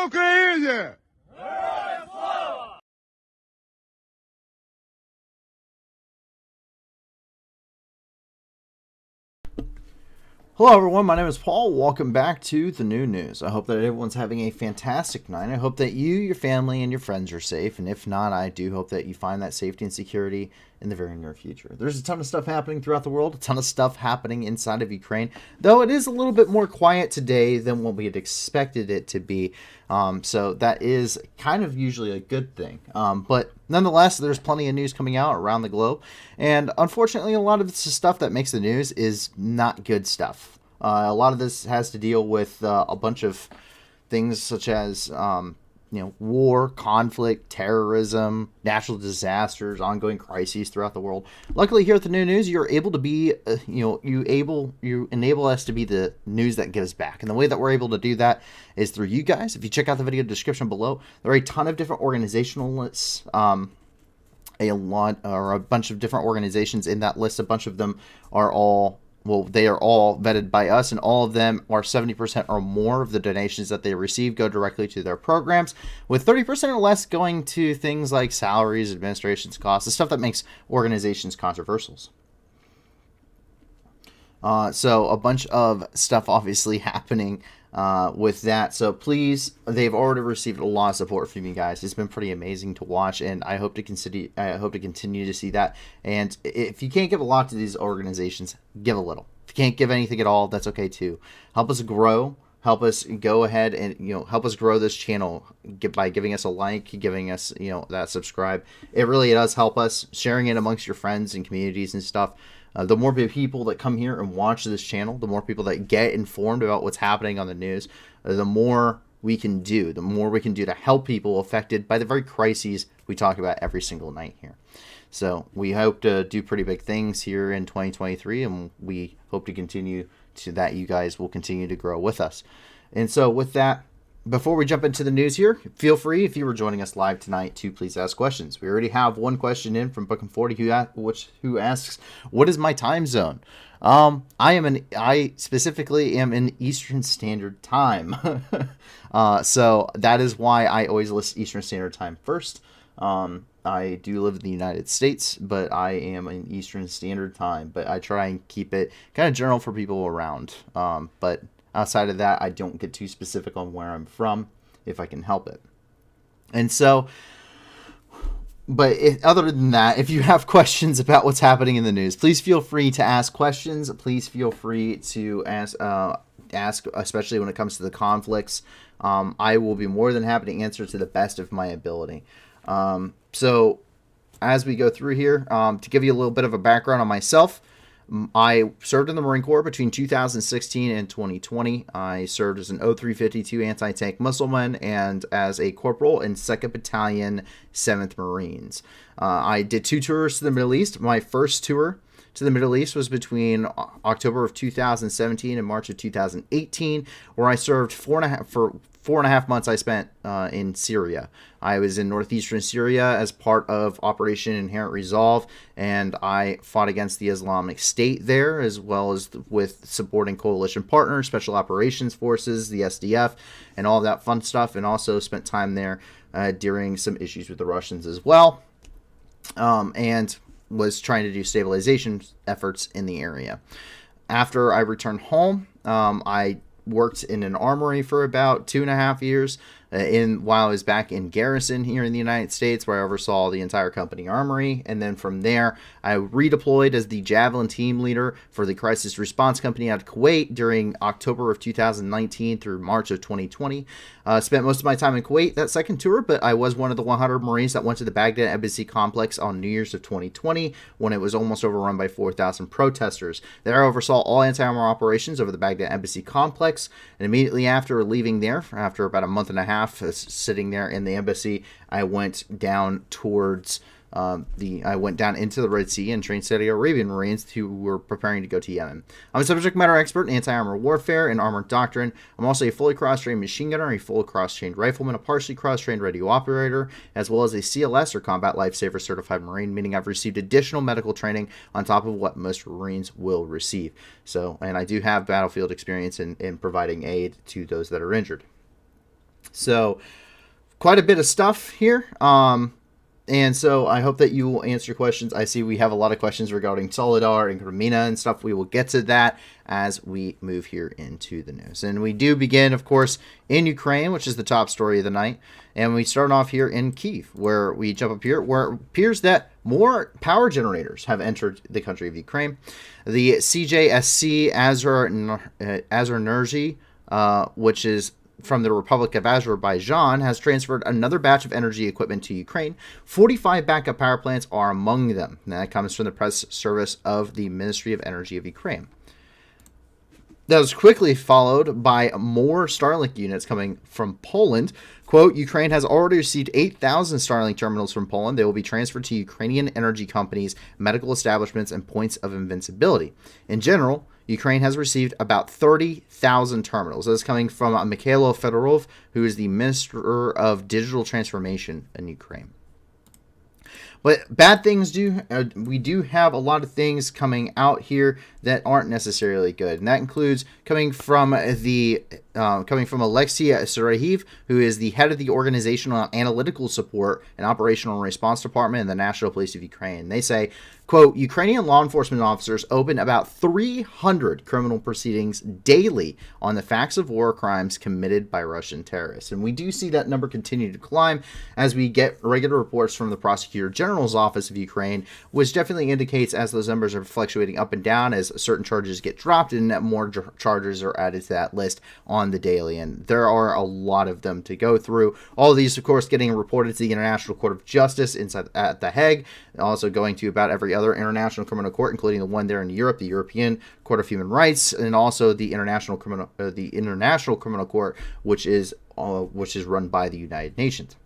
Україні! Hello everyone, my name is Paul. Welcome back to the new news. I hope that everyone's having a fantastic night. I hope that you, your family, and your friends are safe. And if not, I do hope that you find that safety and security in the very near future. There's a ton of stuff happening throughout the world, a ton of stuff happening inside of Ukraine, though it is a little bit more quiet today than what we had expected it to be. So that is kind of usually a good thing. But nonetheless, there's plenty of news coming out around the globe. And unfortunately, a lot of the stuff that makes the news is not good stuff. A lot of this has to deal with a bunch of things such as war, conflict, terrorism, natural disasters, ongoing crises throughout the world. Luckily, here at the New News, you're able to be, you enable us to be the news that gives back. And the way that we're able to do that is through you guys. If you check out the video description below, there are a ton of different organizationalists, a bunch of different organizations in that list. A bunch of them are all, they are all vetted by us, and all of them are 70% or more of the donations that they receive go directly to their programs, with 30% or less going to things like salaries, administration's costs, the stuff that makes organizations controversial. So a bunch of stuff obviously happening with that. So please, they've already received a lot of support from you guys. It's been pretty amazing to watch, and I hope to continue to see that. And if you can't give a lot to these organizations, give a little. If you can't give anything at all, that's okay too. Help us grow. Help us go ahead and help us grow this channel by giving us a like, giving us that subscribe. It really does help us. Sharing it amongst your friends and communities and stuff. The more people that come here and watch this channel, the more people that get informed about what's happening on the news, the more we can do. The more we can do to help people affected by the very crises we talk about every single night here. So we hope to do pretty big things here in 2023, and we hope to continue to that. You guys will continue to grow with us. And so with that, before we jump into the news here, feel free, if you were joining us live tonight, to please ask questions. We already have one question in from Bookham40 who asks, "What is my time zone?" I specifically am in Eastern Standard Time, so that is why I always list Eastern Standard Time first. I do live in the United States, but I am in Eastern Standard Time. But I try and keep it kind of general for people around. But outside of that, I don't get too specific on where I'm from if I can help it. And so, but other than that, if you have questions about what's happening in the news, please feel free to ask questions. Please feel free to ask, especially when it comes to the conflicts. I will be more than happy to answer to the best of my ability. So as we go through here, to give you a little bit of a background on myself, I served in the Marine Corps between 2016 and 2020. I served as an 0352 anti-tank missileman and as a corporal in 2nd Battalion, 7th Marines. I did 2 tours to the Middle East. My first tour to the Middle East was between October of 2017 and March of 2018, where I served 4.5 months I spent in Syria. I was in northeastern Syria as part of Operation Inherent Resolve, and I fought against the Islamic State there, as well as with supporting coalition partners, Special Operations Forces, the SDF, and all that fun stuff, and also spent time there during some issues with the Russians as well, and was trying to do stabilization efforts in the area. After I returned home, I worked in an armory for about 2.5 years while I was back in garrison here in the United States, where I oversaw the entire company armory. And then from there, I redeployed as the Javelin team leader for the crisis response company out of Kuwait during October of 2019 through March of 2020. Spent most of my time in Kuwait that second tour, but I was one of the 100 Marines that went to the Baghdad Embassy complex on New Year's of 2020 when it was almost overrun by 4,000 protesters. There I oversaw all anti-armor operations over the Baghdad Embassy complex, and immediately after leaving there, after about a month and a half sitting there in the embassy, I went down towards I went down into the Red Sea and trained Saudi Arabian Marines who were preparing to go to Yemen. I'm a subject matter expert in anti-armor warfare and armored doctrine. I'm also a fully cross-trained machine gunner, a fully cross-trained rifleman, a partially cross-trained radio operator, as well as a CLS or Combat Lifesaver Certified Marine, meaning I've received additional medical training on top of what most Marines will receive. So, and I do have battlefield experience in providing aid to those that are injured. So quite a bit of stuff here. And so I hope that you will answer questions. I see we have a lot of questions regarding SOLEDAR and Crimea and stuff. We will get to that as we move here into the news. And we do begin, of course, in Ukraine, which is the top story of the night. And we start off here in Kyiv, where we jump up here, where it appears that more power generators have entered the country of Ukraine. The CJSC Azernergy, which is from the Republic of Azerbaijan, has transferred another batch of energy equipment to Ukraine. 45 backup power plants are among them. And that comes from the press service of the Ministry of Energy of Ukraine. That was quickly followed by more Starlink units coming from Poland. Quote, Ukraine has already received 8,000 Starlink terminals from Poland. They will be transferred to Ukrainian energy companies, medical establishments, and points of invincibility. In general, Ukraine has received about 30,000 terminals. That's coming from Mikhailo Fedorov, who is the Minister of Digital Transformation in Ukraine. But bad things we do have a lot of things coming out here that aren't necessarily good, and that includes coming from Alexei Serhiyev, who is the head of the Organizational Analytical Support and Operational Response Department in the National Police of Ukraine. They say, quote, Ukrainian law enforcement officers open about 300 criminal proceedings daily on the facts of war crimes committed by Russian terrorists. And we do see that number continue to climb as we get regular reports from the Prosecutor General's Office of Ukraine, which definitely indicates as those numbers are fluctuating up and down as certain charges get dropped and that more charges are added to that list on the daily. And there are a lot of them to go through. All of these, of course, getting reported to the International Court of Justice inside at The Hague, also going to about every other international criminal court, including the one there in Europe, the European Court of Human Rights, and also the International Criminal Court, which is run by the United Nations.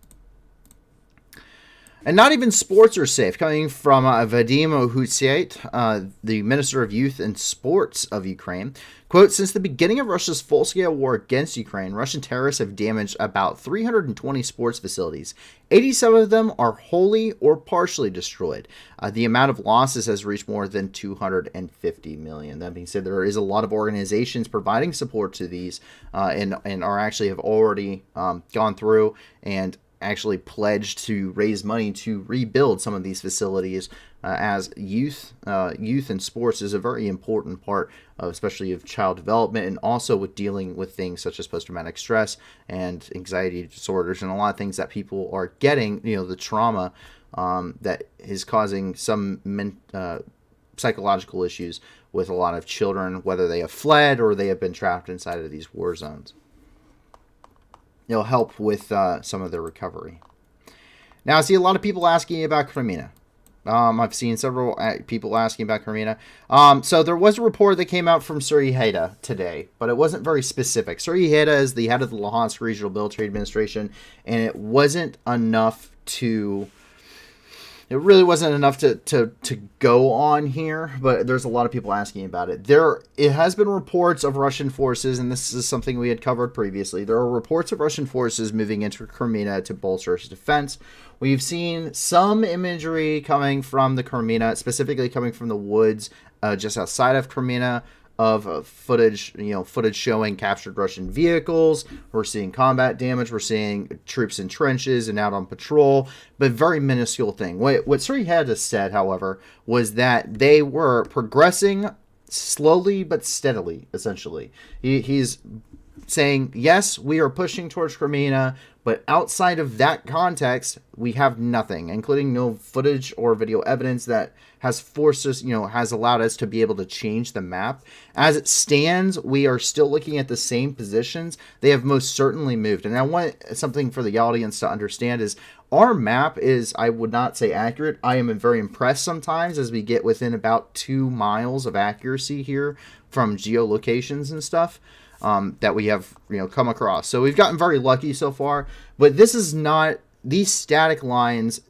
And not even sports are safe. Coming from Vadim Hutsiet, the Minister of Youth and Sports of Ukraine, quote, since the beginning of Russia's full-scale war against Ukraine, Russian terrorists have damaged about 320 sports facilities. 87 of them are wholly or partially destroyed. The amount of losses has reached more than 250 million. That being said, there is a lot of organizations providing support to these and are actually have already gone through and actually pledged to raise money to rebuild some of these facilities, as youth and sports is a very important part of, especially of child development, and also with dealing with things such as post-traumatic stress and anxiety disorders and a lot of things that people are getting, the trauma that is causing some psychological issues with a lot of children, whether they have fled or they have been trapped inside of these war zones. It'll help with some of their recovery. Now, I see a lot of people asking about Crimea. I've seen several people asking about Crimea. So there was a report that came out from Serhiyev today, but it wasn't very specific. Serhiyev is the head of the Luhansk Regional Military Administration, and it wasn't enough to... It really wasn't enough to go on here, but there's a lot of people asking about it. It has been reports of Russian forces, and this is something we had covered previously. There are reports of Russian forces moving into Crimea to bolster its defense. We've seen some imagery coming from the Crimea, specifically coming from the woods just outside of Crimea, of footage showing captured Russian vehicles. We're seeing combat damage. We're seeing troops in trenches and out on patrol, but very minuscule thing. What Serhiyev has said, however, was that they were progressing slowly but steadily, essentially. He's saying, yes, we are pushing towards Crimea, but outside of that context, we have nothing, including no footage or video evidence that has forced us, has allowed us to be able to change the map. As it stands, we are still looking at the same positions. They have most certainly moved. And I want something for the audience to understand is our map is, I would not say accurate. I am very impressed sometimes as we get within about 2 miles of accuracy here from geolocations and stuff. That we have, come across. So we've gotten very lucky so far, but this is not, these static lines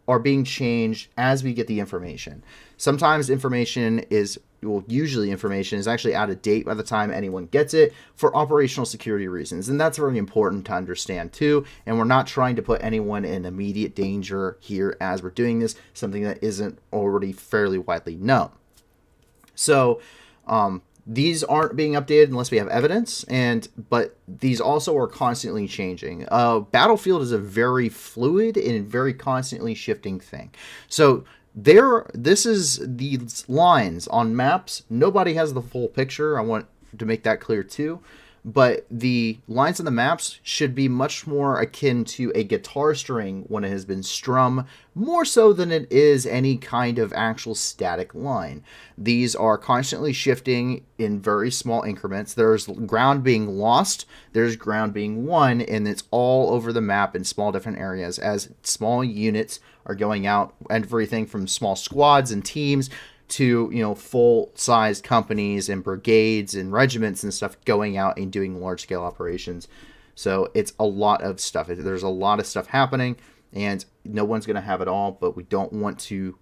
are being changed as we get the information. Sometimes usually information is actually out of date by the time anyone gets it for operational security reasons. And that's very important to understand too. And we're not trying to put anyone in immediate danger here as we're doing this, something that isn't already fairly widely known. So, these aren't being updated unless we have evidence, but these also are constantly changing. Battlefield is a very fluid and very constantly shifting thing. So this is these lines on maps. Nobody has the full picture. I want to make that clear too. But the lines on the maps should be much more akin to a guitar string when it has been strummed, more so than it is any kind of actual static line. These are constantly shifting in very small increments. There's ground being lost, there's ground being won, and it's all over the map in small different areas as small units are going out, everything from small squads and teams to, full-sized companies and brigades and regiments and stuff going out and doing large-scale operations. So it's a lot of stuff. There's a lot of stuff happening, and no one's going to have it all, but we don't want to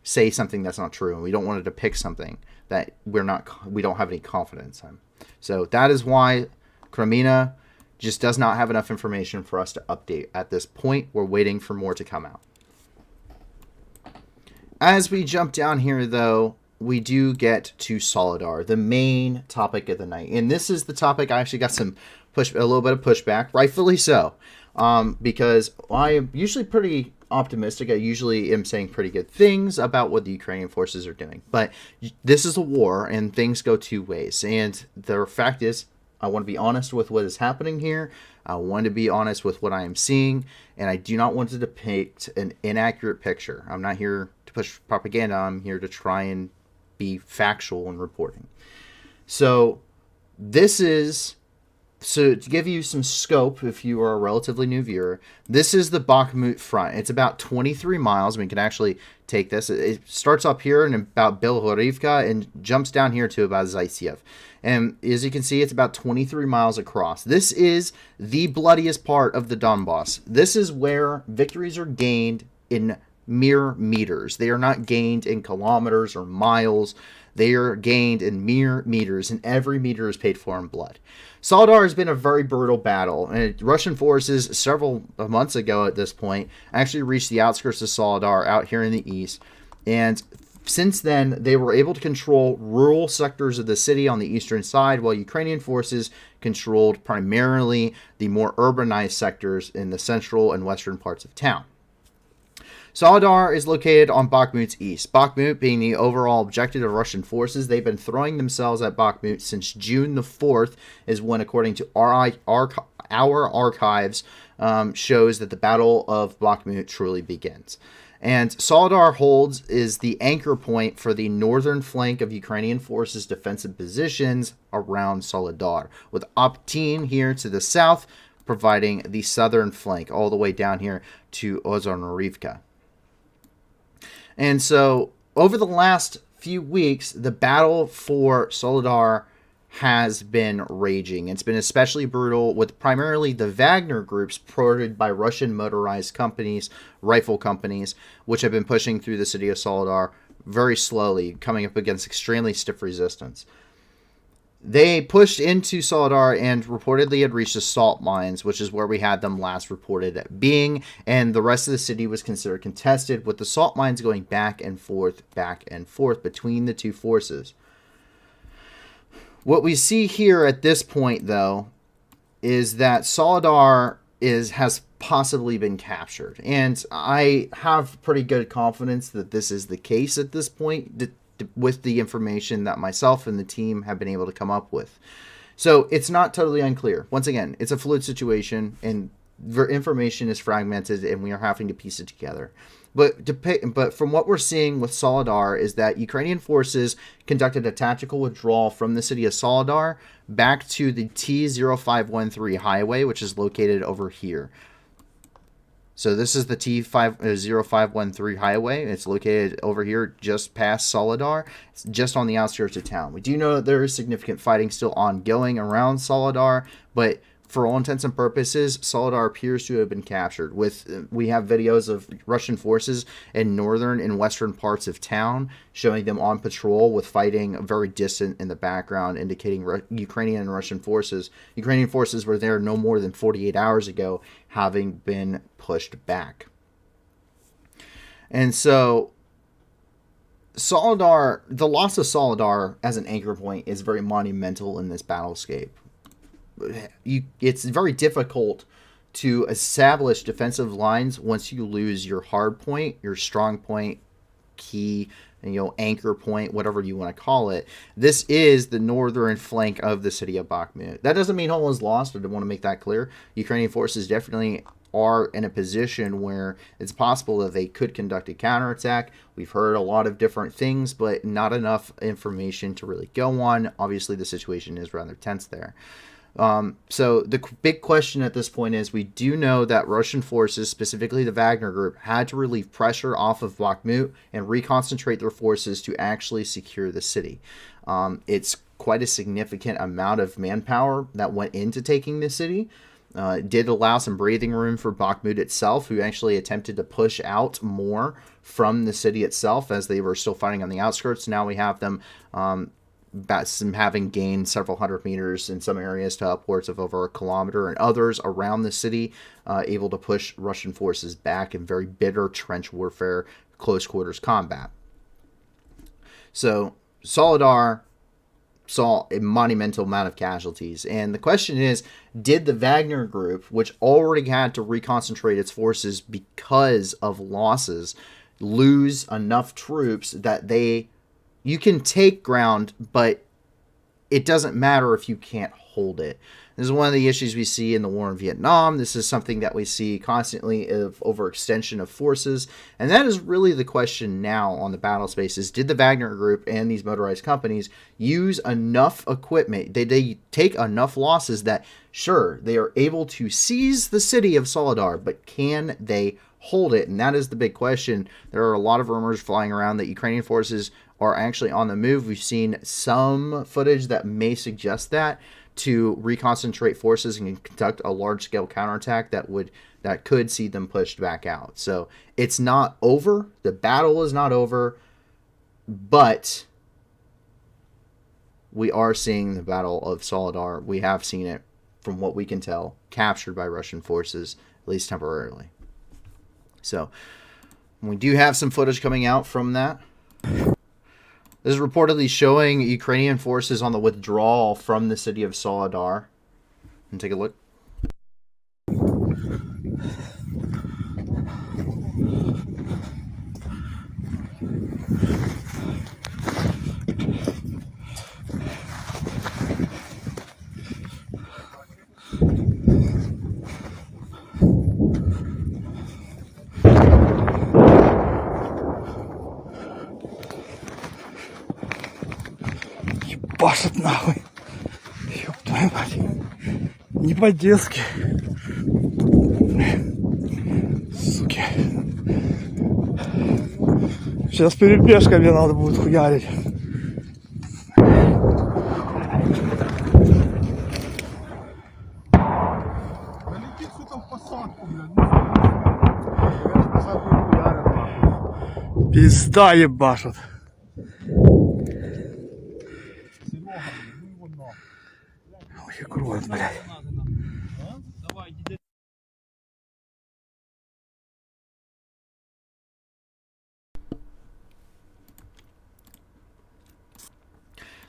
say something that's not true, and we don't want to depict something that we don't have any confidence in. So that is why Kremina just does not have enough information for us to update at this point. We're waiting for more to come out. As we jump down here, though, we do get to SOLEDAR, the main topic of the night. And this is the topic I actually got a little bit of pushback, rightfully so, because I am usually pretty optimistic. I usually am saying pretty good things about what the Ukrainian forces are doing. But this is a war, and things go two ways. And the fact is, I want to be honest with what is happening here. I want to be honest with what I am seeing, and I do not want to depict an inaccurate picture. I'm not here to push propaganda. I'm here to try and be factual in reporting. So to give you some scope, if you are a relatively new viewer, this is the Bakhmut front. It's about 23 miles. We can actually take this. It starts up here in about Belhorivka and jumps down here to about Zaisiev. And as you can see, it's about 23 miles across. This is the bloodiest part of the Donbass. This is where victories are gained in mere meters. They are not gained in kilometers or miles. They are gained in mere meters, and every meter is paid for in blood. SOLEDAR has been a very brutal battle, and Russian forces several months ago at this point actually reached the outskirts of SOLEDAR out here in the east, and since then they were able to control rural sectors of the city on the eastern side, while Ukrainian forces controlled primarily the more urbanized sectors in the central and western parts of town. SOLEDAR is located on Bakhmut's east. Bakhmut being the overall objective of Russian forces. They've been throwing themselves at Bakhmut since June the 4th is when, according to our archives, shows that the Battle of Bakhmut truly begins. And SOLEDAR is the anchor point for the northern flank of Ukrainian forces' defensive positions around SOLEDAR, with Optin here to the south providing the southern flank all the way down here to Ozornorivka. And so, over the last few weeks, the battle for SOLEDAR has been raging. It's been especially brutal with primarily the Wagner groups supported by Russian motorized companies, rifle companies, which have been pushing through the city of SOLEDAR very slowly, coming up against extremely stiff resistance. They pushed into SOLEDAR and reportedly had reached the salt mines, which is where we had them last reported at being, and the rest of the city was considered contested, with the salt mines going back and forth between the two forces. What we see here at this point, though, is that SOLEDAR has possibly been captured, and I have pretty good confidence that this is the case at this point, with the information that myself and the team have been able to come up with. So it's not totally unclear. Once again, it's a fluid situation and information is fragmented and we are having to piece it together. But from what we're seeing with SOLEDAR is that Ukrainian forces conducted a tactical withdrawal from the city of SOLEDAR back to the T0513 highway, which is located over here. So this is the T0513 highway. It's located over here just past SOLEDAR. It's just on the outskirts of town. We do know that there is significant fighting still ongoing around SOLEDAR, but for all intents and purposes, SOLEDAR appears to have been captured. We have videos of Russian forces in northern and western parts of town showing them on patrol with fighting very distant in the background, indicating Ukrainian and Russian forces. Ukrainian forces were there no more than 48 hours ago, having been pushed back. And so SOLEDAR, the loss of SOLEDAR as an anchor point is very monumental in this battlescape. It's very difficult to establish defensive lines once you lose your hard point, your strong point, key, anchor point, whatever you want to call it. This is the northern flank of the city of Bakhmut. That doesn't mean all is lost. I want to make that clear. Ukrainian forces definitely are in a position where it's possible that they could conduct a counterattack. We've heard a lot of different things, but not enough information to really go on. Obviously, the situation is rather tense there. So the big question at this point is, we do know that Russian forces, specifically the Wagner Group, had to relieve pressure off of Bakhmut and reconcentrate their forces to actually secure the city. It's quite a significant amount of manpower that went into taking the city. It did allow some breathing room for Bakhmut itself, who actually attempted to push out more from the city itself as they were still fighting on the outskirts. Now we have them having gained several hundred meters in some areas to upwards of over a kilometer, and others around the city able to push Russian forces back in very bitter trench warfare, close quarters combat. So SOLEDAR saw a monumental amount of casualties, and the question is, did the Wagner Group, which already had to reconcentrate its forces because of losses, lose enough troops that you can take ground, but it doesn't matter if you can't hold it? This is one of the issues we see in the war in Vietnam. This is something that we see constantly of overextension of forces. And that is really the question now on the battle space is, did the Wagner Group and these motorized companies use enough equipment? Did they take enough losses that, sure, they are able to seize the city of SOLEDAR, but can they hold it? And that is the big question. There are a lot of rumors flying around that Ukrainian forces are actually on the move. We've seen some footage that may suggest that, to reconcentrate forces and conduct a large-scale counterattack that could see them pushed back out. So it's not over. The battle is not over, but we are seeing the Battle of SOLEDAR. We have seen it, from what we can tell, captured by Russian forces, at least temporarily. So we do have some footage coming out from that. This is reportedly showing Ukrainian forces on the withdrawal from the city of SOLEDAR. And take a look. Пашет нахуй. Ёб твою мать. Не по-детски. Суки. Сейчас перебежка мне надо будет хуярить. Налетит что-то в посадку, блядь. Пизда ебашут. Ой, кровь, блядь.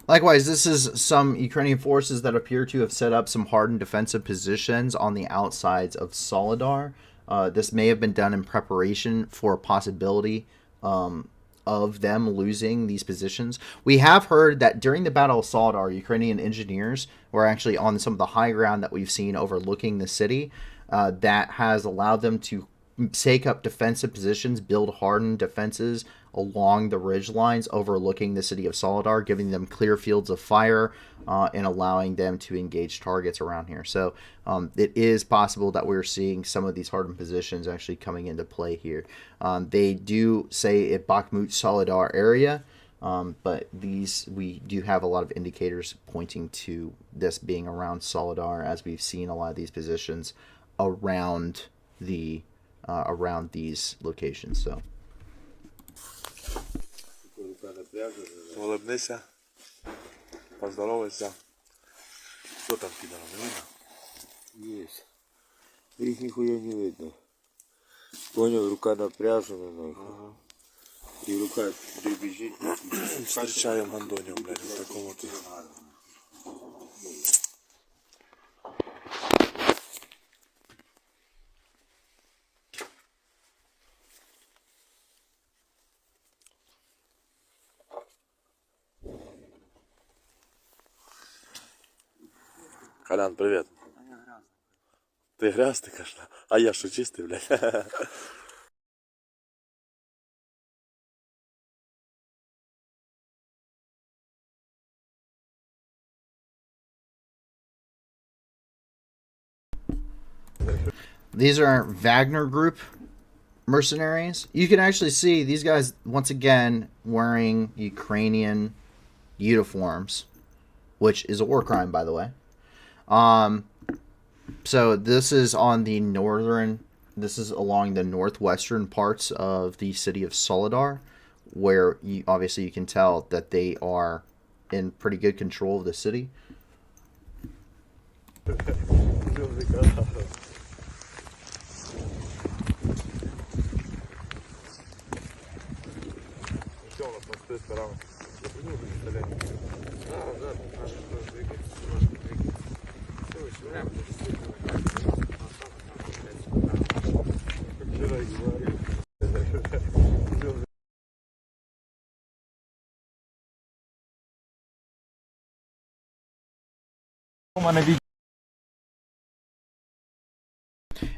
Likewise, this is some Ukrainian forces that appear to have set up some hardened defensive positions on the outsides of SOLEDAR. This may have been done in preparation for a possibility of them losing these positions. We have heard that during the Battle of SOLEDAR, Ukrainian engineers were actually on some of the high ground that we've seen overlooking the city. That has allowed them to take up defensive positions, build hardened defenses along the ridge lines overlooking the city of SOLEDAR, giving them clear fields of fire and allowing them to engage targets around here. So it is possible that we're seeing some of these hardened positions actually coming into play here. They do say a Bakhmut SOLEDAR area, but we do have a lot of indicators pointing to this being around SOLEDAR, as we've seen a lot of these positions around these locations. So улыбнися, поздоровайся. Что там тебя видно? Есть. Их нихуя не видно. Понял, рука напряжена, нахуй. І рука біжить. Встречаем гандонів, блядь, в такому то. Колян, привет. Ты грязный, конечно. А я что, чистый, блядь? These are Wagner Group mercenaries. You can actually see these guys, once again, wearing Ukrainian uniforms, which is a war crime, by the way. So this is on the northern, this is along the northwestern parts of the city of SOLEDAR, where obviously you can tell that they are in pretty good control of the city.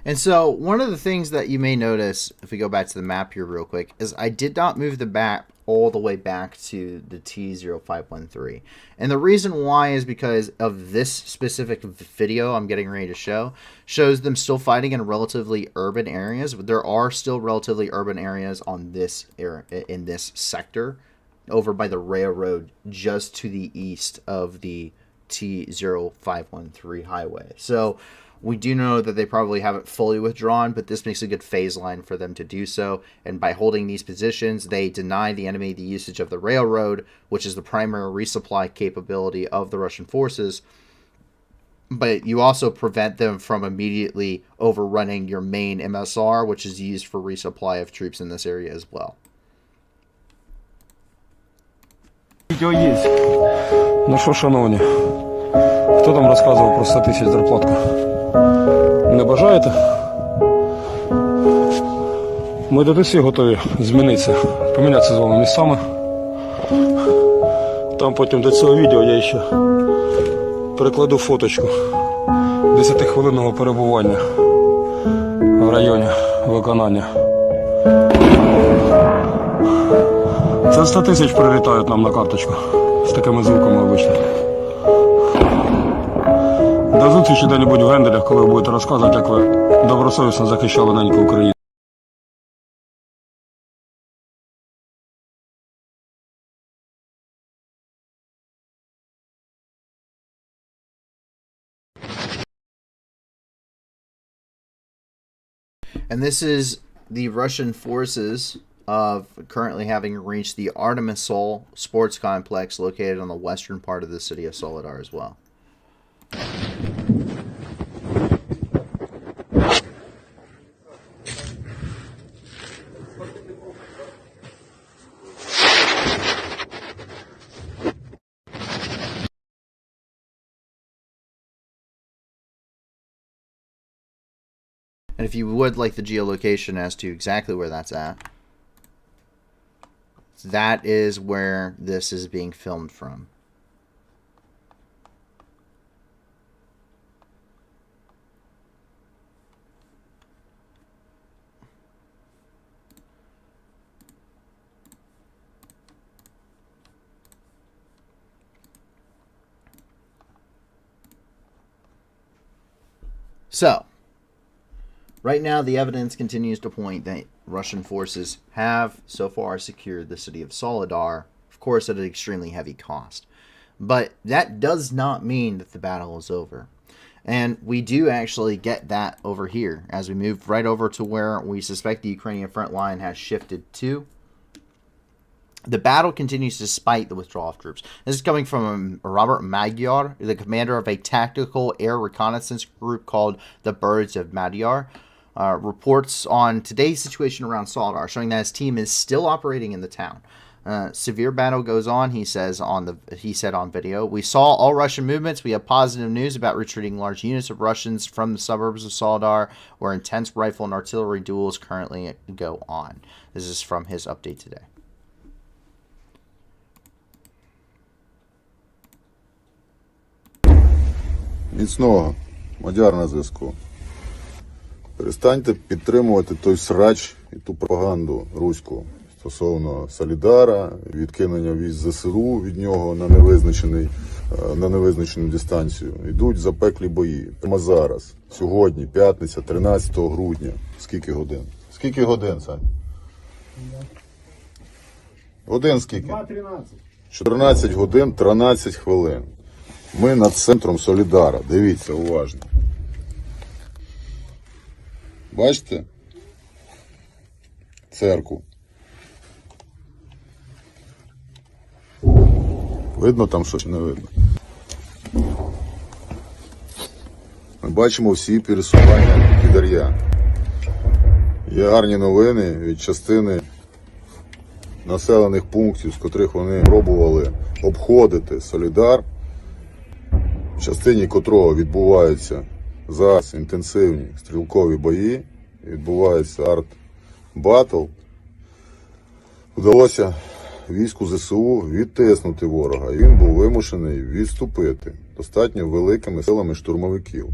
And so one of the things that you may notice, if we go back to the map here real quick, is I did not move the map all the way back to the T0513. And the reason why is because of this specific video I'm getting ready to show, shows them still fighting in relatively urban areas, but there are still relatively urban areas on this area, in this sector, over by the railroad just to the east of the T0513 highway. So we do know that they probably haven't fully withdrawn, but this makes a good phase line for them to do so. And by holding these positions, they deny the enemy the usage of the railroad, which is the primary resupply capability of the Russian forces. But you also prevent them from immediately overrunning your main MSR, which is used for resupply of troops in this area as well. Відео є. Ну що, шановні, хто там розказував про 100 тисяч зарплатку? Не бажаєте? Ми тут всі готові змінитися, помінятися з вами місцями. Там потім до цього відео я ще прикладу фоточку 10-хвилинного перебування в районі виконання. Це 100 тисяч прилітають нам на карточку з такими звуками обично. До зустрічі де-небудь в Генделях, коли ви будете розказувати, як ви добросовісно захищали неньку Україну. And this is the Russian forces of currently having reached the Artemisol sports complex located on the western part of the city of Soledar as well. And if you would like the geolocation as to exactly where that's at, that is where this is being filmed from. So, right now, the evidence continues to point that Russian forces have so far secured the city of Soledar, of course at an extremely heavy cost. But that does not mean that the battle is over. And we do actually get that over here as we move right over to where we suspect the Ukrainian front line has shifted to. The battle continues despite the withdrawal of troops. This is coming from Robert Magyar, the commander of a tactical air reconnaissance group called the Birds of Magyar. reports on today's situation around SOLEDAR, showing that his team is still operating in the town. Severe battle goes on, he said on video. We saw all Russian movements. We have positive news about retreating large units of Russians from the suburbs of SOLEDAR, where intense rifle and artillery duels currently go on. This is from his update today. Міцного, Мадяр на зв'язку. Перестаньте підтримувати той срач і ту пропаганду руську стосовно Солідара, відкинення військ ЗСУ від нього на невизначену дистанцію. Йдуть запеклі бої. Прямо зараз, сьогодні, п'ятниця, 13 грудня. Скільки годин? Скільки годин, Сань? Годин скільки? 2:13. 14 годин, 13 хвилин. Ми над центром Солідара. Дивіться, уважно. Бачите? Церкву. Видно там щось, не видно? Ми бачимо всі пересування підар'я. Є гарні новини від частини населених пунктів, з котрих вони пробували обходити Солідар, в частині котрого відбуваються зараз інтенсивні стрілкові бої, відбувається арт-батл. Вдалося війську ЗСУ відтиснути ворога, і він був вимушений відступити достатньо великими силами штурмовиків.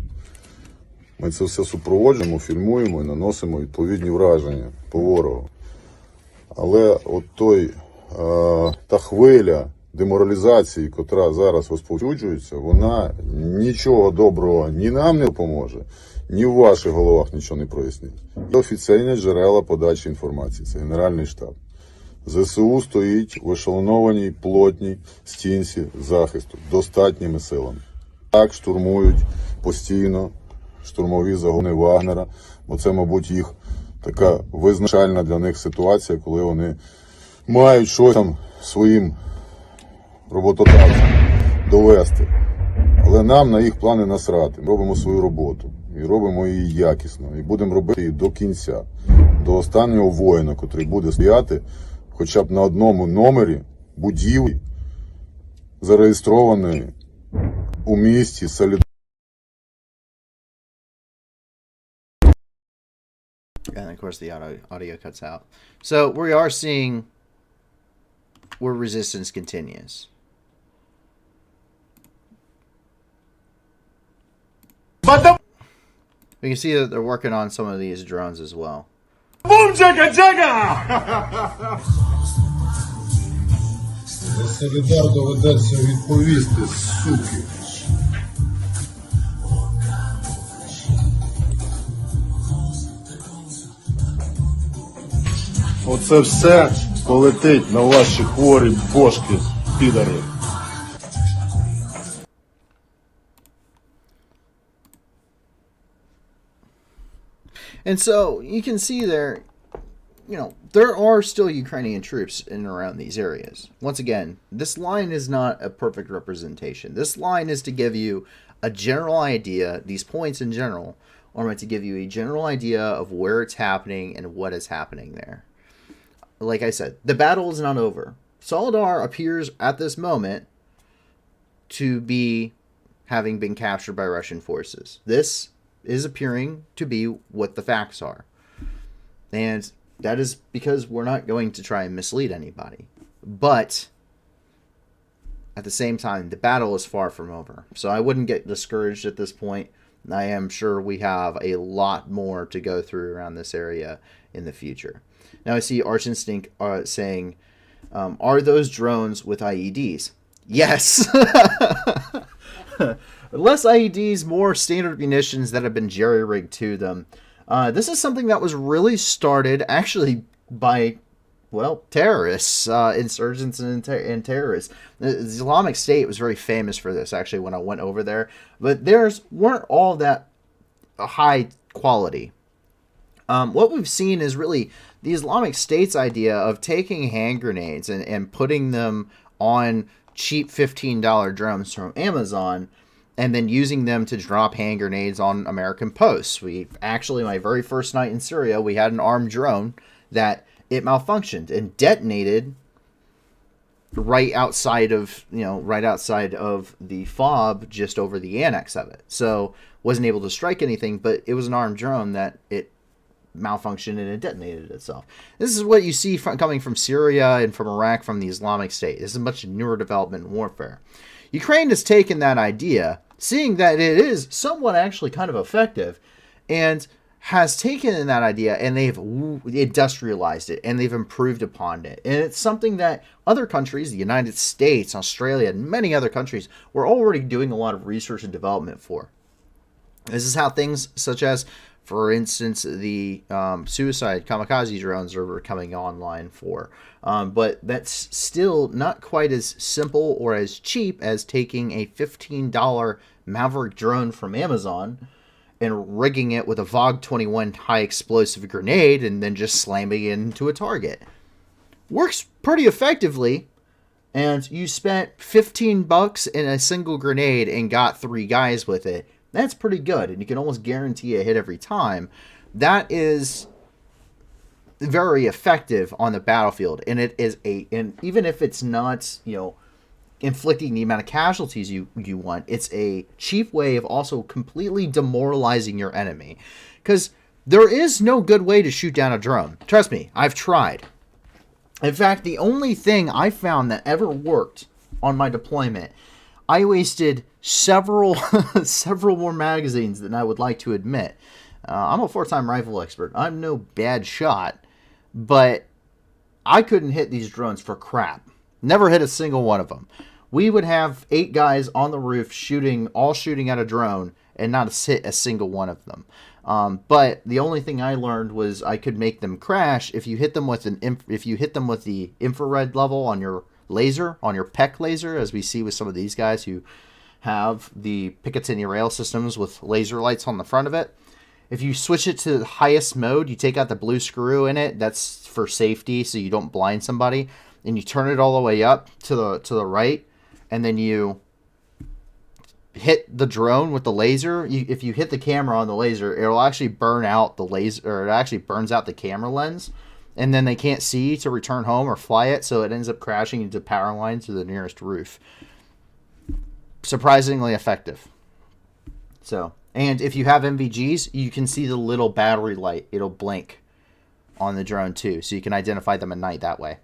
Ми це все супроводжуємо, фільмуємо і наносимо відповідні враження по ворогу. Але от та хвиля деморалізації, котра зараз розповсюджується, вона нічого доброго ні нам не допоможе, ні в ваших головах нічого не прояснить. Є офіційні джерела подачі інформації, це Генеральний штаб. ЗСУ стоїть в ешелонованій плотній стінці захисту достатніми силами. Так штурмують постійно штурмові загони Вагнера, бо це, мабуть, їх така визначальна для них ситуація, коли вони мають щось там своїм роботодавцям довести. Але нам на їх плани насрати. Ми робимо свою роботу. І робимо її якісно. І будемо робити її до кінця. До останнього воїна, котрий буде стояти хоча б на одному номері будівлі, зареєстрованої у місті Солідар. And of course the audio cuts out. So we are seeing where resistance continues. We can see that they're working on some of these drones as well. Boom, jagga, jagga! За Солідар доведеться відповісти, суки. Оце все полетить на ваші хворі бошки, підари. And so you can see there, there are still Ukrainian troops in and around these areas. Once again, this line is not a perfect representation. This line is to give you a general idea. These points in general are meant to give you a general idea of where it's happening and what is happening there. Like I said, the battle is not over. SOLEDAR appears at this moment to be having been captured by Russian forces. This is appearing to be what the facts are. And that is because we're not going to try and mislead anybody. But at the same time, the battle is far from over. So I wouldn't get discouraged at this point. I am sure we have a lot more to go through around this area in the future. Now I see Arch Instinct saying, are those drones with IEDs? Yes! Less IEDs, more standard munitions that have been jerry-rigged to them. This is something that was really started actually by, terrorists, insurgents and terrorists. The Islamic State was very famous for this, actually, when I went over there. But theirs weren't all that high quality. What we've seen is really the Islamic State's idea of taking hand grenades and putting them on cheap $15 drones from Amazon and then using them to drop hand grenades on American posts. We actually, my very first night in Syria, we had an armed drone that it malfunctioned and detonated right outside of the fob, just over the annex of it. So wasn't able to strike anything, but it was an armed drone that it malfunctioned and it detonated itself. This is what you see coming from Syria and from Iraq, from the Islamic State. This is a much newer development in warfare. Ukraine has taken that idea, seeing that it is somewhat actually kind of effective, and has taken that idea and they've industrialized it and they've improved upon it. And it's something that other countries, the United States, Australia, and many other countries, were already doing a lot of research and development for. This is how things such as, for instance, the suicide kamikaze drones are coming online for. But that's still not quite as simple or as cheap as taking a $15 Maverick drone from Amazon and rigging it with a VOG-21 high explosive grenade and then just slamming it into a target. Works pretty effectively, and you spent $15 in a single grenade and got 3 guys with it. That's pretty good, and you can almost guarantee a hit every time. That is very effective on the battlefield, and it is and even if it's not, inflicting the amount of casualties you want, it's a cheap way of also completely demoralizing your enemy. Because there is no good way to shoot down a drone. Trust me, I've tried. In fact, the only thing I found that ever worked on my deployment, I wasted several more magazines than I would like to admit. I'm a 4-time rifle expert. I'm no bad shot, but I couldn't hit these drones for crap. Never hit a single one of them. We would have 8 guys on the roof shooting at a drone and not hit a single one of them. But the only thing I learned was I could make them crash if you hit them with the infrared level on your laser, on your PEC laser, as we see with some of these guys who have the Picatinny rail systems with laser lights on the front of it. If you switch it to the highest mode, you take out the blue screw in it. That's for safety, so you don't blind somebody. And you turn it all the way up to the right, and then you hit the drone with the laser. If you hit the camera on the laser, it'll actually burn out the laser, or it actually burns out the camera lens, and then they can't see to return home or fly it, so it ends up crashing into power lines to the nearest roof. Surprisingly effective. So, and if you have MVGs, you can see the little battery light. It'll blink on the drone too, so you can identify them at night that way.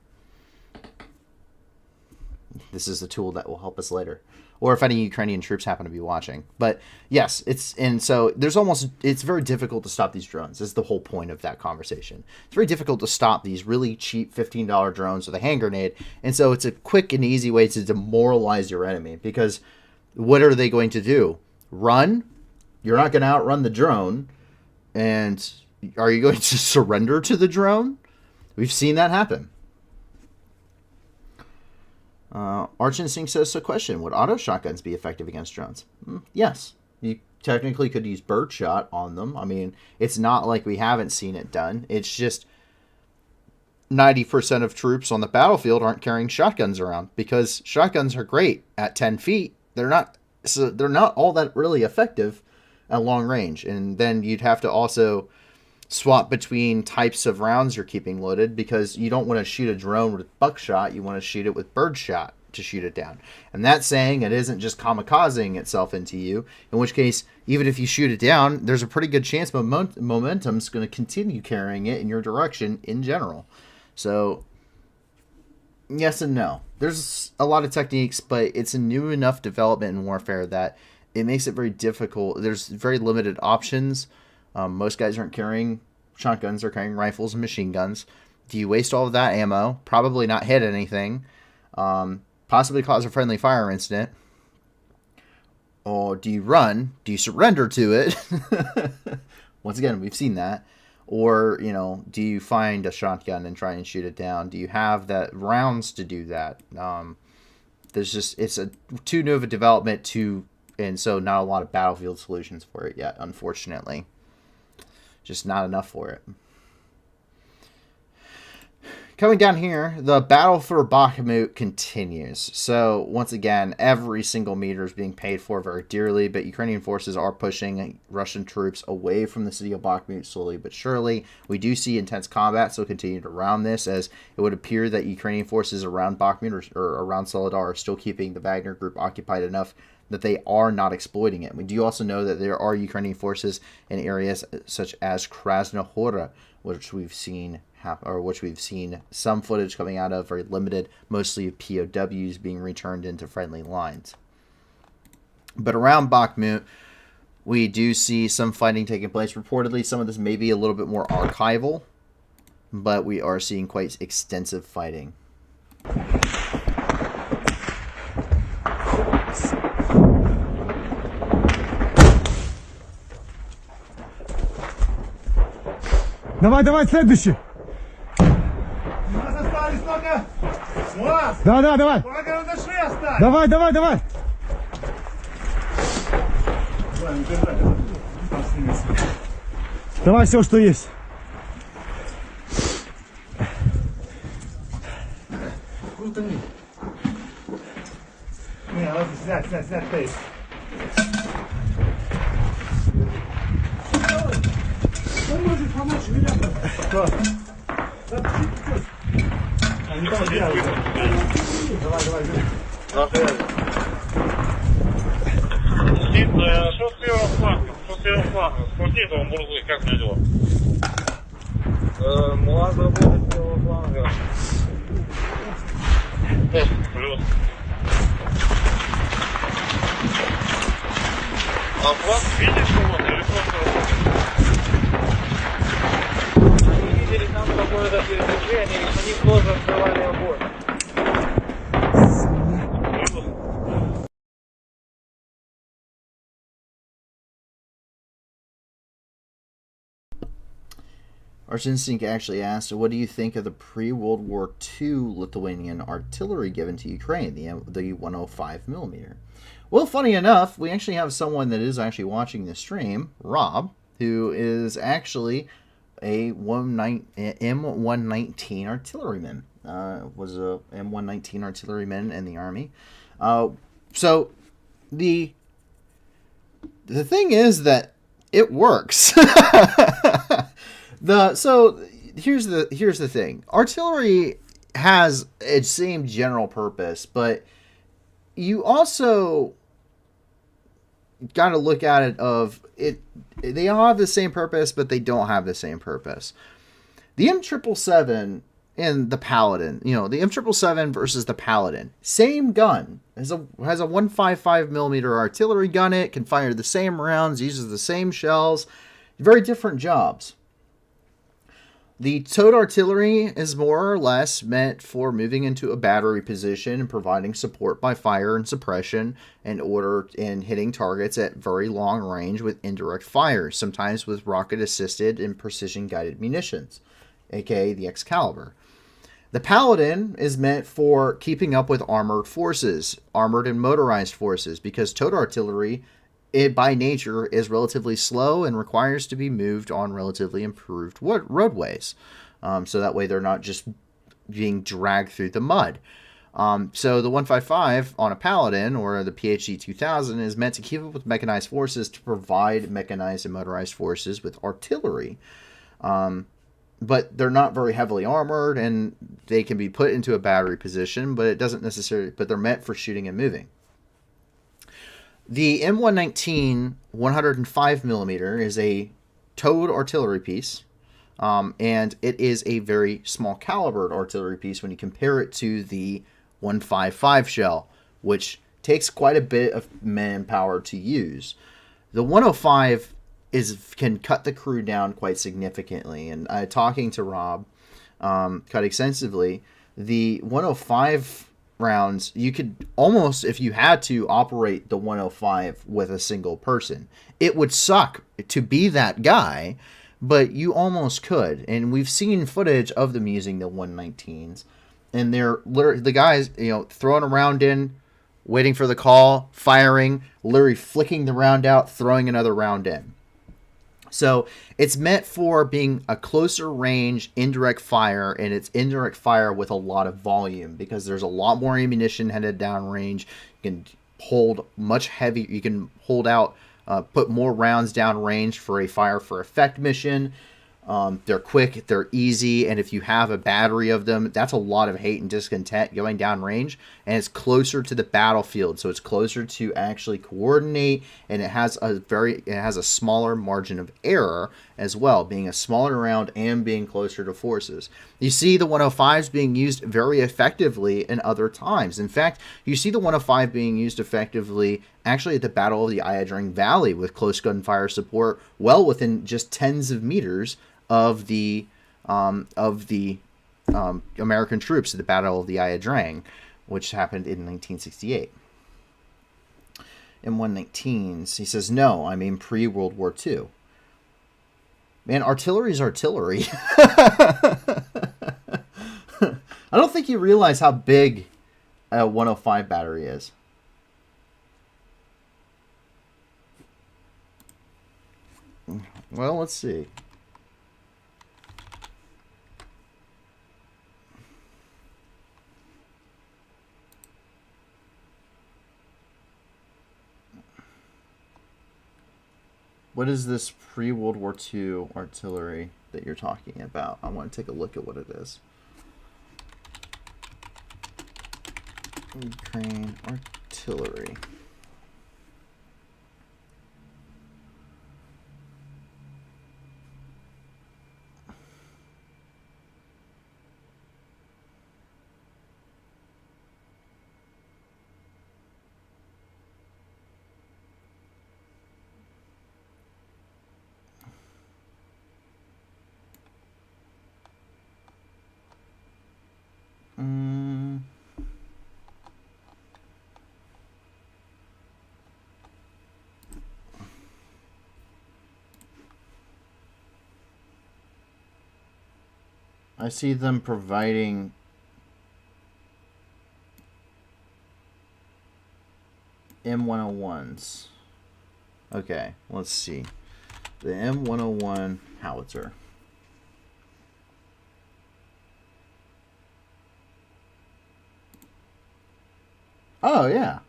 This is a tool that will help us later, or if any Ukrainian troops happen to be watching. But yes, it's very difficult to stop these drones. This is the whole point of that conversation. It's very difficult to stop these really cheap $15 drones with a hand grenade, and so it's a quick and easy way to demoralize your enemy, because what are they going to do? Run? You're not going to outrun the drone, and are you going to surrender to the drone? We've seen that happen. Arch Instinct says, so question, would auto shotguns be effective against drones? Yes. You technically could use birdshot on them. I mean, it's not like we haven't seen it done. It's just 90% of troops on the battlefield aren't carrying shotguns around, because shotguns are great at 10 feet. They're not all that really effective at long range. And then you'd have to also swap between types of rounds you're keeping loaded, because you don't want to shoot a drone with buckshot. You want to shoot it with birdshot to shoot it down. And that's saying it isn't just kamikazing itself into you, in which case, even if you shoot it down, there's a pretty good chance momentum's going to continue carrying it in your direction in general. So, yes and no. There's a lot of techniques, but it's a new enough development in warfare that it makes it very difficult. There's very limited options. Most guys aren't carrying shotguns, they're carrying rifles and machine guns. Do you waste all of that ammo? Probably not hit anything. Possibly cause a friendly fire incident. Or do you run? Do you surrender to it? Once again, we've seen that. Or, do you find a shotgun and try and shoot it down? Do you have the rounds to do that? It's too new of a development and so not a lot of battlefield solutions for it yet, unfortunately. Just not enough for it. Coming down here, the battle for Bakhmut continues. So, once again, every single meter is being paid for very dearly, but Ukrainian forces are pushing Russian troops away from the city of Bakhmut slowly but surely. We do see intense combat, so continue to round this, as it would appear that Ukrainian forces around Bakhmut or around SOLEDAR are still keeping the Wagner group occupied enough that they are not exploiting it. We do also know that there are Ukrainian forces in areas such as Krasnohora, which we've seen some footage coming out of, very limited, mostly POWs being returned into friendly lines. But around Bakhmut, we do see some fighting taking place. Reportedly, some of this may be a little bit more archival, but we are seeing quite extensive fighting. Давай, давай, следующий. У нас остались только... Вас! Да, давай. Только разошли остались. Давай. Ладно, держать. Давай все, что есть. Крутани. Не, надо снять тейп. Кто может помочь, ребята? Кто? Они там делают. Давай. Что с левого фланга? Спусти этого бурзы, как мне дела? Млада будет с левого фланга. Плюс. А фланг видишь кого-то или просто... Они видели там какое-то передвижение, и по них тоже открывали огонь. Archinstinct actually asked, what do you think of the pre-World War II Lithuanian artillery given to Ukraine, the 105mm? Well, funny enough, we actually have someone that is actually watching the stream, Rob, who is actually a M119 artilleryman. Was a M119 artilleryman in the Army. So the thing is that it works. So here's the thing. Artillery has its same general purpose, but you also got to look at it of it. They all have the same purpose, but they don't have the same purpose. The M777 and the Paladin, the M777 versus the Paladin, same gun, has a 155mm artillery gun. It can fire the same rounds, uses the same shells, very different jobs. The towed artillery is more or less meant for moving into a battery position and providing support by fire and suppression and hitting targets at very long range with indirect fire, sometimes with rocket-assisted and precision-guided munitions, aka the Excalibur. The Paladin is meant for keeping up with armored forces, armored and motorized forces, because towed artillery, it by nature is relatively slow and requires to be moved on relatively improved roadways. So that way they're not just being dragged through the mud. So the 155 on a Paladin or the PHD 2000 is meant to keep up with mechanized forces to provide mechanized and motorized forces with artillery. But they're not very heavily armored and they can be put into a battery position, but they're meant for shooting and moving. The M119 105mm is a towed artillery piece, and it is a very small calibered artillery piece when you compare it to the 155 shell, which takes quite a bit of manpower to use. The 105 can cut the crew down quite significantly, and talking to Rob quite extensively, the 105 rounds, you could almost, if you had to, operate the 105 with a single person. It would suck to be that guy, but you almost could. And we've seen footage of them using the 119s, and they're literally the guys, throwing a round in, waiting for the call, firing, literally flicking the round out, throwing another round in. So it's meant for being a closer range indirect fire, and it's indirect fire with a lot of volume because there's a lot more ammunition headed downrange. You can hold much heavy. You can hold out, put more rounds downrange for a fire for effect mission. They're quick, they're easy, and if you have a battery of them, that's a lot of hate and discontent going down range, and it's closer to the battlefield, so it's closer to actually coordinate, and it has a smaller margin of error as well, being a smaller round and being closer to forces. You see the 105s being used very effectively in other times. In fact, you see the 105 being used effectively actually at the Battle of the Iodine Valley with close gunfire support well within just tens of meters of the American troops at the Battle of the Iodine, which happened in 1968. M119s, he says, no, I mean pre-World War II. Man, artillery's artillery. I don't think you realize how big a 105 battery is. Well, let's see. What is this pre-World War II artillery that you're talking about? I want to take a look at what it is. Ukraine artillery. I see them providing M101s. Okay, let's see. The M101 howitzer. Oh, yeah.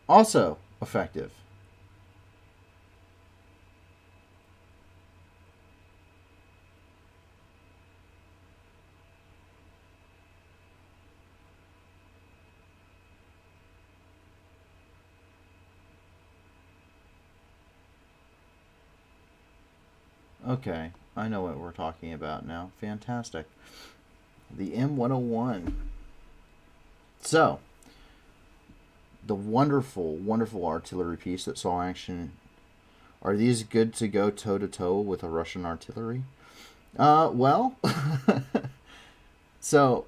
Also effective. Okay, I know what we're talking about now. Fantastic. The M101. So, the wonderful, wonderful artillery piece that saw action. Are these good to go toe-to-toe with a Russian artillery? Well, so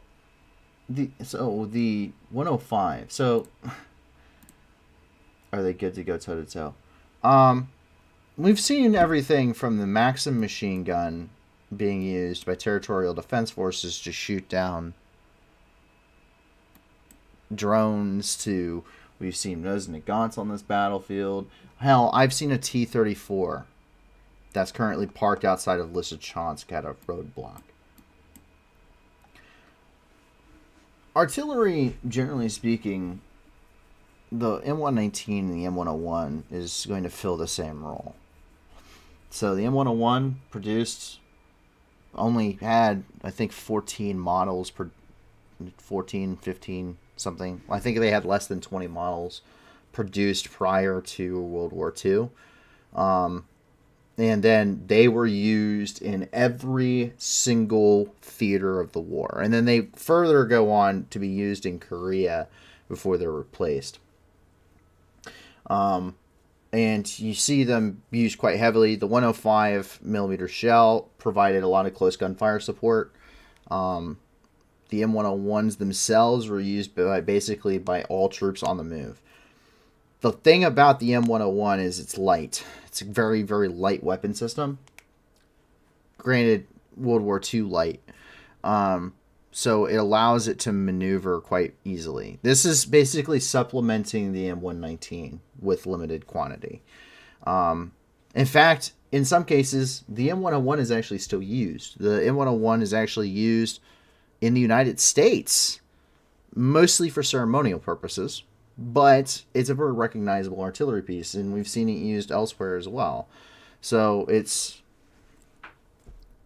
the 105. So, are they good to go toe-to-toe? We've seen everything from the Maxim machine gun being used by territorial defense forces to shoot down drones to we've seen Nagants on this battlefield. Hell, I've seen a T-34 that's currently parked outside of Lysychansk at a roadblock. Artillery, generally speaking, the M119 and the M101 is going to fill the same role. So the M101 produced only had, I think, 14 models per 14, 15, something. I think they had less than 20 models produced prior to World War II. And then they were used in every single theater of the war. And then they further go on to be used in Korea before they're replaced. And you see them used quite heavily. The 105 millimeter shell provided a lot of close gunfire support. The M101s themselves were used basically by all troops on the move. The thing about the M101 is it's light. It's a very, very light weapon system. Granted, World War II light. So it allows it to maneuver quite easily. This is basically supplementing the M119 with limited quantity. In fact, in some cases, the M101 is actually still used. The M101 is actually used in the United States, mostly for ceremonial purposes, but it's a very recognizable artillery piece, and we've seen it used elsewhere as well. So it's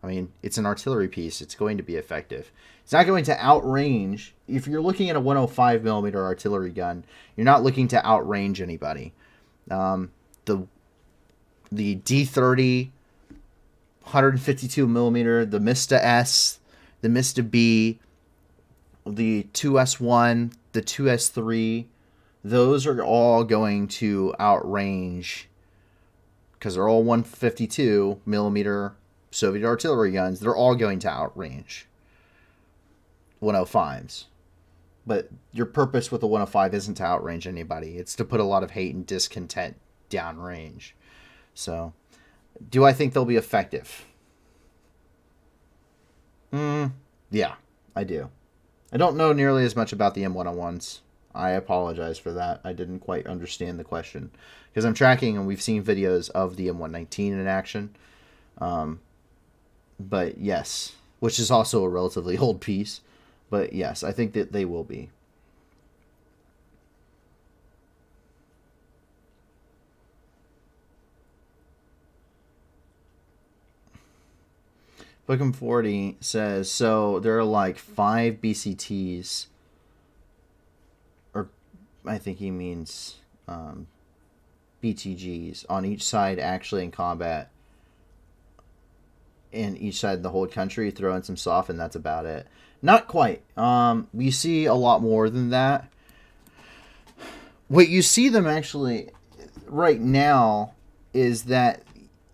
an artillery piece. It's going to be effective. It's not going to outrange. If you're looking at a 105 millimeter artillery gun, you're not looking to outrange anybody. The D30, 152 millimeter, the Mista S, the Mista B, the 2S1, the 2S3, those are all going to outrange, because they're all 152 millimeter Soviet artillery guns. They're all going to outrange 105s. But your purpose with the 105 isn't to outrange anybody. It's to put a lot of hate and discontent downrange. So, do I think they'll be effective? Yeah, I do. I don't know nearly as much about the M101s. I apologize for that. I didn't quite understand the question. Because I'm tracking, and we've seen videos of the M119 in action. But yes, which is also a relatively old piece. But yes, I think that they will be. Bookham 40 says, so there are like 5 BCTs, or I think he means BTGs, on each side actually in combat. In each side of the whole country, throw in some soft, and that's about it. Not quite. We see a lot more than that. What you see them actually right now is that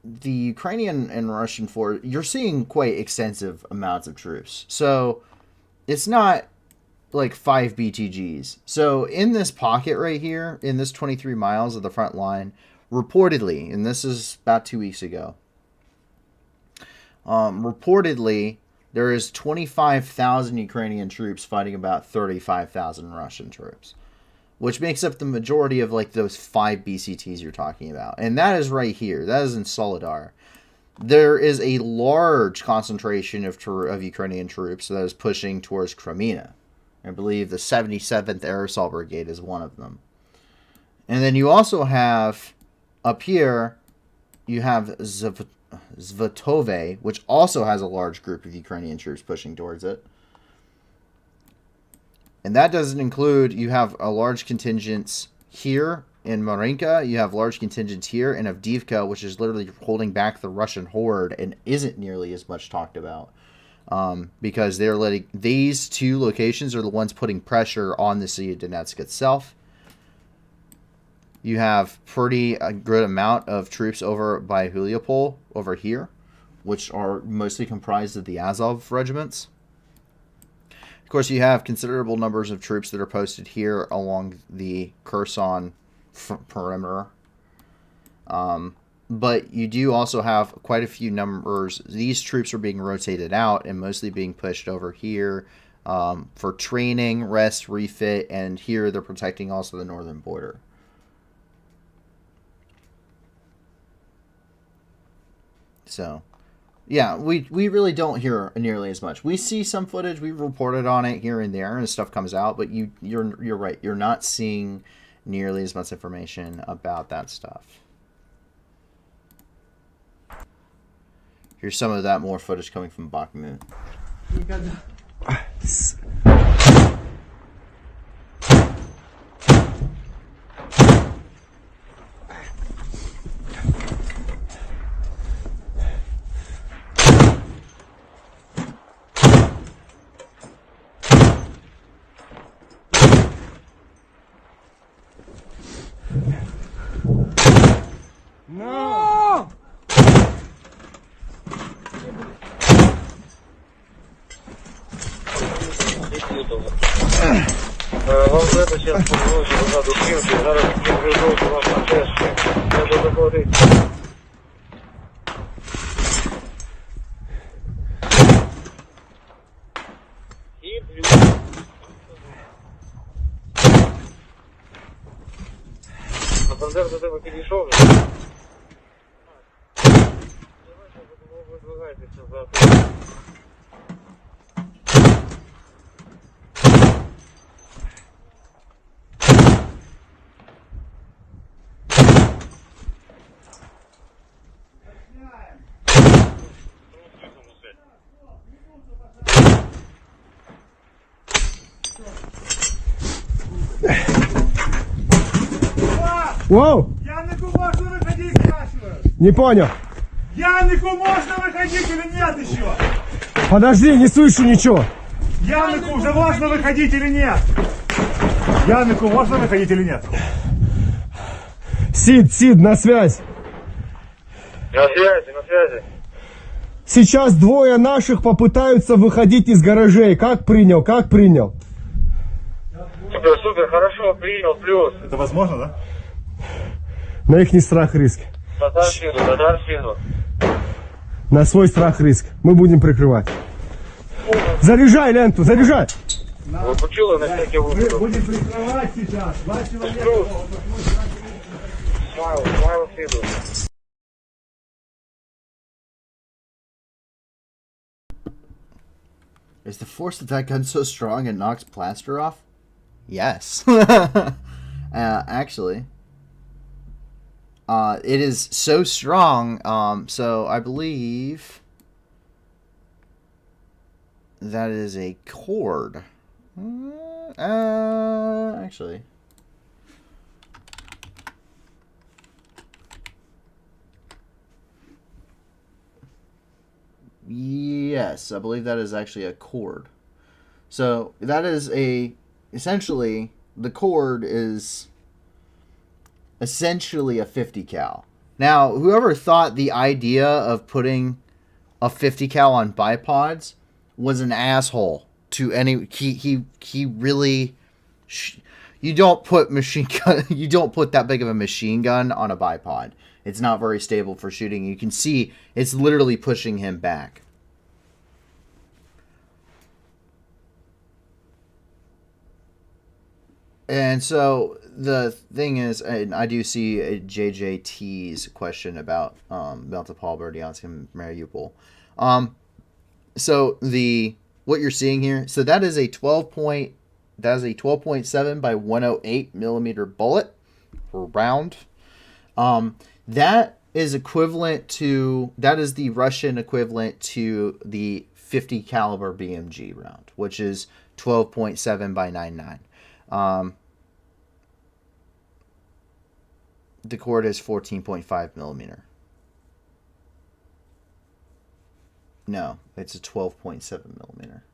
the Ukrainian and Russian force, you're seeing quite extensive amounts of troops. So it's not like 5 BTGs. So in this pocket right here, in this 23 miles of the front line, reportedly, and this is about 2 weeks ago, reportedly there is 25,000 Ukrainian troops fighting about 35,000 Russian troops, which makes up the majority of like those 5 BCTs you're talking about. And that is right here. That is in SOLEDAR. There is a large concentration of Ukrainian troops that is pushing towards Crimea. I believe the 77th Air Assault Brigade is one of them. And then you also have, up here, you have Zvatove, which also has a large group of Ukrainian troops pushing towards it. And that doesn't include, you have a large contingent here in Marinka, you have large contingents here in Avdiivka, which is literally holding back the Russian horde and isn't nearly as much talked about. Because they're letting, these two locations are the ones putting pressure on the city of Donetsk itself. You have a good amount of troops over by Huliopol over here, which are mostly comprised of the Azov regiments. Of course, you have considerable numbers of troops that are posted here along the Kherson perimeter. But you do also have quite a few numbers. These troops are being rotated out and mostly being pushed over here for training, rest, refit, and here they're protecting also the northern border. So, yeah, we really don't hear nearly as much. We see some footage, we've reported on it here and there, and stuff comes out, but you're right. You're not seeing nearly as much information about that stuff. Here's some of that more footage coming from Bakhmut. No! Вам треба зараз повернути назад у Київ, зараз я вийду вас на тесті. Треба доходити. Бандер до тебе підійшов вже? Давайте видвигайтесь назад. Воу! Янику можно выходить, спрашиваю? Не понял. Янику можно выходить или нет еще? Подожди, не слышу ничего. Янику уже можно выходить или нет? Янику можно выходить или нет? Сид, на связь. На связи, на связи. Сейчас двое наших попытаются выходить из гаражей. Как принял? Супер, супер, хорошо, принял, плюс. Это возможно, да? На их страх риск. Татар сиду. На свой страх риск. Мы будем прикрывать. Заряжай ленту, заряжай. Вы почули на всякий выпадок. Будем прикрывать сейчас. Два человека. Плюс. Смайл сиду. Is the force of that gun so strong it knocks plaster off? Yes. Actually. It is so strong, so I believe that is a cord. Actually. Yes, I believe that is actually a cord. So that is essentially, the cord is essentially a 50 cal. Now, whoever thought the idea of putting a 50 cal on bipods was an asshole to any. He really. You don't put machine gun. You don't put that big of a machine gun on a bipod. It's not very stable for shooting. You can see it's literally pushing him back. And so the thing is, and I do see a JJT's question about Meltopol, Berdiansk, and Mariupol. So what you're seeing here, so that is a 12.7 by 108 millimeter bullet or round. That is equivalent to, that is the Russian equivalent to the 50 caliber BMG round, which is 12.7 by 99. The cord is 14.5 millimeter. No, it's a 12.7 millimeter.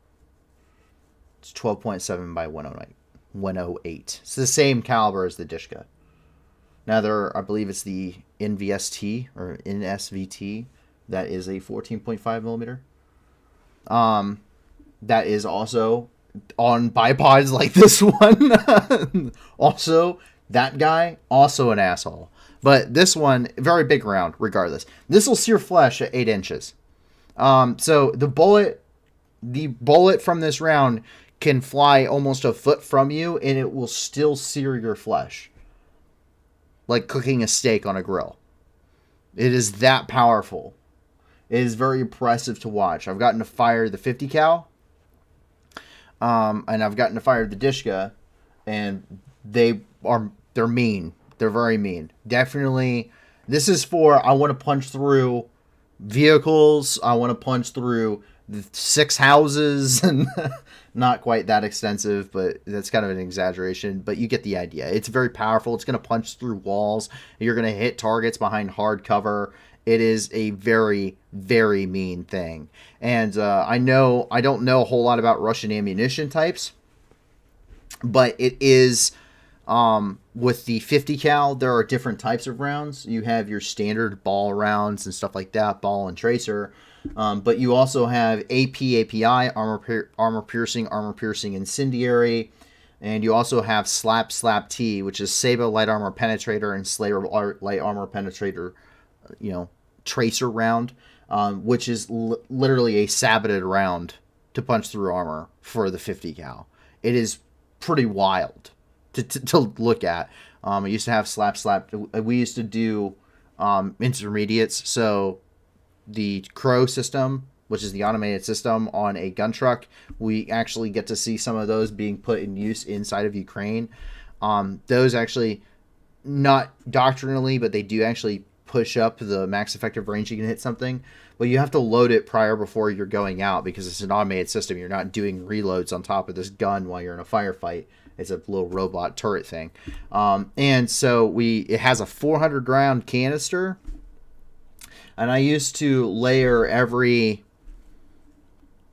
It's 12.7 by 108. It's the same caliber as the Dishka. Now I believe it's the NVST or NSVT that is a 14.5 millimeter. That is also on bipods like this one. Also, that guy, also an asshole. But this one, very big round, regardless. This will sear flesh at 8 inches. So the bullet from this round can fly almost a foot from you, and it will still sear your flesh. Like cooking a steak on a grill. It is that powerful. It is very impressive to watch. I've gotten to fire the 50 cal. And I've gotten to fire the Dishka. And they're mean. They're very mean. Definitely. This is for, I want to punch through vehicles. I want to punch through 6 houses. And not quite that extensive, but that's kind of an exaggeration. But you get the idea. It's very powerful. It's going to punch through walls. You're going to hit targets behind hard cover. It is a very, very mean thing. And I don't know a whole lot about Russian ammunition types, but it is, with the 50 cal, there are different types of rounds. You have your standard ball rounds and stuff like that, ball and tracer. But you also have API, armor piercing, incendiary. And you also have slap T, which is Saber light armor penetrator and Slayer light armor penetrator, tracer round, which is literally a saboted round to punch through armor for the 50 cal. It is pretty wild to look at. I used to have slap. We used to do intermediates. So the Crow system, which is the automated system on a gun truck, we actually get to see some of those being put in use inside of Ukraine. Those actually, not doctrinally, but they do actually push up the max effective range you can hit something. But you have to load it prior before you're going out because it's an automated system. You're not doing reloads on top of this gun while you're in a firefight. It's a little robot turret thing. And so it has a 400 round canister. And I used to layer every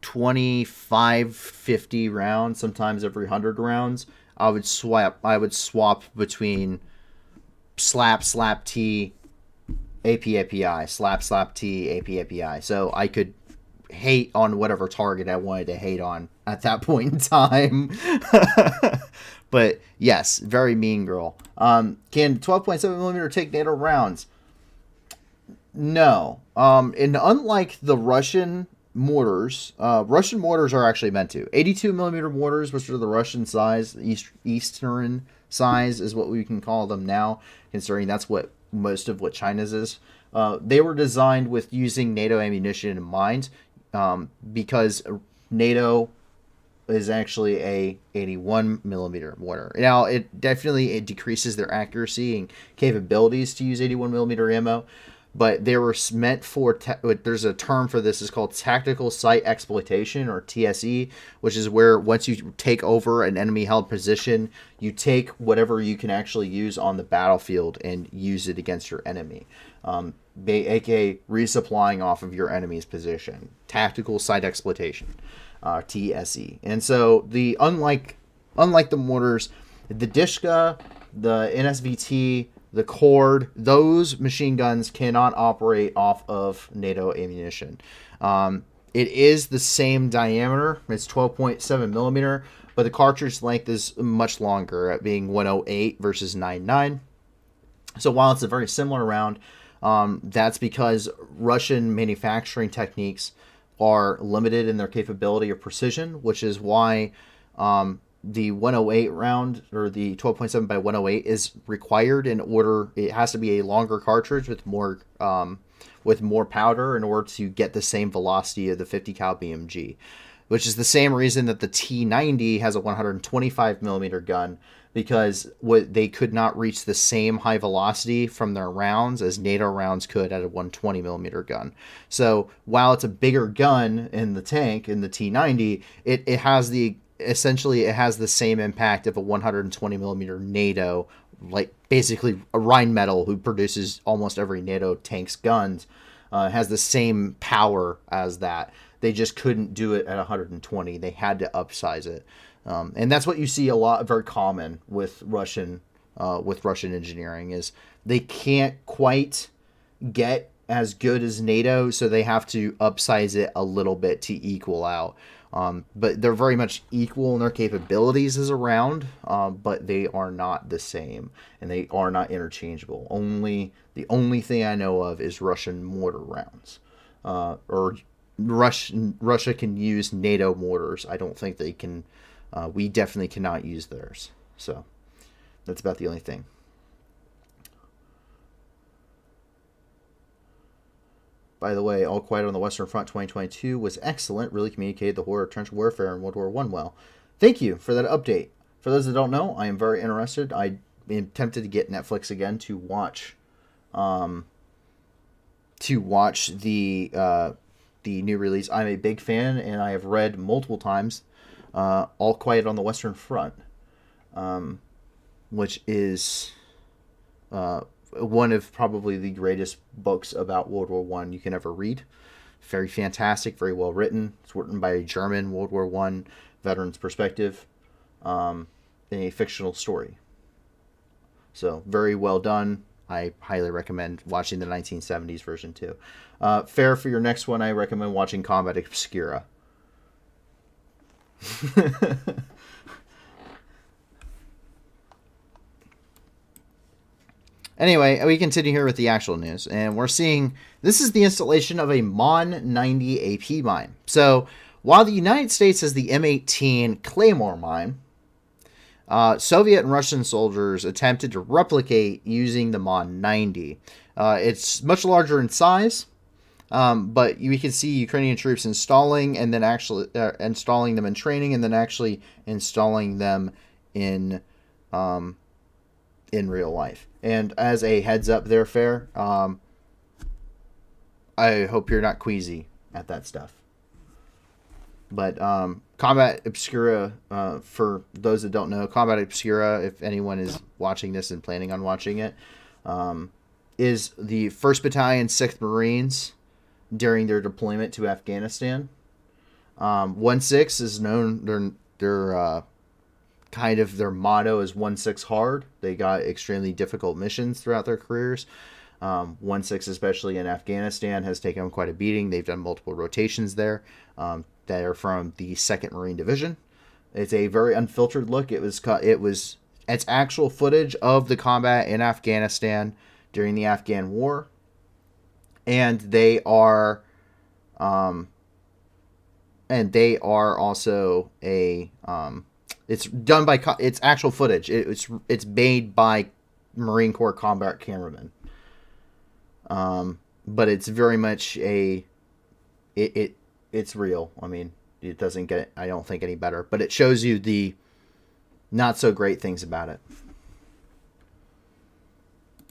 25, 50 rounds, sometimes every 100 rounds. I would swap between slap T, API, slap T, API. So I could hate on whatever target I wanted to hate on at that point in time. But yes, very mean girl. Can 12.7mm take NATO rounds? No. And unlike the Russian mortars are actually meant to. 82mm mortars, which are the Russian size, Eastern size is what we can call them now, considering that's what most of what China's is. They were designed with using NATO ammunition in mind, because NATO is actually a 81mm mortar. Now, it decreases their accuracy and capabilities to use 81mm ammo, but they were meant for, there's a term for this, is called tactical site exploitation, or TSE, which is where once you take over an enemy held position, you take whatever you can actually use on the battlefield and use it against your enemy. AKA resupplying off of your enemy's position. Tactical site exploitation, TSE. And so unlike the mortars, the Dishka, the NSVT, the Cord, those machine guns cannot operate off of NATO ammunition. It is the same diameter. It's 12.7mm, but the cartridge length is much longer, at being 108 versus 99. So while it's a very similar round, that's because Russian manufacturing techniques are limited in their capability of precision, which is why the 108 round, or the 12.7 by 108, is required in order. It has to be a longer cartridge with more powder in order to get the same velocity of the 50 cal BMG, which is the same reason that the T90 has a 125mm gun, because they could not reach the same high velocity from their rounds as NATO rounds could at a 120mm gun. So while it's a bigger gun in the tank, in the T90, it has essentially the same impact of a 120mm NATO, like basically a Rheinmetall, who produces almost every NATO tank's guns, has the same power as that. They just couldn't do it at 120. They had to upsize it. And that's what you see a lot, very common with Russian engineering, is they can't quite get as good as NATO, so they have to upsize it a little bit to equal out. But they're very much equal in their capabilities as a round, but they are not the same, and they are not interchangeable. The only thing I know of is Russian mortar rounds, or Russia can use NATO mortars. I don't think they can. We definitely cannot use theirs. So that's about the only thing. By the way, All Quiet on the Western Front 2022 was excellent. Really communicated the horror of trench warfare in World War I well. Thank you for that update. For those that don't know, I am very interested. I am tempted to get Netflix again to watch the new release. I'm a big fan, and I have read multiple times All Quiet on the Western Front, which is one of probably the greatest books about World War I you can ever read. Very fantastic, very well written. It's written by a German World War I veteran's perspective, in a fictional story. So very well done. I highly recommend watching the 1970s version too. Fair, for your next one, I recommend watching Combat Obscura. Anyway, we continue here with the actual news, and we're seeing this is the installation of a Mon 90 AP mine. So while the United States has the M18 Claymore mine, Soviet and Russian soldiers attempted to replicate using the Mon-90. It's much larger in size, but we can see Ukrainian troops installing and then actually installing them in training and then actually installing them in real life. And as a heads up there, Fair, I hope you're not queasy at that stuff. But Combat Obscura, for those that don't know, Combat Obscura, if anyone is watching this and planning on watching it, is the 1st Battalion, 6th Marines during their deployment to Afghanistan. 1-6 is known, their kind of their motto is 1-6 hard. They got extremely difficult missions throughout their careers. 1-6, especially in Afghanistan, has taken them quite a beating. They've done multiple rotations there. That are from the 2nd Marine Division. It's a very unfiltered look. It's actual footage of the combat in Afghanistan during the Afghan War, and they are also a it's done by it's actual footage. It's made by Marine Corps combat cameramen. But it's very much it's real. I mean, it doesn't get, I don't think, any better. But it shows you the not so great things about it.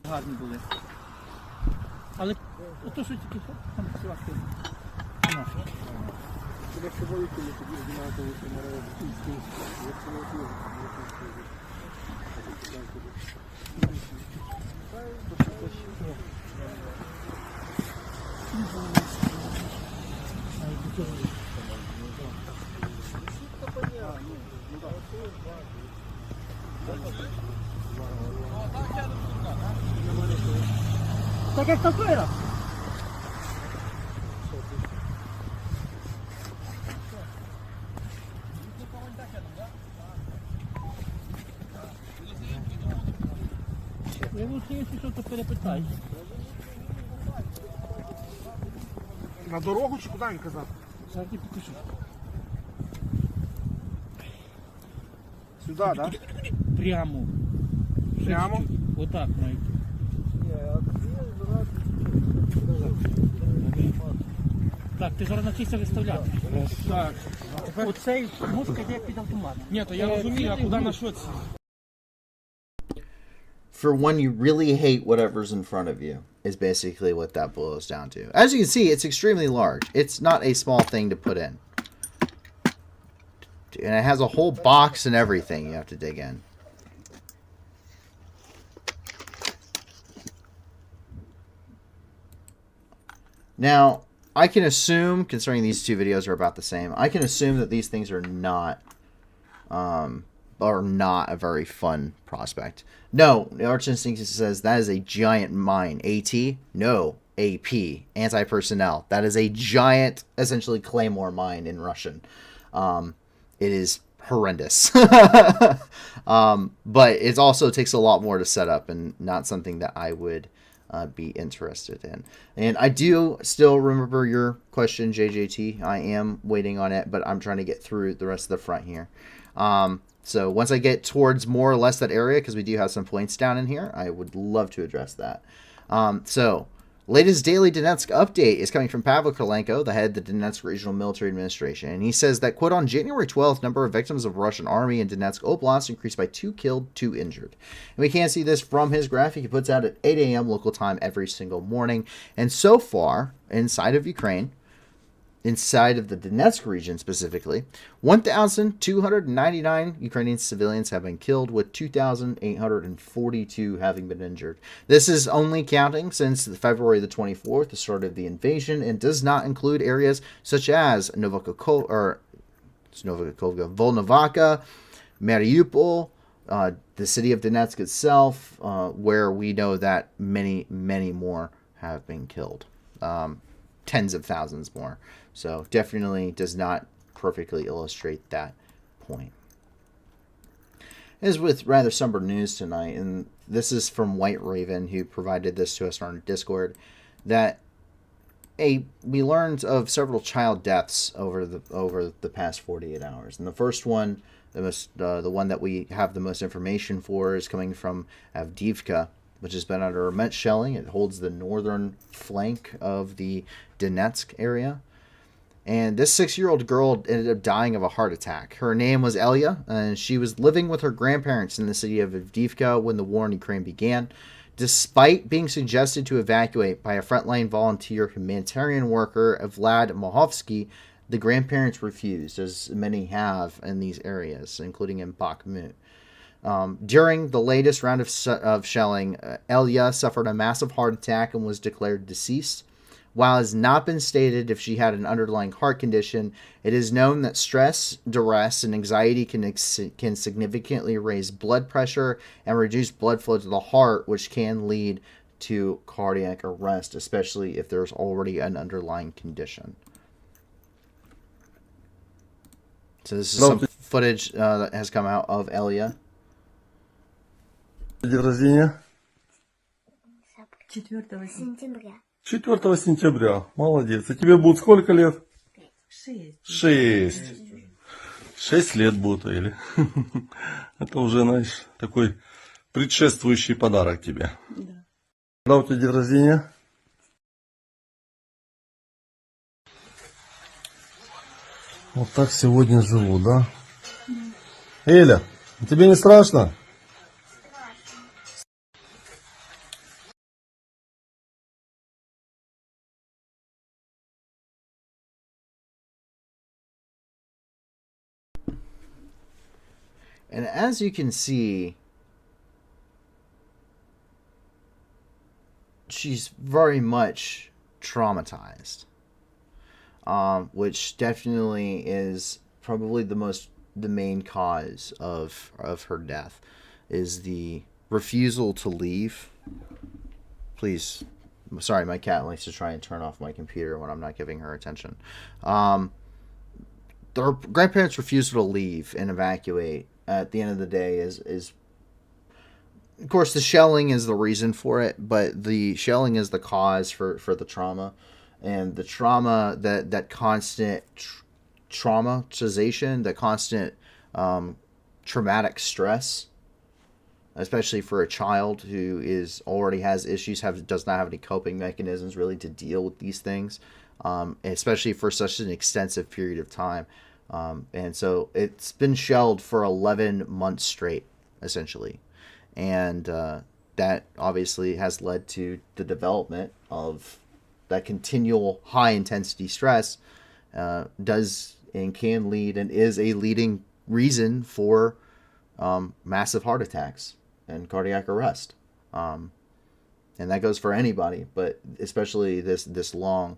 Гарні були. Але ото що тільки там сварки. Так як топира. Я лучше, якщо що, то перепитай. На дорогу чи куди він казав? Зараз я покажу. Сюди, так? Прямо. Прямо? Отак навіть. Так, ти зараз навчишся виставляти. Так. Оцей мушка йде під автомат. Ні, то я розумію, а куди на що це? For one, you really hate whatever's in front of you, is basically what that boils down to. As you can see, it's extremely large. It's not a small thing to put in. And it has a whole box and everything you have to dig in. Now, I can assume, considering these two videos are about the same, I can assume that these things are not a very fun prospect. No, the Arch Instinct says that is a giant mine. AT? No. AP. Anti-personnel. That is a giant, essentially, claymore mine in Russian. It is horrendous. But it also takes a lot more to set up and not something that I would be interested in. And I do still remember your question, JJT. I am waiting on it, but I'm trying to get through the rest of the front here. So once I get towards more or less that area, because we do have some points down in here, I would love to address that. So latest daily Donetsk update is coming from Pavel Krylenko, the head of the Donetsk Regional Military Administration. And he says that, quote, on January 12th, number of victims of Russian army in Donetsk Oblast increased by 2 killed, 2 injured. And we can see this from his graphic he puts out at 8 a.m. local time every single morning. And so far, inside of Ukraine, inside of the Donetsk region specifically, 1,299 Ukrainian civilians have been killed, with 2,842 having been injured. This is only counting since February the 24th, the start of the invasion, and does not include areas such as Volnovaka, Mariupol, the city of Donetsk itself, where we know that many, many more have been killed. Tens of thousands more. So definitely does not perfectly illustrate that point. As with rather somber news tonight, and this is from White Raven, who provided this to us on our Discord, that we learned of several child deaths over the past 48 hours. And the first one The one that we have the most information for is coming from Avdiivka, which has been under immense shelling. It holds the northern flank of the Donetsk area. And this 6-year-old girl ended up dying of a heart attack. Her name was Elia, and she was living with her grandparents in the city of Avdiivka when the war in Ukraine began. Despite being suggested to evacuate by a frontline volunteer humanitarian worker, Vlad Mahovsky, the grandparents refused, as many have in these areas, including in Bakhmut. During the latest round of shelling, Elia suffered a massive heart attack and was declared deceased. While it has not been stated if she had an underlying heart condition, it is known that stress, duress, and anxiety can significantly raise blood pressure and reduce blood flow to the heart, which can lead to cardiac arrest, especially if there's already an underlying condition. So this is some footage that has come out of Elia. День рождения? 4 сентября. 4 сентября. Молодец. И тебе будет сколько лет? 6. 6 лет будет, или? Это уже, знаешь, такой предшествующий подарок тебе. Да. Когда у тебя день рождения? Вот так сегодня живу, да? Эля, тебе не страшно? And as you can see, she's very much traumatized, which definitely is probably the main cause of her death, is the refusal to leave. Please, sorry, my cat likes to try and turn off my computer when I'm not giving her attention. Her grandparents' refusal to leave and evacuate at the end of the day is of course the shelling is the reason for it, but the shelling is the cause for the trauma, and the trauma, that constant traumatization, the constant traumatic stress, especially for a child who already has issues, does not have any coping mechanisms really to deal with these things, especially for such an extensive period of time. And so it's been shelled for 11 months straight, essentially. And that obviously has led to the development of that continual high-intensity stress, does and can lead and is a leading reason for massive heart attacks and cardiac arrest. And that goes for anybody, but especially this long.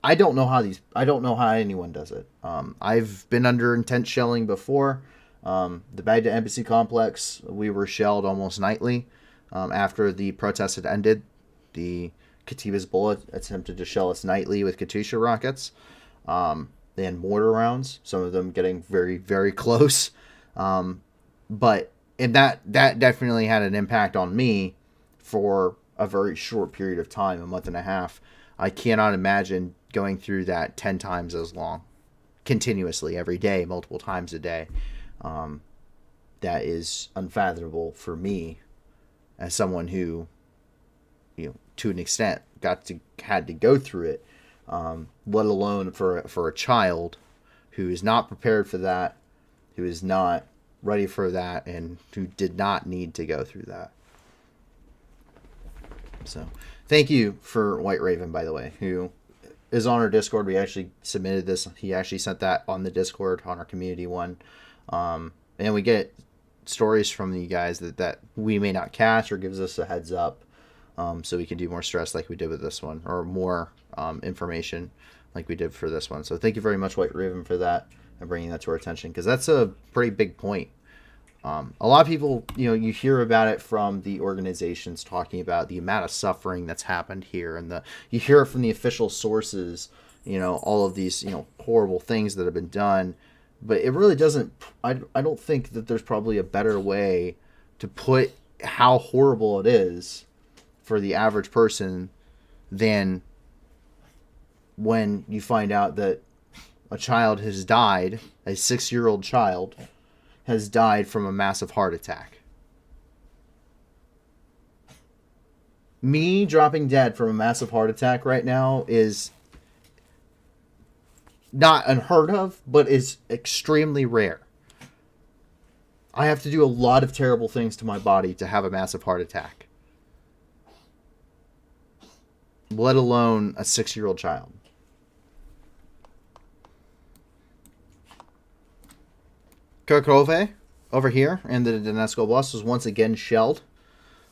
I don't know how anyone does it. I've been under intense shelling before. The Baghdad Embassy complex, we were shelled almost nightly. After the protests had ended, the Katiba's bullet attempted to shell us nightly with Katyusha rockets and mortar rounds, some of them getting very, very close. But that definitely had an impact on me for a very short period of time, a month and a half. I cannot imagine going through that 10 times as long, continuously, every day, multiple times a day. That is unfathomable for me as someone who, to an extent, had to go through it, let alone for a child who is not prepared for that, who is not ready for that, and who did not need to go through that. So, thank you for White Raven, by the way, who is on our Discord. We actually submitted this. He actually sent that on the Discord, on our community one. And we get stories from you guys that we may not catch, or gives us a heads up, so we can do more stress like we did with this one, or more information like we did for this one. So thank you very much, White Raven, for that and bringing that to our attention, because that's a pretty big point. A lot of people, you hear about it from the organizations talking about the amount of suffering that's happened here, and you hear it from the official sources, all of these, horrible things that have been done, but it really doesn't, I don't think that there's probably a better way to put how horrible it is for the average person than when you find out that a child has died, a 6-year-old child has died from a massive heart attack. Me dropping dead from a massive heart attack right now is not unheard of, but is extremely rare. I have to do a lot of terrible things to my body to have a massive heart attack, let alone a 6-year-old child. Kharkov, over here in the Donetsk Oblast, was once again shelled.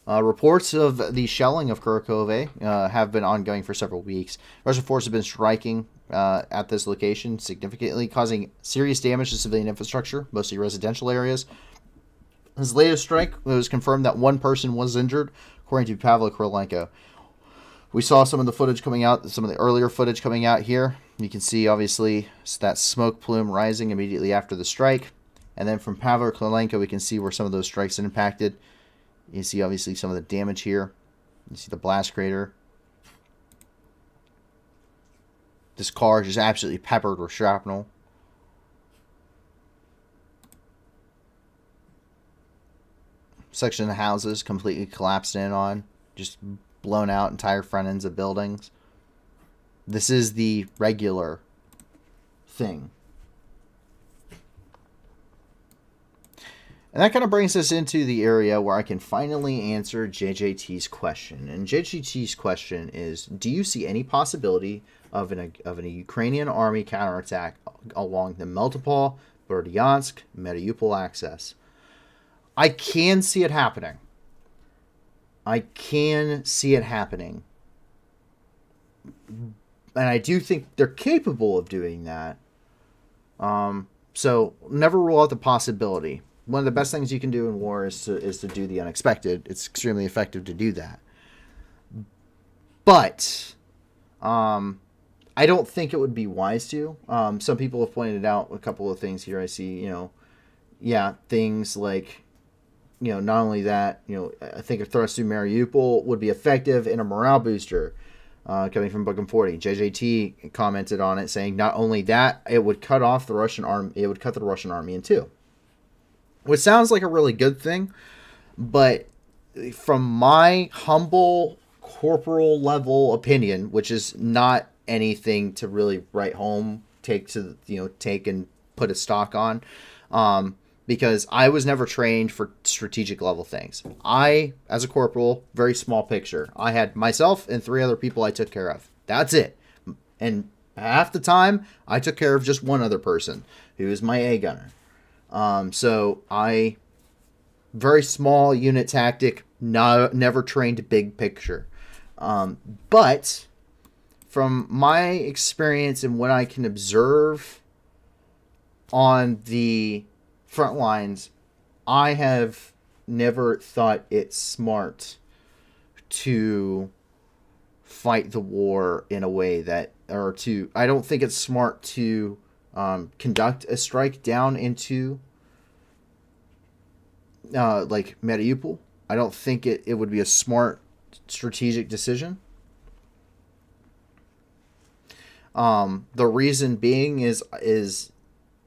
Reports of the shelling of Kharkov have been ongoing for several weeks. Russian forces have been striking at this location significantly, causing serious damage to civilian infrastructure, mostly residential areas. This latest strike, it was confirmed that one person was injured, according to Pavel Krylenko. We saw some of the footage coming out, some of the earlier footage coming out here. You can see, obviously, that smoke plume rising immediately after the strike. And then from Pavel Krylenko, we can see where some of those strikes impacted. You see, obviously, some of the damage here. You see the blast crater. This car is just absolutely peppered with shrapnel. Section of the houses completely collapsed in on. Just blown out entire front ends of buildings. This is the regular thing. And that kind of brings us into the area where I can finally answer JJT's question. And JJT's question is, do you see any possibility of a Ukrainian army counterattack along the Melitopol, Berdyansk, Mariupol axis? I can see it happening. I can see it happening. And I do think they're capable of doing that. So never rule out the possibility. One of the best things you can do in war is to do the unexpected. It's extremely effective to do that. But I don't think it would be wise to. Some people have pointed out a couple of things here. I see, things like, not only that, I think a thrust through Mariupol would be effective in a morale booster. Coming from Bookham 40, JJT commented on it, saying not only that, it would cut off the Russian army. It would cut the Russian army in two, which sounds like a really good thing. But from my humble corporal level opinion, which is not anything to really write home, take and put a stock on, because I was never trained for strategic level things. I, as a corporal, very small picture. I had myself and 3 other people I took care of. That's it. And half the time, I took care of just one other person, who is my A gunner. So I, very small unit tactic, never trained big picture. But from my experience and what I can observe on the front lines, I have never thought it smart to fight the war in a way that, I don't think it's smart to conduct a strike down into like Mariupol. I don't think it would be a smart strategic decision. The reason being is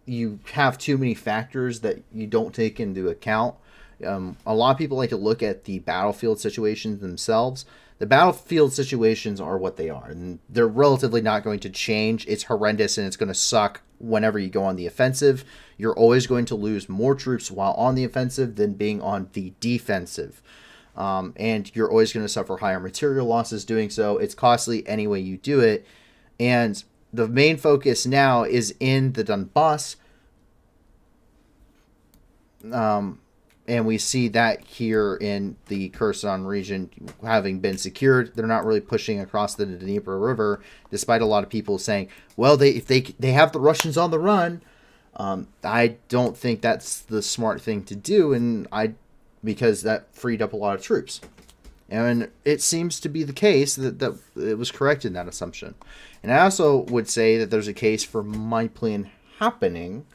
you have too many factors that you don't take into account. A lot of people like to look at the battlefield situations themselves. The battlefield situations are what they are, and they're relatively not going to change. It's horrendous, and it's going to suck whenever you go on the offensive. You're always going to lose more troops while on the offensive than being on the defensive. And you're always going to suffer higher material losses doing so. It's costly any way you do it. And the main focus now is in the Donbass. And we see that here in the Kherson region having been secured. They're not really pushing across the Dnieper River, despite a lot of people saying, well, if they have the Russians on the run. I don't think that's the smart thing to do, because that freed up a lot of troops. And it seems to be the case that it was correct in that assumption. And I also would say that there's a case for my plan happening.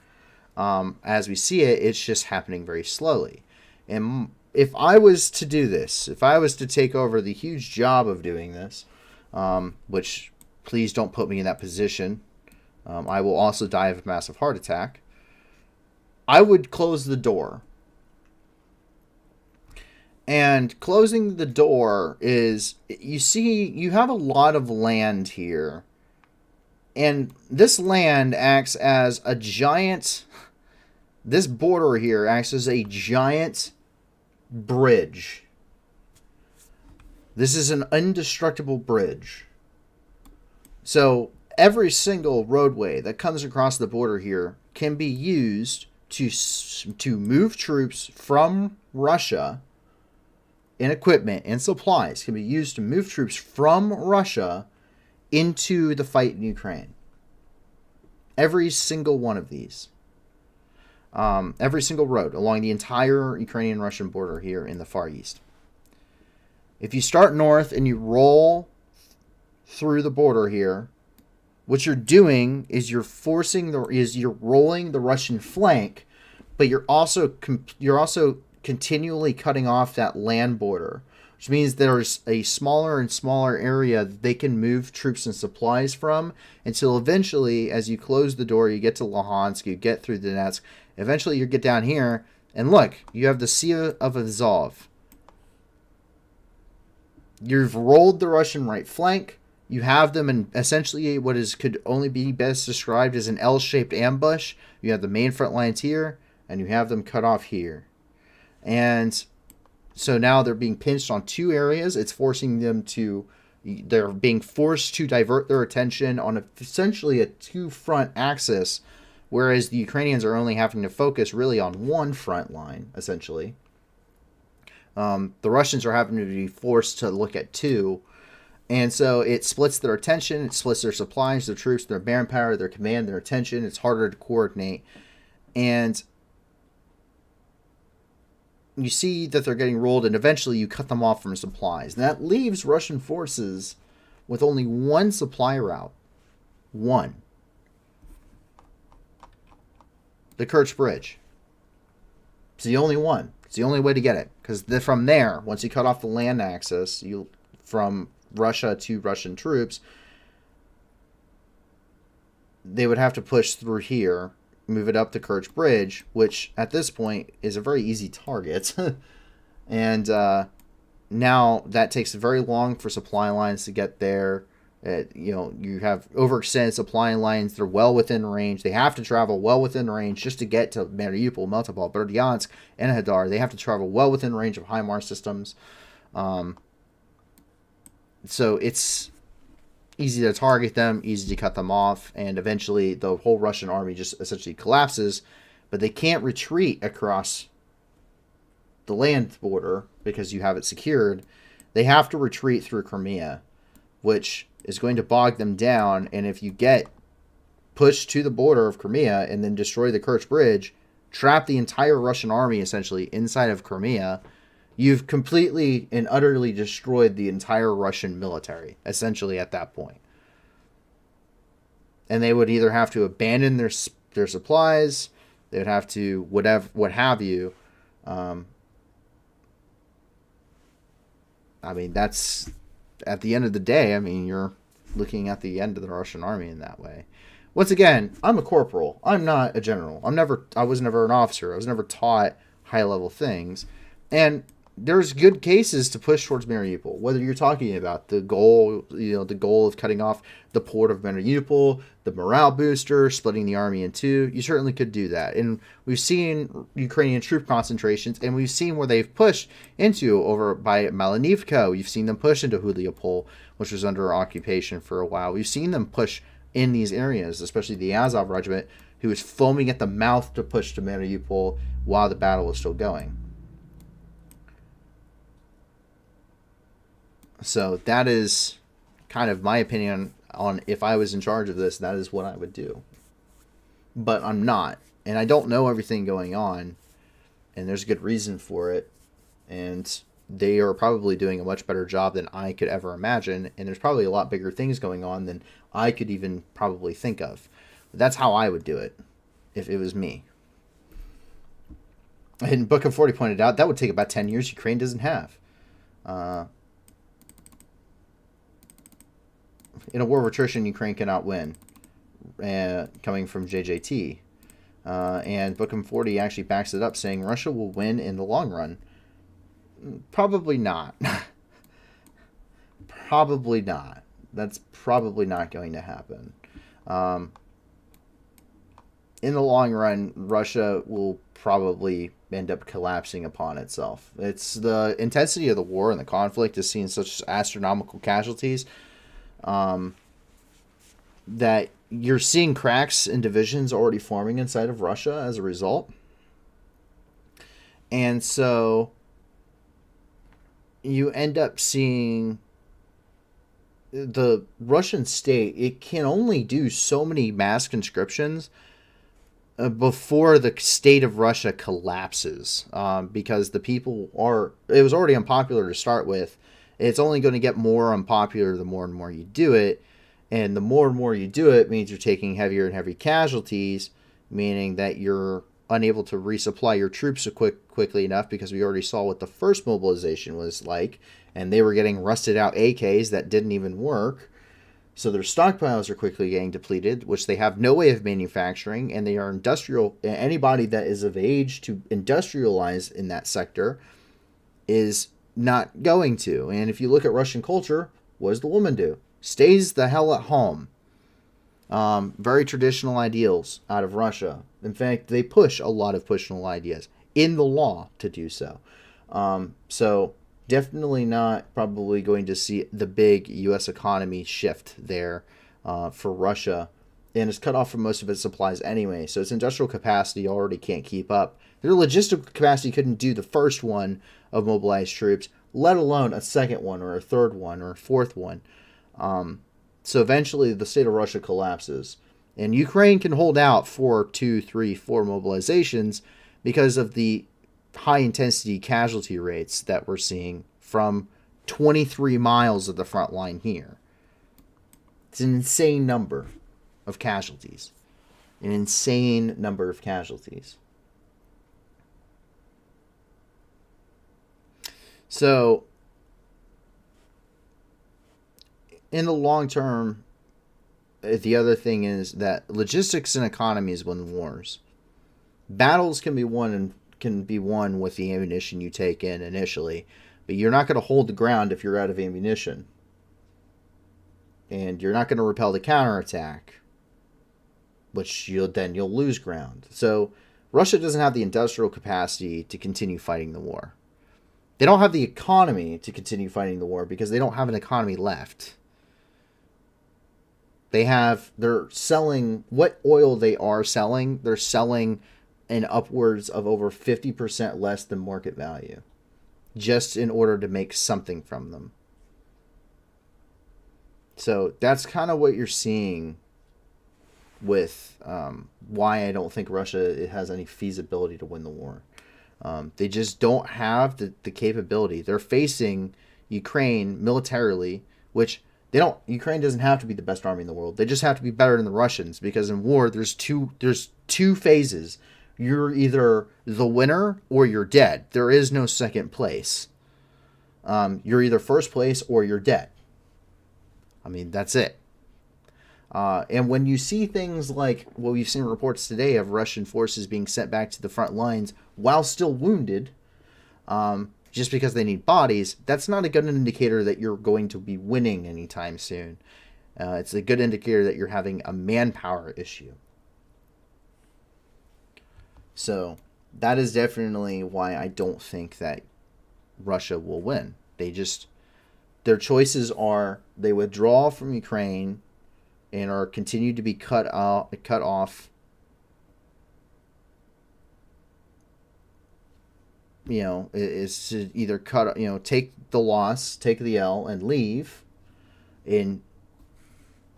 As we see it, it's just happening very slowly. And if I was to do this, if I was to take over the huge job of doing this, which please don't put me in that position. I will also die of a massive heart attack. I would close the door. And closing the door is, you see, you have a lot of land here. And this land acts as a giant, this border here acts as a giant bridge. This is an indestructible bridge. So every single roadway that comes across the border here can be used to move troops from Russia, and equipment and supplies can be used to move troops from Russia into the fight in Ukraine. Every single one of these. Every single road along the entire Ukrainian-Russian border here in the Far East. If you start north and you roll through the border here, what you're doing is you're rolling the Russian flank, but you're also continually cutting off that land border, which means there's a smaller and smaller area that they can move troops and supplies from until eventually, as you close the door, you get to Luhansk, you get through Donetsk, eventually you get down here, and look, you have the Sea of Azov. You've rolled the Russian right flank. You have them in essentially what could only be best described as an L-shaped ambush. You have the main front lines here, and you have them cut off here. And so now they're being pinched on two areas. It's forcing them to, they're being forced to divert their attention on essentially a two-front axis, whereas the Ukrainians are only having to focus really on one front line, essentially. The Russians are having to be forced to look at two. And so it splits their attention, it splits their supplies, their troops, their manpower, their command, their attention. It's harder to coordinate. And you see that they're getting rolled, and eventually you cut them off from supplies. And that leaves Russian forces with only one supply route. One. The Kerch Bridge. It's the only one. It's the only way to get it. Because from there, once you cut off the land access from Russia to Russian troops, they would have to push through here, move it up the Kerch Bridge, which at this point is a very easy target. And now that takes very long for supply lines to get there. You have overextended supply lines. They're well within range. They have to travel well within range just to get to Mariupol, Melitopol, Berdyansk, and Hadar. They have to travel well within range of HIMARS systems. So it's easy to target them, easy to cut them off, and eventually the whole Russian army just essentially collapses. But they can't retreat across the land border because you have it secured. They have to retreat through Crimea, which is going to bog them down. And if you get pushed to the border of Crimea and then destroy the Kerch Bridge, trap the entire Russian army essentially inside of Crimea, you've completely and utterly destroyed the entire Russian military, essentially, at that point. And they would either have to abandon their supplies, they would have to what have you. I mean, that's, at the end of the day, I mean, you're looking at the end of the Russian army in that way. Once again, I'm a corporal. I'm not a general. I was never an officer. I was never taught high-level things. And there's good cases to push towards Mariupol, whether you're talking about the goal of cutting off the port of Mariupol, the morale booster, splitting the army in two. You certainly could do that. And we've seen Ukrainian troop concentrations, and we've seen where they've pushed into over by Malinivka. We've seen them push into Huliopol, which was under occupation for a while. We've seen them push in these areas, especially the Azov regiment, who was foaming at the mouth to push to Mariupol while the battle was still going. So that is kind of my opinion on if I was in charge of this, that is what I would do. But I'm not. And I don't know everything going on. And there's a good reason for it. And they are probably doing a much better job than I could ever imagine. And there's probably a lot bigger things going on than I could even probably think of. But that's how I would do it if it was me. And Book of 40 pointed out that would take about 10 years Ukraine doesn't have. In a war of attrition, Ukraine cannot win. coming from JJT. And Bookham 40 actually backs it up, saying Russia will win in the long run. Probably not. Probably not. That's probably not going to happen. In the long run, Russia will probably end up collapsing upon itself. It's the intensity of the war and the conflict is seeing such astronomical casualties that you're seeing cracks in divisions already forming inside of Russia as a result. And so you end up seeing the Russian state, it can only do so many mass conscriptions before the state of Russia collapses, because the people are, it was already unpopular to start with. It's only going to get more unpopular the more and more you do it. And the more and more you do it means you're taking heavier and heavier casualties, meaning that you're unable to resupply your troops quickly enough, because we already saw what the first mobilization was like, and they were getting rusted out AKs that didn't even work. So their stockpiles are quickly getting depleted, which they have no way of manufacturing, and they are industrial. Anybody that is of age to industrialize in that sector is not going to. And if you look at Russian culture, what does the woman do? Stays the hell at home. Very traditional ideals out of Russia. In fact, they push a lot of traditional ideas in the law to do so. So definitely not probably going to see the big U.S. economy shift there for Russia. And it's cut off from most of its supplies anyway. So its industrial capacity already can't keep up. Their logistical capacity couldn't do the first one of mobilized troops, let alone a second one or a third one or a fourth one. So eventually the state of Russia collapses. And Ukraine can hold out for 2, 3, 4 mobilizations because of the high-intensity casualty rates that we're seeing from 23 miles of the front line here. It's an insane number of casualties. An insane number of casualties. So, in the long term, the other thing is that logistics and economies win wars. Battles can be won with the ammunition you take in initially, but you're not going to hold the ground if you're out of ammunition. And you're not going to repel the counterattack, which you'll lose ground. So Russia doesn't have the industrial capacity to continue fighting the war. They don't have the economy to continue fighting the war because they don't have an economy left. They're selling what oil they are selling. They're selling in upwards of over 50% less than market value, just in order to make something from them. So that's kind of what you're seeing with why I don't think Russia has any feasibility to win the war. They just don't have the capability. They're facing Ukraine militarily, which Ukraine doesn't have to be the best army in the world. They just have to be better than the Russians, because in war there's two phases. You're either the winner or you're dead. There is no second place. You're either first place or you're dead. I mean, that's it. And when you see things like, well, we've seen reports today of Russian forces being sent back to the front lines while still wounded, just because they need bodies, that's not a good indicator that you're going to be winning anytime soon. It's a good indicator that you're having a manpower issue. So that is definitely why I don't think that Russia will win. Their choices are they withdraw from Ukraine and are continued to be cut off. Is to either take the loss, take the L, and leave, and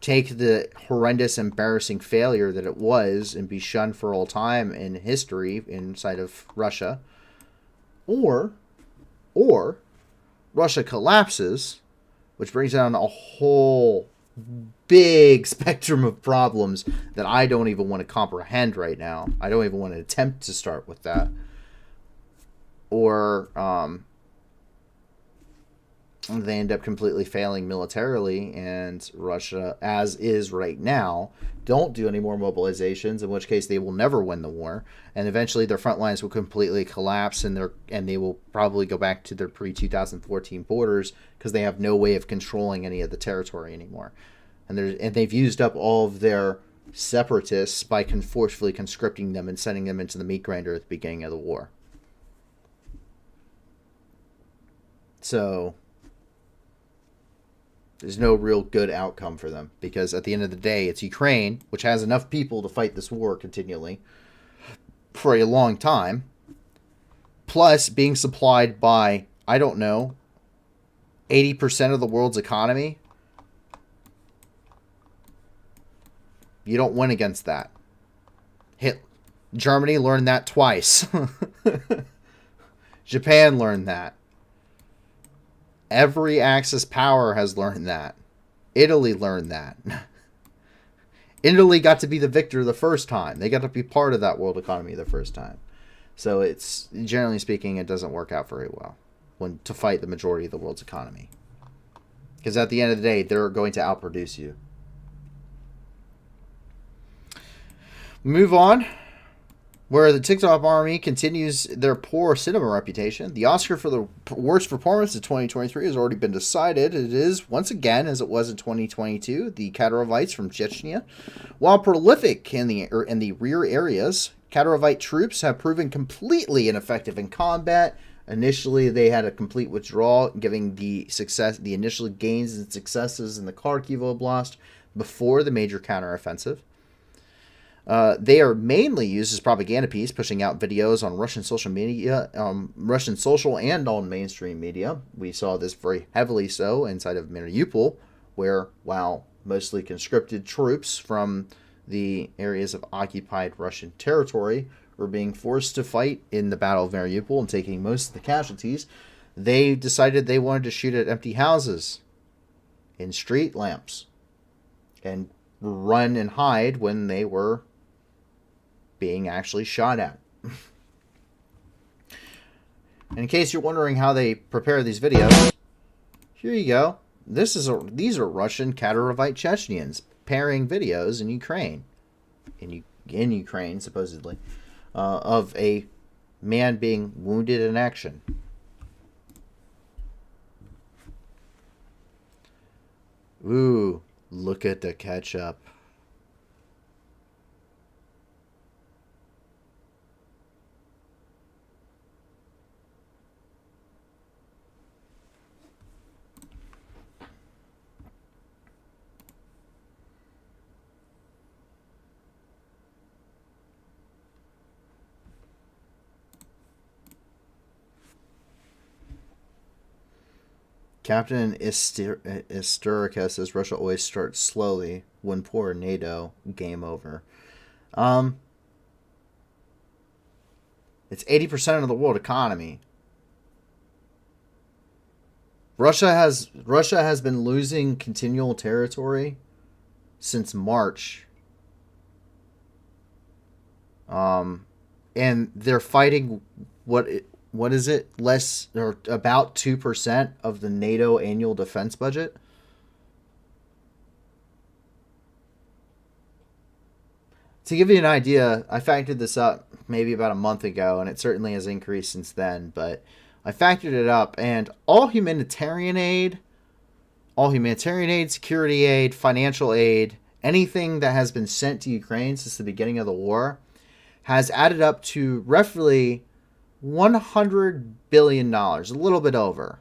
take the horrendous, embarrassing failure that it was and be shunned for all time in history inside of Russia, or Russia collapses, which brings down a whole big spectrum of problems that I don't even want to comprehend right now. I don't even want to attempt to start with that. Or they end up completely failing militarily, and Russia, as is right now, don't do any more mobilizations, in which case they will never win the war, and eventually their front lines will completely collapse, and they will probably go back to their pre-2014 borders because they have no way of controlling any of the territory anymore. And they've used up all of their separatists by forcefully conscripting them and sending them into the meat grinder at the beginning of the war. So there's no real good outcome for them, because at the end of the day, it's Ukraine, which has enough people to fight this war continually for a long time, plus being supplied by, I don't know, 80% of the world's economy. You don't win against that. Germany learned that twice. Japan learned that. Every Axis power has learned that. Italy learned that. Italy got to be the victor the first time. They got to be part of that world economy the first time. So it's, generally speaking, it doesn't work out very well to fight the majority of the world's economy. Because at the end of the day, they're going to outproduce you. Move on. Where the TikTok army continues their poor cinema reputation. The Oscar for the worst performance of 2023 has already been decided. It is, once again, as it was in 2022, the Kadyrov from Chechnya. While prolific in the rear areas, Kadyrov troops have proven completely ineffective in combat. Initially, they had a complete withdrawal, giving the initial gains and successes in the Kharkiv Oblast before the major counteroffensive. They are mainly used as propaganda piece, pushing out videos on Russian social media, Russian social and on mainstream media. We saw this very heavily so inside of Mariupol, where, while mostly conscripted troops from the areas of occupied Russian territory were being forced to fight in the Battle of Mariupol and taking most of the casualties, they decided they wanted to shoot at empty houses in street lamps and run and hide when they were being actually shot at. In case you're wondering how they prepare these videos, here you go. These are Russian Kadyrovite Chechens pairing videos in Ukraine, in Ukraine supposedly, of a man being wounded in action. Ooh, look at the ketchup. Captain Isterica says Russia always starts slowly. When poor NATO, game over. It's 80% of the world economy. Russia has been losing continual territory since March. And they're fighting what is it? Less or about 2% of the NATO annual defense budget. To give you an idea, I factored this up maybe about a month ago, and it certainly has increased since then, but I factored it up, and all humanitarian aid, security aid, financial aid, anything that has been sent to Ukraine since the beginning of the war has added up to roughly $100 billion, a little bit over,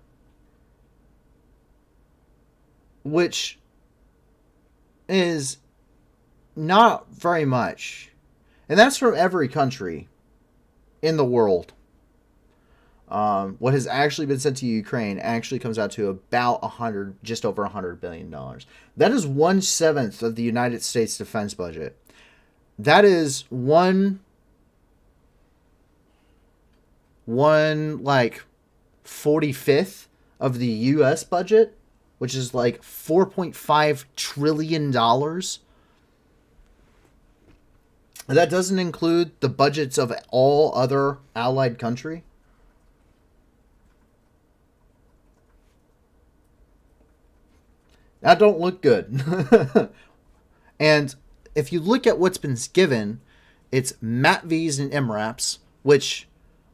which is not very much. And that's from every country in the world. What has actually been sent to Ukraine actually comes out to about just over $100 billion. That is 1/7 of the United States defense budget. That is one 45th of the U.S. budget, which is like $4.5 trillion. That doesn't include the budgets of all other allied countries. That don't look good. And if you look at what's been given, it's MATVs and MRAPs, which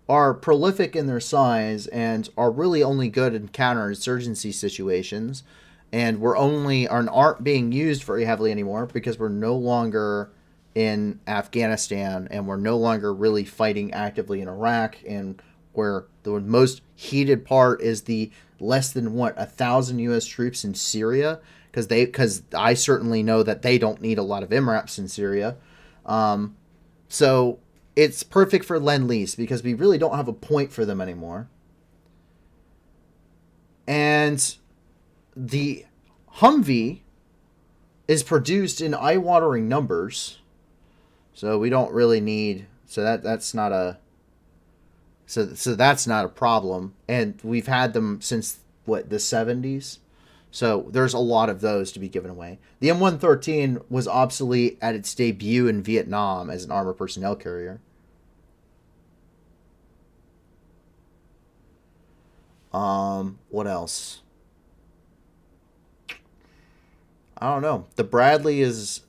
are prolific in their size and are really only good in counterinsurgency situations, and aren't being used very heavily anymore because we're no longer in Afghanistan and we're no longer really fighting actively in Iraq, and where the most heated part is the less than 1,000 U.S. troops in Syria, because I certainly know that they don't need a lot of MRAPs in Syria. So it's perfect for Lend-Lease because we really don't have a point for them anymore. And the Humvee is produced in eye-watering numbers, so we don't really need. So that's not a. So that's not a problem, and we've had them since the 70s. So there's a lot of those to be given away. The M113 was obsolete at its debut in Vietnam as an armored personnel carrier. What else? I don't know. The Bradley has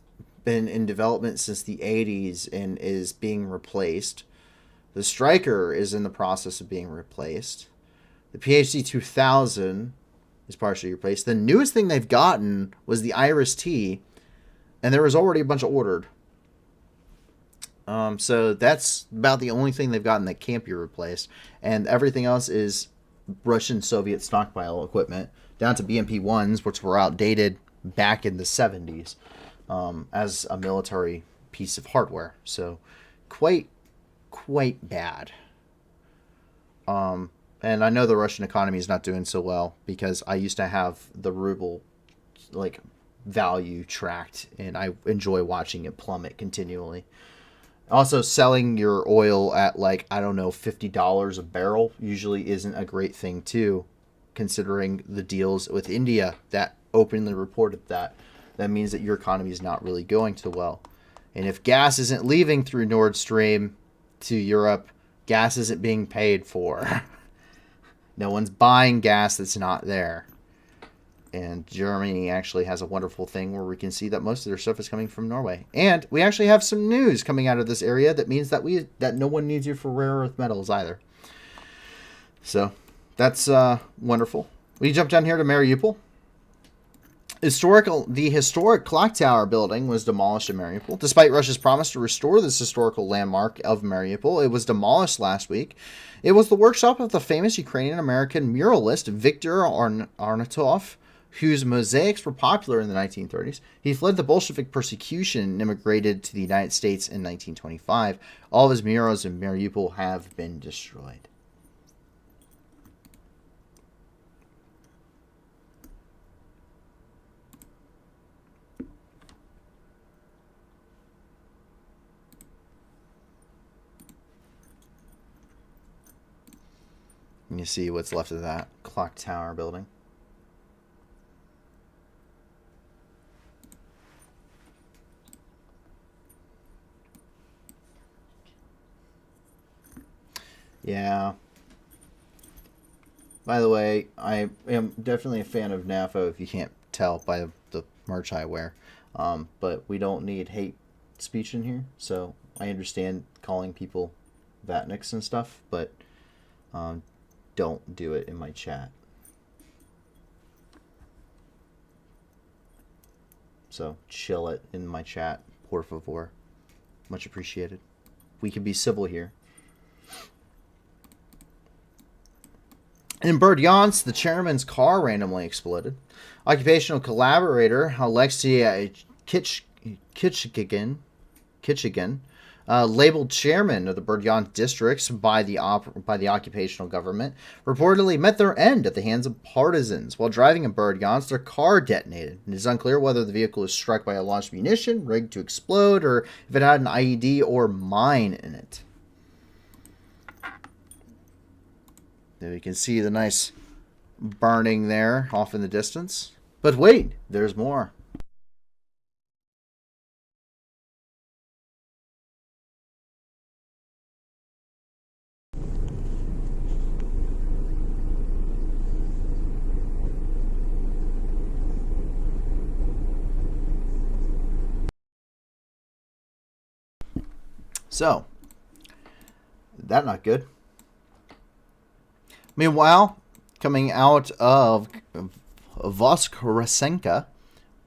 been in development since the 80s and is being replaced. The Stryker is in the process of being replaced. The PhD 2000 is partially replaced. The newest thing they've gotten was the Iris T, and there was already a bunch of ordered. So that's about the only thing they've gotten that can't be replaced. And everything else is Russian Soviet stockpile equipment, down to BMP-1s, which were outdated back in the 70s as a military piece of hardware. So quite bad. And I know the Russian economy is not doing so well because I used to have the ruble value tracked, and I enjoy watching it plummet continually. Also, selling your oil at $50 a barrel usually isn't a great thing too, considering the deals with India that openly reported that. That means that your economy is not really going so well. And if gas isn't leaving through Nord Stream to Europe, gas isn't being paid for. No one's buying gas that's not there. And Germany actually has a wonderful thing where we can see that most of their stuff is coming from Norway. And we actually have some news coming out of this area that means that no one needs you for rare earth metals either. So that's wonderful. We jump down here to Mariupol. The historic clock tower building was demolished in Mariupol. Despite Russia's promise to restore this historical landmark of Mariupol, it was demolished last week. It was the workshop of the famous Ukrainian-American muralist Viktor Arnatov, whose mosaics were popular in the 1930s. He fled the Bolshevik persecution and immigrated to the United States in 1925. All of his murals in Mariupol have been destroyed. And you see what's left of that clock tower building. Yeah. By the way, I am definitely a fan of NAFO, if you can't tell by the merch I wear. But we don't need hate speech in here, so I understand calling people Vatniks and stuff, but don't do it in my chat. So chill it in my chat, por favor. Much appreciated. We can be civil here. In Berdyansk, the chairman's car randomly exploded. Occupational collaborator Alexei Kitchigan, labeled chairman of the Berdyansk districts by the occupational government, reportedly met their end at the hands of partisans. While driving in Berdyansk, their car detonated. It is unclear whether the vehicle was struck by a launched munition, rigged to explode, or if it had an IED or mine in it. There you can see the nice burning there off in the distance. But wait, there's more. So, that not good. Meanwhile, coming out of Voskresenka,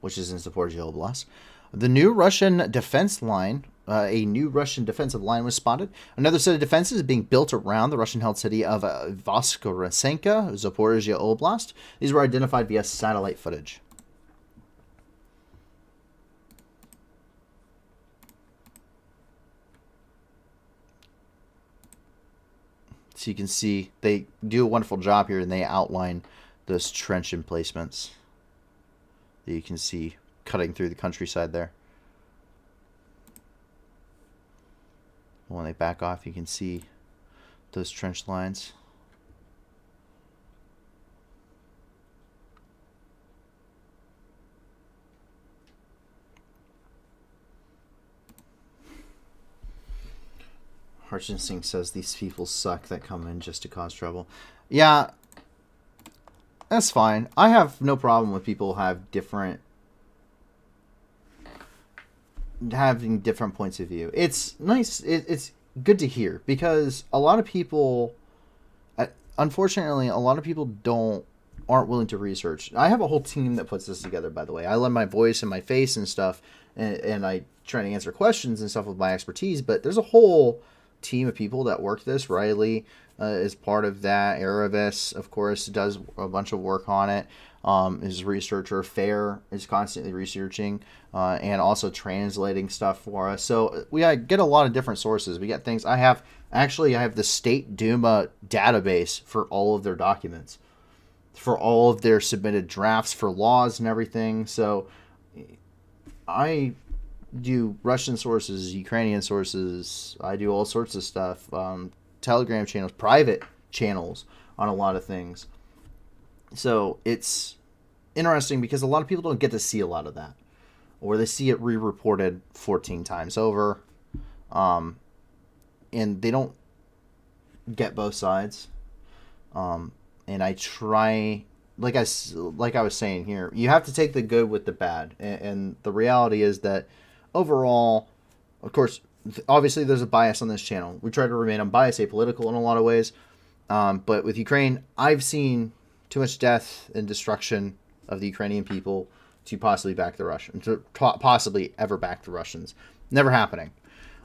which is in Zaporizhzhia Oblast, the new Russian defense line, a new Russian defensive line was spotted. Another set of defenses is being built around the Russian-held city of Voskresenka, Zaporizhzhia Oblast. These were identified via satellite footage. So you can see they do a wonderful job here, and they outline those trench emplacements that you can see cutting through the countryside there. When they back off, you can see those trench lines. Harsh Instinct says these people suck that come in just to cause trouble. Yeah, that's fine. I have no problem with people having different points of view. It's nice. It's good to hear, because a lot of people, unfortunately, a lot of people aren't willing to research. I have a whole team that puts this together, by the way. I lend my voice and my face and stuff, and I try to answer questions and stuff with my expertise, but there's a whole team of people that work this. Riley is part of that. Aravis, of course, does a bunch of work on it. Is a researcher. Fair is constantly researching and also translating stuff for us. So we get a lot of different sources. We get things. I have the State Duma database for all of their documents, for all of their submitted drafts for laws and everything. So I do Russian sources, Ukrainian sources. I do all sorts of stuff. Telegram channels, private channels on a lot of things. So it's interesting because a lot of people don't get to see a lot of that, or they see it re-reported 14 times over, and they don't get both sides. And I try, like I was saying here, you have to take the good with the bad, and the reality is that overall, of course, obviously there's a bias on this channel. We try to remain unbiased, apolitical in a lot of ways, but with Ukraine, I've seen too much death and destruction of the Ukrainian people to possibly back the Russians, to possibly ever back the Russians. Never happening.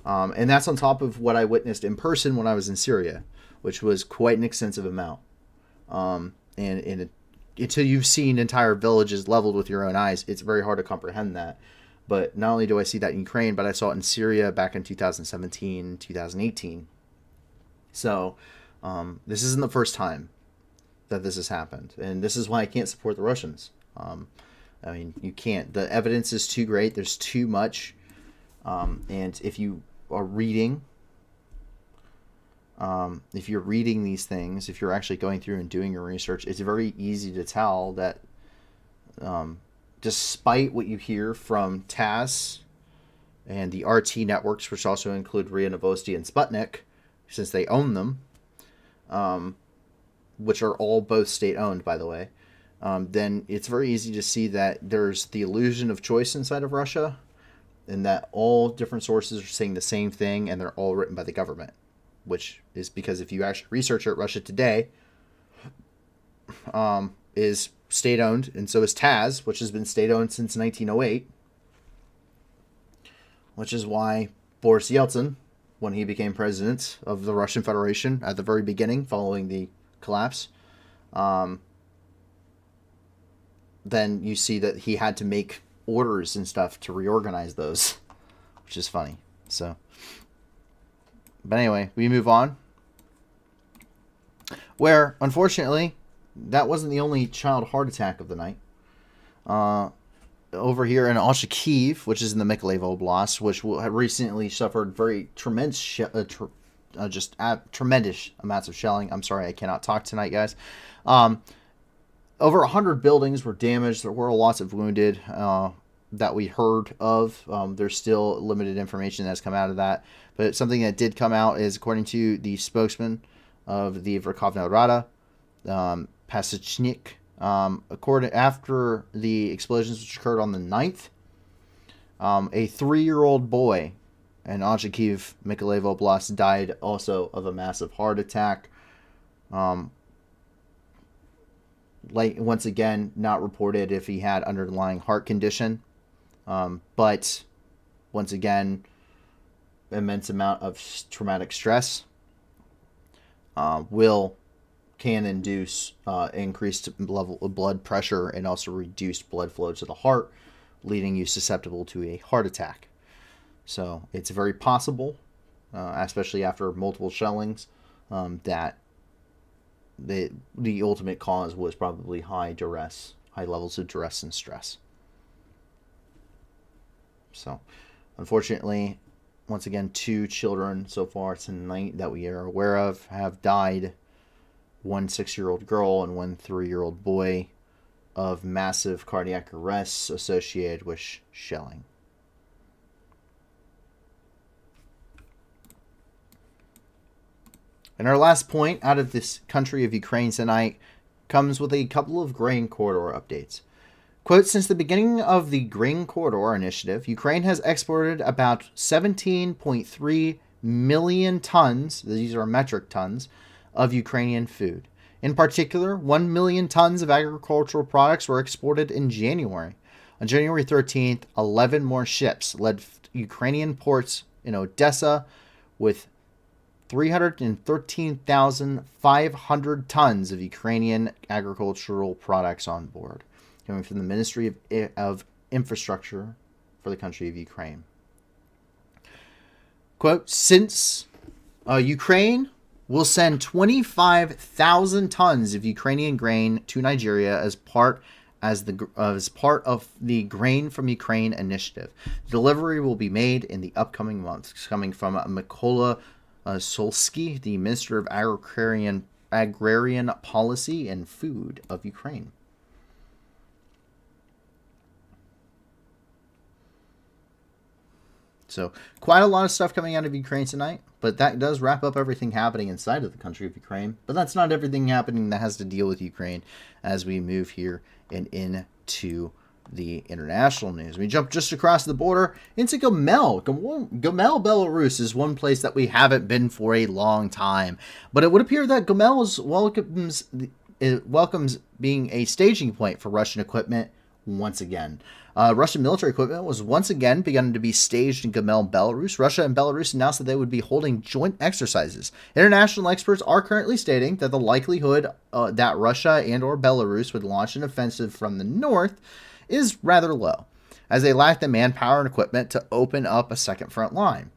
And that's on top of what I witnessed in person when I was in Syria, which was quite an extensive amount. And until you've seen entire villages leveled with your own eyes, it's very hard to comprehend that. But not only do I see that in Ukraine, but I saw it in Syria back in 2017, 2018. So this isn't the first time that this has happened. And this is why I can't support the Russians. I mean, you can't. The evidence is too great. There's too much. And if you are reading, if you're reading these things, if you're actually going through and doing your research, it's very easy to tell that despite what you hear from TASS and the RT networks, which also include RIA Novosti and Sputnik, since they own them, which are all both state-owned, by the way, then it's very easy to see that there's the illusion of choice inside of Russia, and that all different sources are saying the same thing, and they're all written by the government, which is because if you actually research it, Russia Today is state-owned, and so is TASS, which has been state-owned since 1908, which is why Boris Yeltsin, when he became president of the Russian Federation at the very beginning, following the collapse, then you see that he had to make orders and stuff to reorganize those, which is funny. So, but anyway, we move on. Where, unfortunately, that wasn't the only child heart attack of the night. Over here in Oshakiv, which is in the Mykolaiv Oblast, which recently suffered very tremendous, tremendous amounts of shelling. I'm sorry, I cannot talk tonight, guys. Over 100 buildings were damaged. There were lots of wounded that we heard of. There's still limited information that's come out of that. But something that did come out is, according to the spokesman of the Verkhovna Rada, Pasachnik, after the explosions which occurred on the 9th, a 3-year-old boy and Ochakiv, Mykolaiv Oblast, died also of a massive heart attack. Once again, not reported if he had underlying heart condition, but once again, immense amount of traumatic stress can induce increased level of blood pressure and also reduced blood flow to the heart, leaving you susceptible to a heart attack. So it's very possible, especially after multiple shellings, that the ultimate cause was probably high levels of duress and stress. So, unfortunately, once again, 2 children so far tonight that we are aware of have died. 1 6-year-old girl and 1 3-year-old boy of massive cardiac arrests associated with shelling. And our last point out of this country of Ukraine tonight comes with a couple of grain corridor updates. Quote, since the beginning of the Grain Corridor Initiative, Ukraine has exported about 17.3 million tons, these are metric tons, of Ukrainian food. In particular, 1 million tons of agricultural products were exported in January. On January 13th, 11 more ships led Ukrainian ports in Odessa with 313,500 tons of Ukrainian agricultural products on board, coming from the Ministry of Infrastructure for the country of Ukraine. Quote, since Ukraine will send 25,000 tons of Ukrainian grain to Nigeria as part of the Grain from Ukraine initiative. The delivery will be made in the upcoming months, coming from Mykola Solsky, the Minister of Agrarian Policy and Food of Ukraine. So, quite a lot of stuff coming out of Ukraine tonight, but that does wrap up everything happening inside of the country of Ukraine. But that's not everything happening that has to deal with Ukraine as we move here and into the international news. We jump just across the border into Gomel. Gomel, Belarus is one place that we haven't been for a long time, but it would appear that Gomel welcomes being a staging point for Russian equipment once again. Russian military equipment was once again begun to be staged in Gomel, Belarus. Russia and Belarus announced that they would be holding joint exercises. International experts are currently stating that the likelihood that Russia and or Belarus would launch an offensive from the north is rather low, as they lack the manpower and equipment to open up a second front line.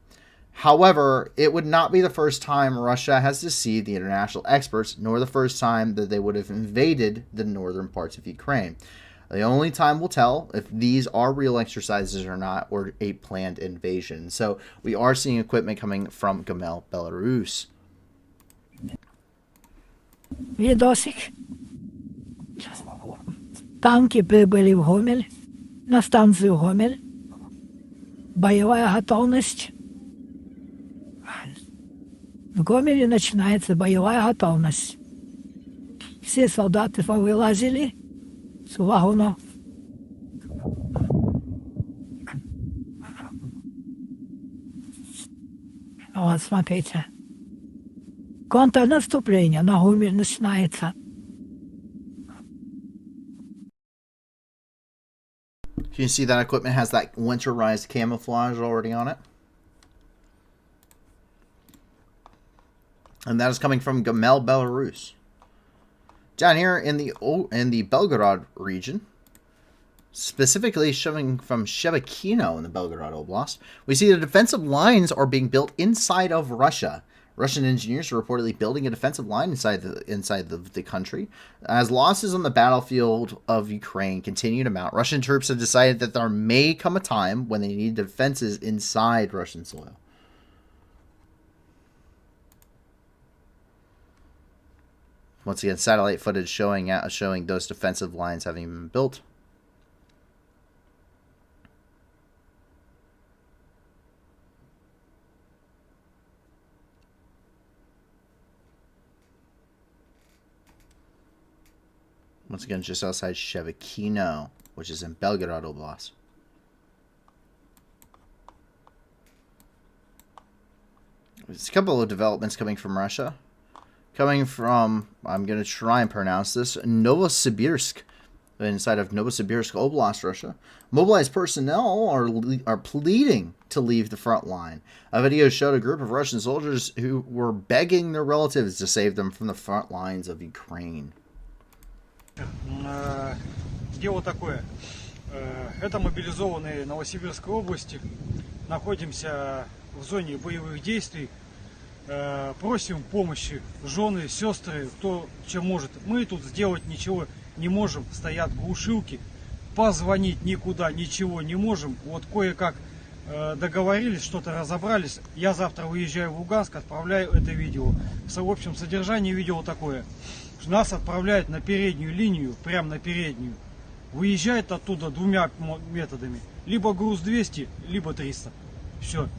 However, it would not be the first time Russia has deceived the international experts, nor the first time that they would have invaded the northern parts of Ukraine. The only time will tell if these are real exercises or not, or a planned invasion. So we are seeing equipment coming from Gomel, Belarus. Відосик. Танки прибыли в Гомель, на станцию Гомель. Боевая готовность. В Гомеле начинается боевая готовность. Все солдаты повылазили с вагонов. Вот, смотрите. Контрнаступление на Гомель начинается. You can see that equipment has that winterized camouflage already on it. And that is coming from Gomel, Belarus. Down here in the Belgorod region, specifically showing from Shevakino in the Belgorod Oblast, we see the defensive lines are being built inside of Russia. Russian engineers are reportedly building a defensive line inside the country. As losses on the battlefield of Ukraine continue to mount, Russian troops have decided that there may come a time when they need defenses inside Russian soil. Once again, satellite footage showing those defensive lines having been built. Once again, just outside Shevakino, which is in Belgorod Oblast. There's a couple of developments coming from Russia. Coming from, I'm going to try and pronounce this, Novosibirsk, inside of Novosibirsk Oblast, Russia. Mobilized personnel are pleading to leave the front line. A video showed a group of Russian soldiers who were begging their relatives to save them from the front lines of Ukraine. Дело такое. Это мобилизованные Новосибирской области. Находимся в зоне боевых действий. Просим помощи жены, сестры, кто чем может. Мы тут сделать ничего не можем. Стоят глушилки. Позвонить никуда ничего не можем. Вот кое-как договорились, что-то разобрались. Я завтра уезжаю в Луганск, отправляю это видео. В общем, содержание видео такое. Нас отправляют на переднюю линию, прямо на переднюю. Выезжает оттуда двумя методами. Либо груз 200, либо 300. Все.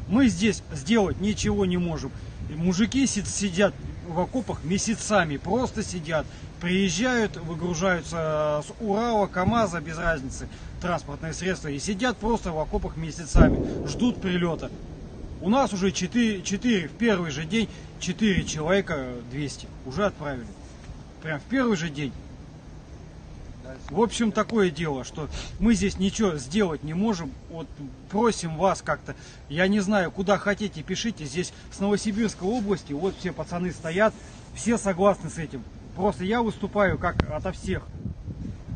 Мы здесь сделать ничего не можем. И мужики сидят в окопах месяцами, просто сидят. Приезжают, выгружаются с Урала, КамАЗа, без разницы, транспортные средства. И сидят просто в окопах месяцами, ждут прилета. У нас уже 4 в первый же день 4 человека 200 уже отправили. Прям в первый же день. В общем, такое дело, что мы здесь ничего сделать не можем. Вот просим вас как-то, я не знаю, куда хотите, пишите. Здесь с Новосибирской области, вот все пацаны стоят, все согласны с этим. Просто я выступаю как ото всех.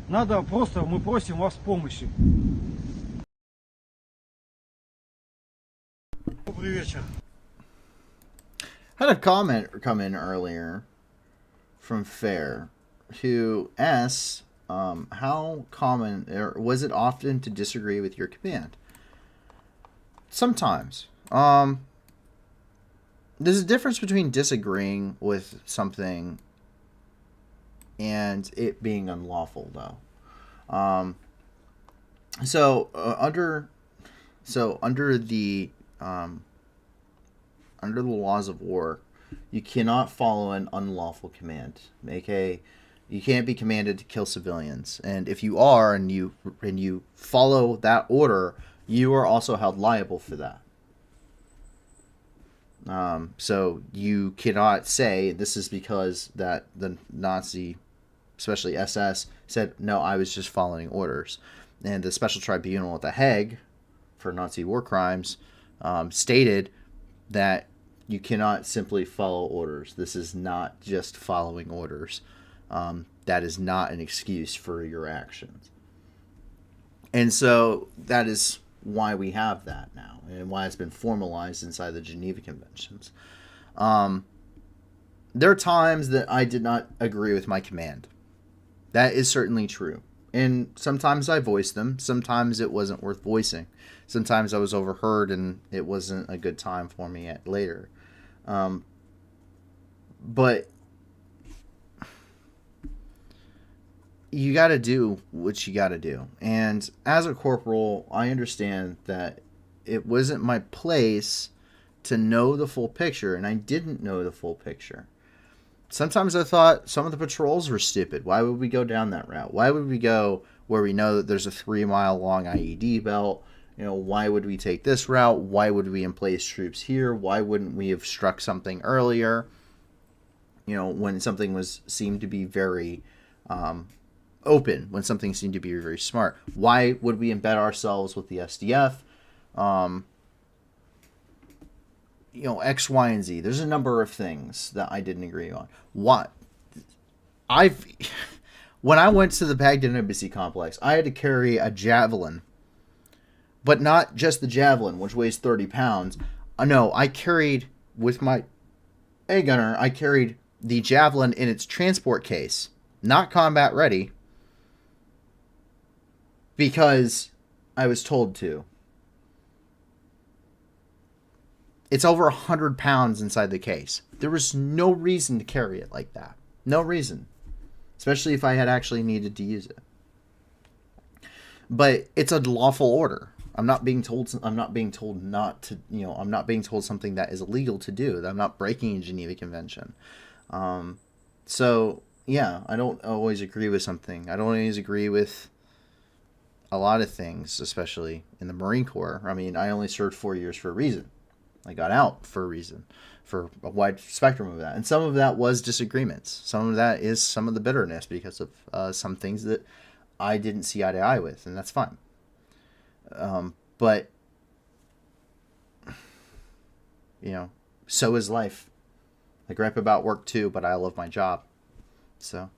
Надо просто, мы просим вас помощи. Добрый вечер. Had a comment come in earlier from Fair, who asks, how common, or was it often to disagree with your command? Sometimes. There's a difference between disagreeing with something and it being unlawful, though. Under the laws of war, you cannot follow an unlawful command. You can't be commanded to kill civilians, and if you are and you follow that order, you are also held liable for that. So you cannot say this is because that the Nazi, especially SS, said no, I was just following orders, and the Special Tribunal at The Hague for Nazi war crimes stated that you cannot simply follow orders. This is not just following orders. That is not an excuse for your actions. And so that is why we have that now, and why it's been formalized inside the Geneva Conventions. There are times that I did not agree with my command. That is certainly true. And sometimes I voiced them. Sometimes it wasn't worth voicing. Sometimes I was overheard and it wasn't a good time for me later. But you got to do what you got to do. And as a corporal, I understand that it wasn't my place to know the full picture, and I didn't know the full picture. Sometimes I thought some of the patrols were stupid. Why would we go down that route? Why would we go where we know that there's a 3-mile long IED belt? You know, why would we take this route? Why would we emplace troops here? Why wouldn't we have struck something earlier? You know, when something seemed to be very open, when something seemed to be very smart. Why would we embed ourselves with the SDF? You know, X, Y, and Z. There's a number of things that I didn't agree on. What? When I went to the Baghdad Embassy complex, I had to carry a javelin, but not just the javelin, which weighs 30 pounds. No, I carried, with my A gunner, I carried the javelin in its transport case, not combat ready, because I was told to. It's over 100 pounds inside the case. There was no reason to carry it like that. No reason. Especially if I had actually needed to use it. But it's a lawful order. I'm not being told not to, you know, I'm not being told something that is illegal to do. I'm not breaking a Geneva Convention. So, yeah, I don't always agree with something. I don't always agree with a lot of things, especially in the Marine Corps. I mean, I only served 4 years for a reason. I got out for a reason, for a wide spectrum of that. And some of that was disagreements. Some of that is some of the bitterness because of some things that I didn't see eye to eye with, and that's fine. But, you know, so is life. I gripe about work too, but I love my job. So.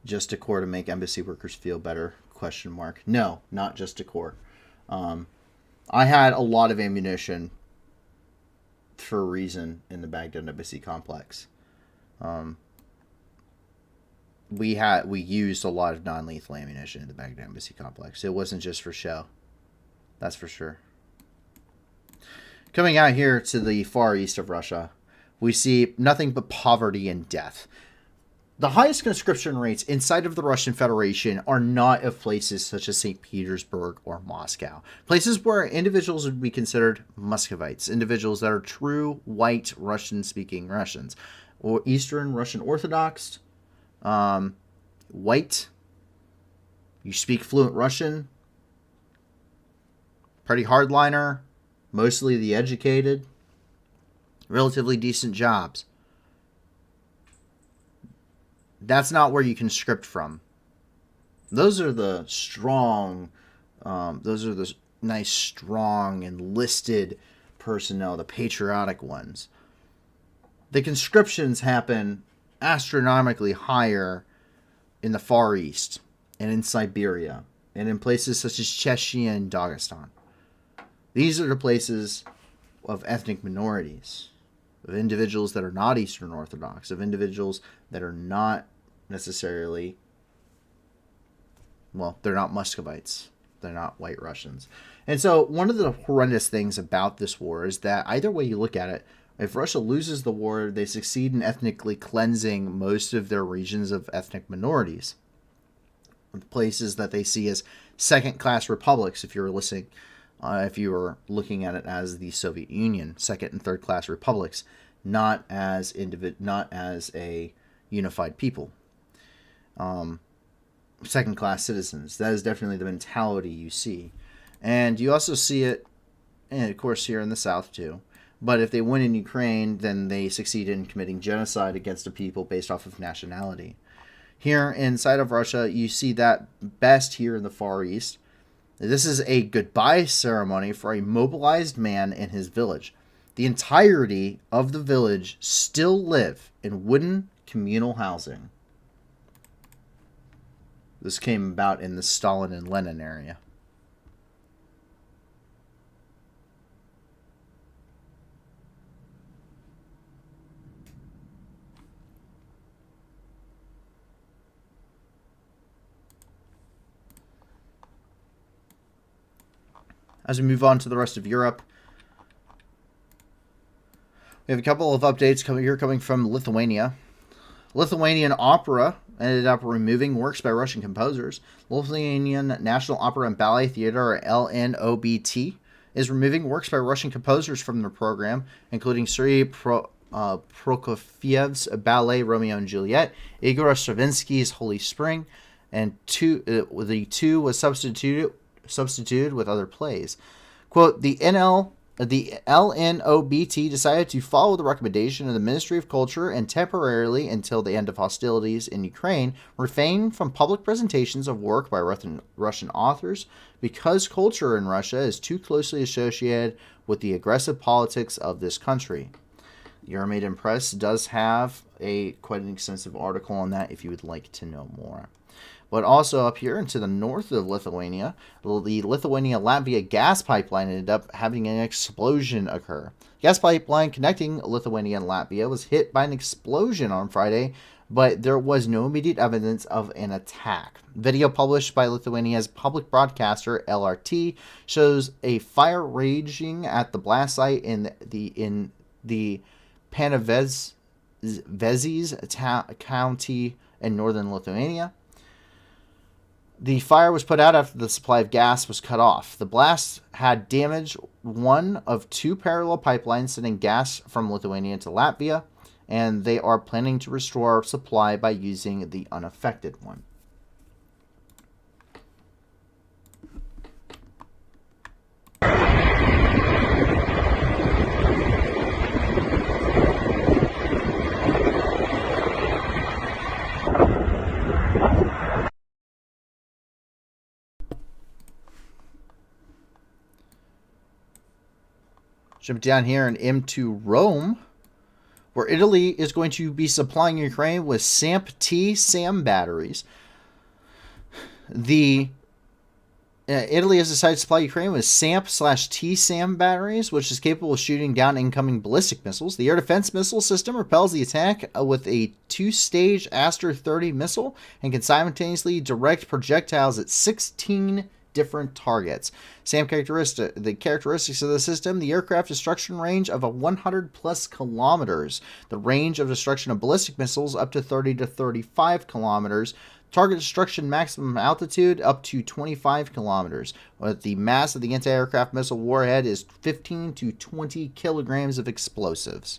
Just decor to make embassy workers feel better? ? No, not just decor. I had a lot of ammunition for a reason in the Baghdad embassy complex. We used a lot of non-lethal ammunition in the Baghdad embassy complex. It wasn't just for show. That's for sure. Coming out here to the far east of Russia, we see nothing but poverty and death. The highest conscription rates inside of the Russian Federation are not of places such as St. Petersburg or Moscow. Places where individuals would be considered Muscovites, individuals that are true white Russian-speaking Russians, or Eastern Russian Orthodox, white, you speak fluent Russian, pretty hardliner, mostly the educated, relatively decent jobs. That's not where you conscript from. Those are the strong, those are the nice, strong, enlisted personnel, the patriotic ones. The conscriptions happen astronomically higher in the Far East and in Siberia and in places such as Chechnya and Dagestan. These are the places of ethnic minorities, of individuals that are not Eastern Orthodox, of individuals that are not necessarily, well, they're not Muscovites. They're not white Russians. And so one of the horrendous things about this war is that either way you look at it, if Russia loses the war, they succeed in ethnically cleansing most of their regions of ethnic minorities. Places that they see as second-class republics, if you were listening, if you were looking at it as the Soviet Union, second and third-class republics, not as a unified people, second-class citizens. That is definitely the mentality you see, and you also see it, and of course, here in the South too. But if they win in Ukraine, then they succeed in committing genocide against a people based off of nationality. Here inside of Russia, you see that best here in the Far East. This is a goodbye ceremony for a mobilized man in his village. The entirety of the village still live in wooden communal housing. This came about in the Stalin and Lenin area. As we move on to the rest of Europe, we have a couple of updates coming from Lithuania. Lithuanian opera ended up removing works by Russian composers. Lithuanian National Opera and Ballet Theatre, or LNOBT, is removing works by Russian composers from their program, including Sergei Prokofiev's ballet Romeo and Juliet, Igor Stravinsky's Holy Spring, and the two was substituted with other plays. Quote, the LNOBT decided to follow the recommendation of the Ministry of Culture and temporarily, until the end of hostilities in Ukraine, refrain from public presentations of work by Russian authors because culture in Russia is too closely associated with the aggressive politics of this country. The Euromaidan Press does have quite an extensive article on that if you would like to know more. But also up here into the north of Lithuania, the Lithuania-Latvia gas pipeline ended up having an explosion occur. Gas pipeline connecting Lithuania and Latvia was hit by an explosion on Friday, but there was no immediate evidence of an attack. Video published by Lithuania's public broadcaster LRT shows a fire raging at the blast site in the Panevėžys county in northern Lithuania. The fire was put out after the supply of gas was cut off. The blast had damaged one of two parallel pipelines sending gas from Lithuania to Latvia, and they are planning to restore supply by using the unaffected one. Jump down here and into Rome, where Italy is going to be supplying Ukraine with SAMP-T SAM batteries. Italy has decided to supply Ukraine with SAMP/T SAM batteries, which is capable of shooting down incoming ballistic missiles. The air defense missile system repels the attack with a 2-stage Aster 30 missile and can simultaneously direct projectiles at 16 different targets. The characteristics of the system: the aircraft destruction range of 100 plus kilometers, the range of destruction of ballistic missiles up to 30 to 35 kilometers, target destruction maximum altitude up to 25 kilometers. The mass of the anti-aircraft missile warhead is 15 to 20 kilograms of explosives.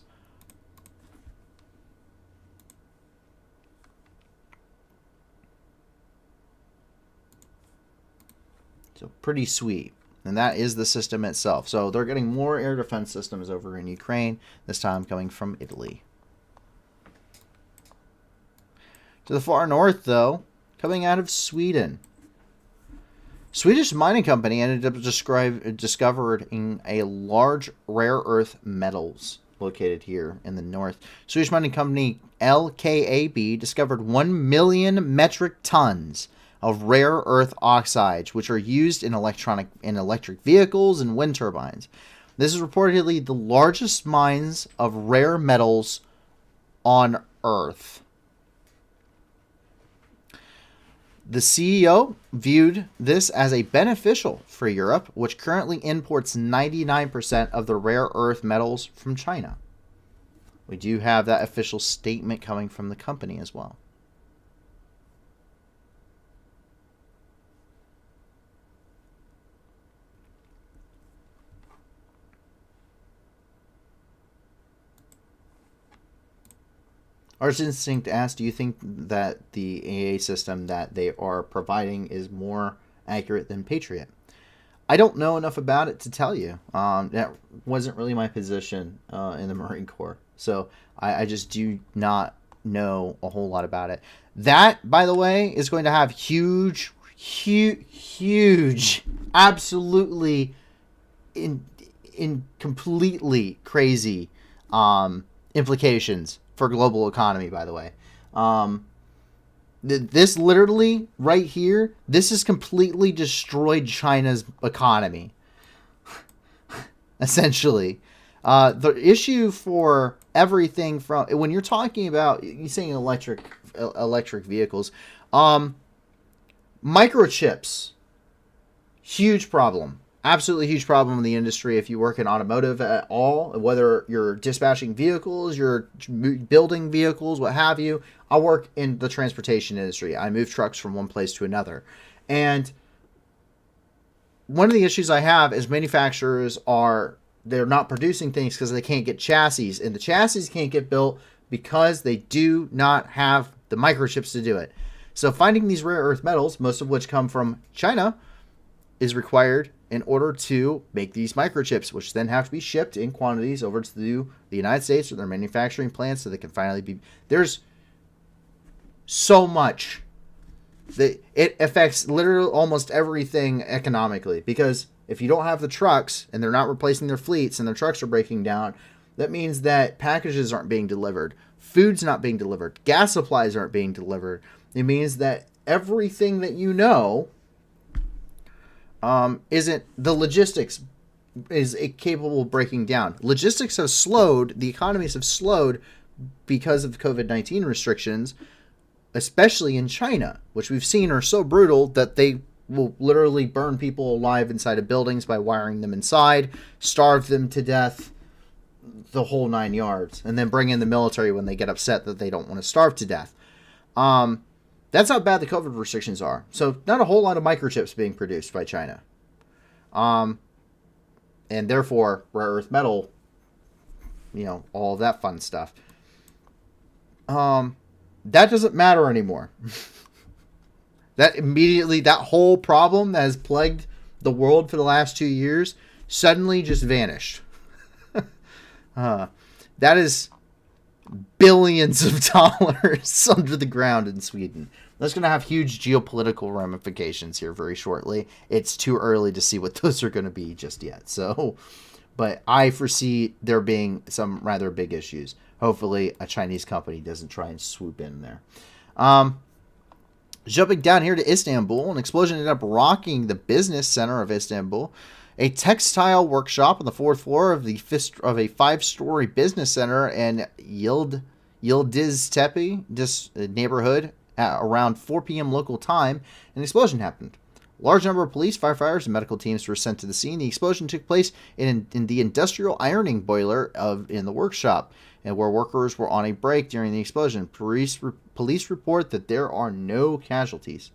So pretty sweet. And that is the system itself. So they're getting more air defense systems over in Ukraine, this time coming from Italy. To the far north, though, coming out of Sweden. Swedish mining company ended up discovering a large rare earth metals located here in the north. Swedish mining company LKAB discovered 1 million metric tons of rare earth oxides, which are used in electric vehicles and wind turbines. This is reportedly the largest mines of rare metals on Earth. The CEO viewed this as a beneficial for Europe, which currently imports 99% of the rare earth metals from China. We do have that official statement coming from the company as well. Art's Instinct asks, do you think that the AA system that they are providing is more accurate than Patriot? I don't know enough about it to tell you. That wasn't really my position in the Marine Corps. So I just do not know a whole lot about it. That, by the way, is going to have huge, absolutely in completely crazy implications for global economy, by the way. This literally right here, this has completely destroyed China's economy. Essentially. The issue for everything from, when you're talking about, you're saying electric vehicles, microchips, huge problem. Absolutely huge problem in the industry if you work in automotive at all, whether you're dispatching vehicles, you're building vehicles, what have you. I work in the transportation industry. I move trucks from one place to another. And one of the issues I have is manufacturers they're not producing things because they can't get chassis. And the chassis can't get built because they do not have the microchips to do it. So finding these rare earth metals, most of which come from China, is required in order to make these microchips, which then have to be shipped in quantities over to the United States or their manufacturing plants so they can finally be... There's so much that it affects literally almost everything economically, because if you don't have the trucks and they're not replacing their fleets and their trucks are breaking down, that means that packages aren't being delivered, food's not being delivered, gas supplies aren't being delivered. It means that everything that you know isn't, the logistics is capable of breaking down. Logistics have slowed, the economies have slowed because of COVID-19 restrictions, especially in China, which we've seen are so brutal that they will literally burn people alive inside of buildings by wiring them inside, starve them to death, the whole 9 yards, and then bring in the military when they get upset that they don't want to starve to death. That's how bad the COVID restrictions are. So not a whole lot of microchips being produced by China. And therefore, rare earth metal, all of that fun stuff. That doesn't matter anymore. That whole problem that has plagued the world for the last 2 years suddenly just vanished. That is billions of dollars under the ground in Sweden. That's going to have huge geopolitical ramifications here very shortly. It's too early to see what those are going to be just yet. So, but I foresee there being some rather big issues. Hopefully, a Chinese company doesn't try and swoop in there. Jumping down here to Istanbul, an explosion ended up rocking the business center of Istanbul. A textile workshop on the fourth floor of a 5-story business center in Yıldıztepe neighborhood at around 4 p.m. local time. An explosion happened. A large number of police, firefighters, and medical teams were sent to the scene. The explosion took place in the industrial ironing boiler in the workshop, and where workers were on a break during the explosion. Police report that there are no casualties.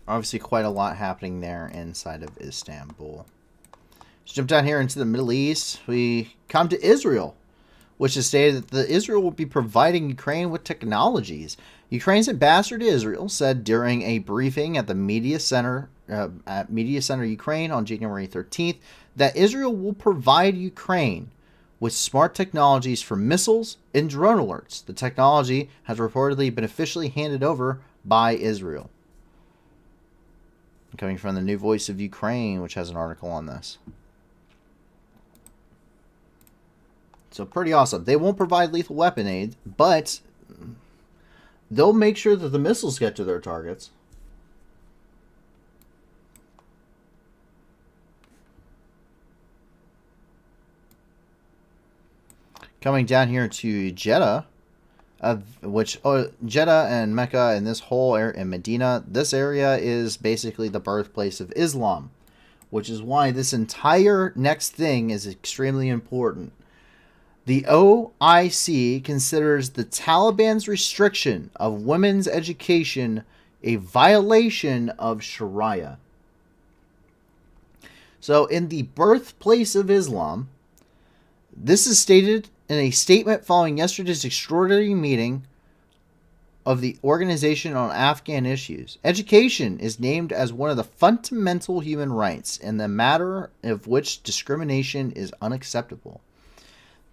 Obviously, quite a lot happening there inside of Istanbul. Let's jump down here into the Middle East. We come to Israel, which has stated that Israel will be providing Ukraine with technologies. Ukraine's ambassador to Israel said during a briefing at the Media Center Ukraine on January 13th that Israel will provide Ukraine with smart technologies for missiles and drone alerts. The technology has reportedly been officially handed over by Israel. Coming from the New Voice of Ukraine, which has an article on this. So pretty awesome. They won't provide lethal weapon aid, but they'll make sure that the missiles get to their targets. Coming down here to Jeddah, Jeddah and Mecca and this whole area, and Medina, this area is basically the birthplace of Islam, which is why this entire next thing is extremely important. The OIC considers the Taliban's restriction of women's education a violation of Sharia. So in the birthplace of Islam, this is stated in a statement following yesterday's extraordinary meeting of the Organization on Afghan Issues. Education is named as one of the fundamental human rights, in the matter of which discrimination is unacceptable.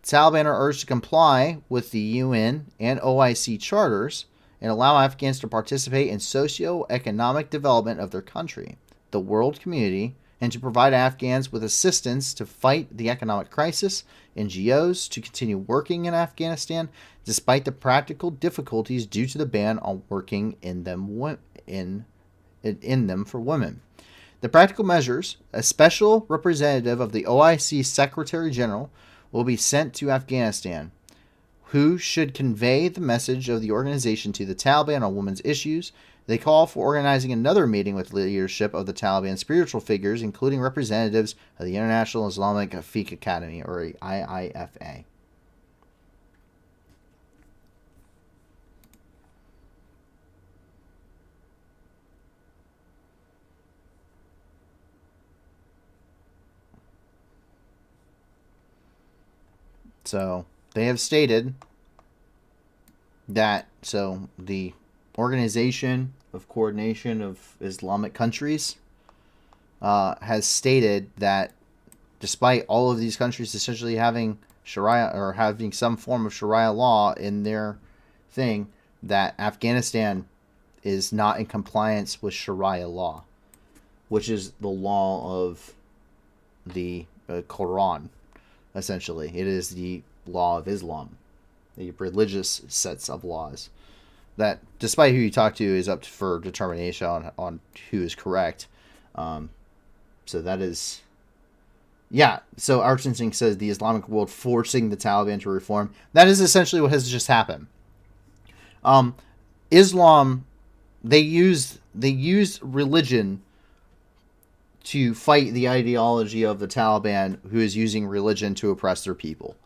The Taliban are urged to comply with the UN and OIC charters and allow Afghans to participate in socio-economic development of their country, the world community, and to provide Afghans with assistance to fight the economic crisis, NGOs to continue working in Afghanistan despite the practical difficulties due to the ban on working in them for women. The practical measures, a special representative of the OIC Secretary General will be sent to Afghanistan, who should convey the message of the organization to the Taliban on women's issues. They call for organizing another meeting with leadership of the Taliban spiritual figures, including representatives of the International Islamic Fiqh Academy, or IIFA. So they have stated that the Organization of Coordination of Islamic Countries has stated that despite all of these countries essentially having Sharia or having some form of Sharia law in their thing, that Afghanistan is not in compliance with Sharia law, which is the law of the Quran. Essentially, it is the law of Islam, the religious sets of laws that, despite who you talk to, is up for determination on who is correct. So that is, yeah. So Arjun Singh says the Islamic world forcing the Taliban to reform. That is essentially what has just happened. Islam, they use religion to fight the ideology of the Taliban, who is using religion to oppress their people,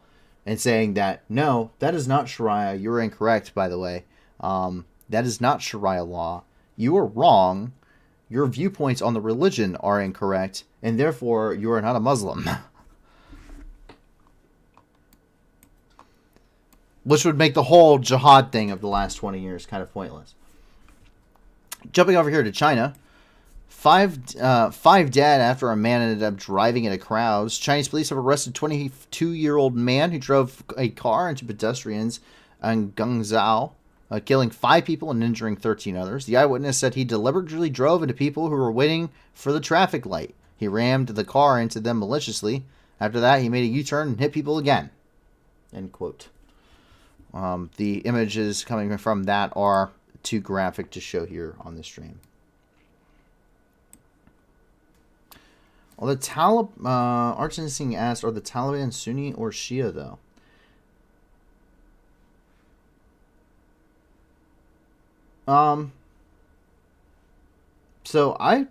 and saying that, no, that is not Sharia. You're incorrect, by the way. That is not Sharia law. You are wrong. Your viewpoints on the religion are incorrect, and therefore you are not a Muslim. Which would make the whole jihad thing of the last 20 years kind of pointless. Jumping over here to China. Five dead after a man ended up driving into crowds. Chinese police have arrested a 22-year-old man who drove a car into pedestrians in Guangzhou, killing 5 people and injuring 13 others. The eyewitness said he deliberately drove into people who were waiting for the traffic light. He rammed the car into them maliciously. After that, he made a U-turn and hit people again. End quote. The images coming from that are too graphic to show here on the stream. Well, the Arjun Singh asked, are the Taliban Sunni or Shia, though? So I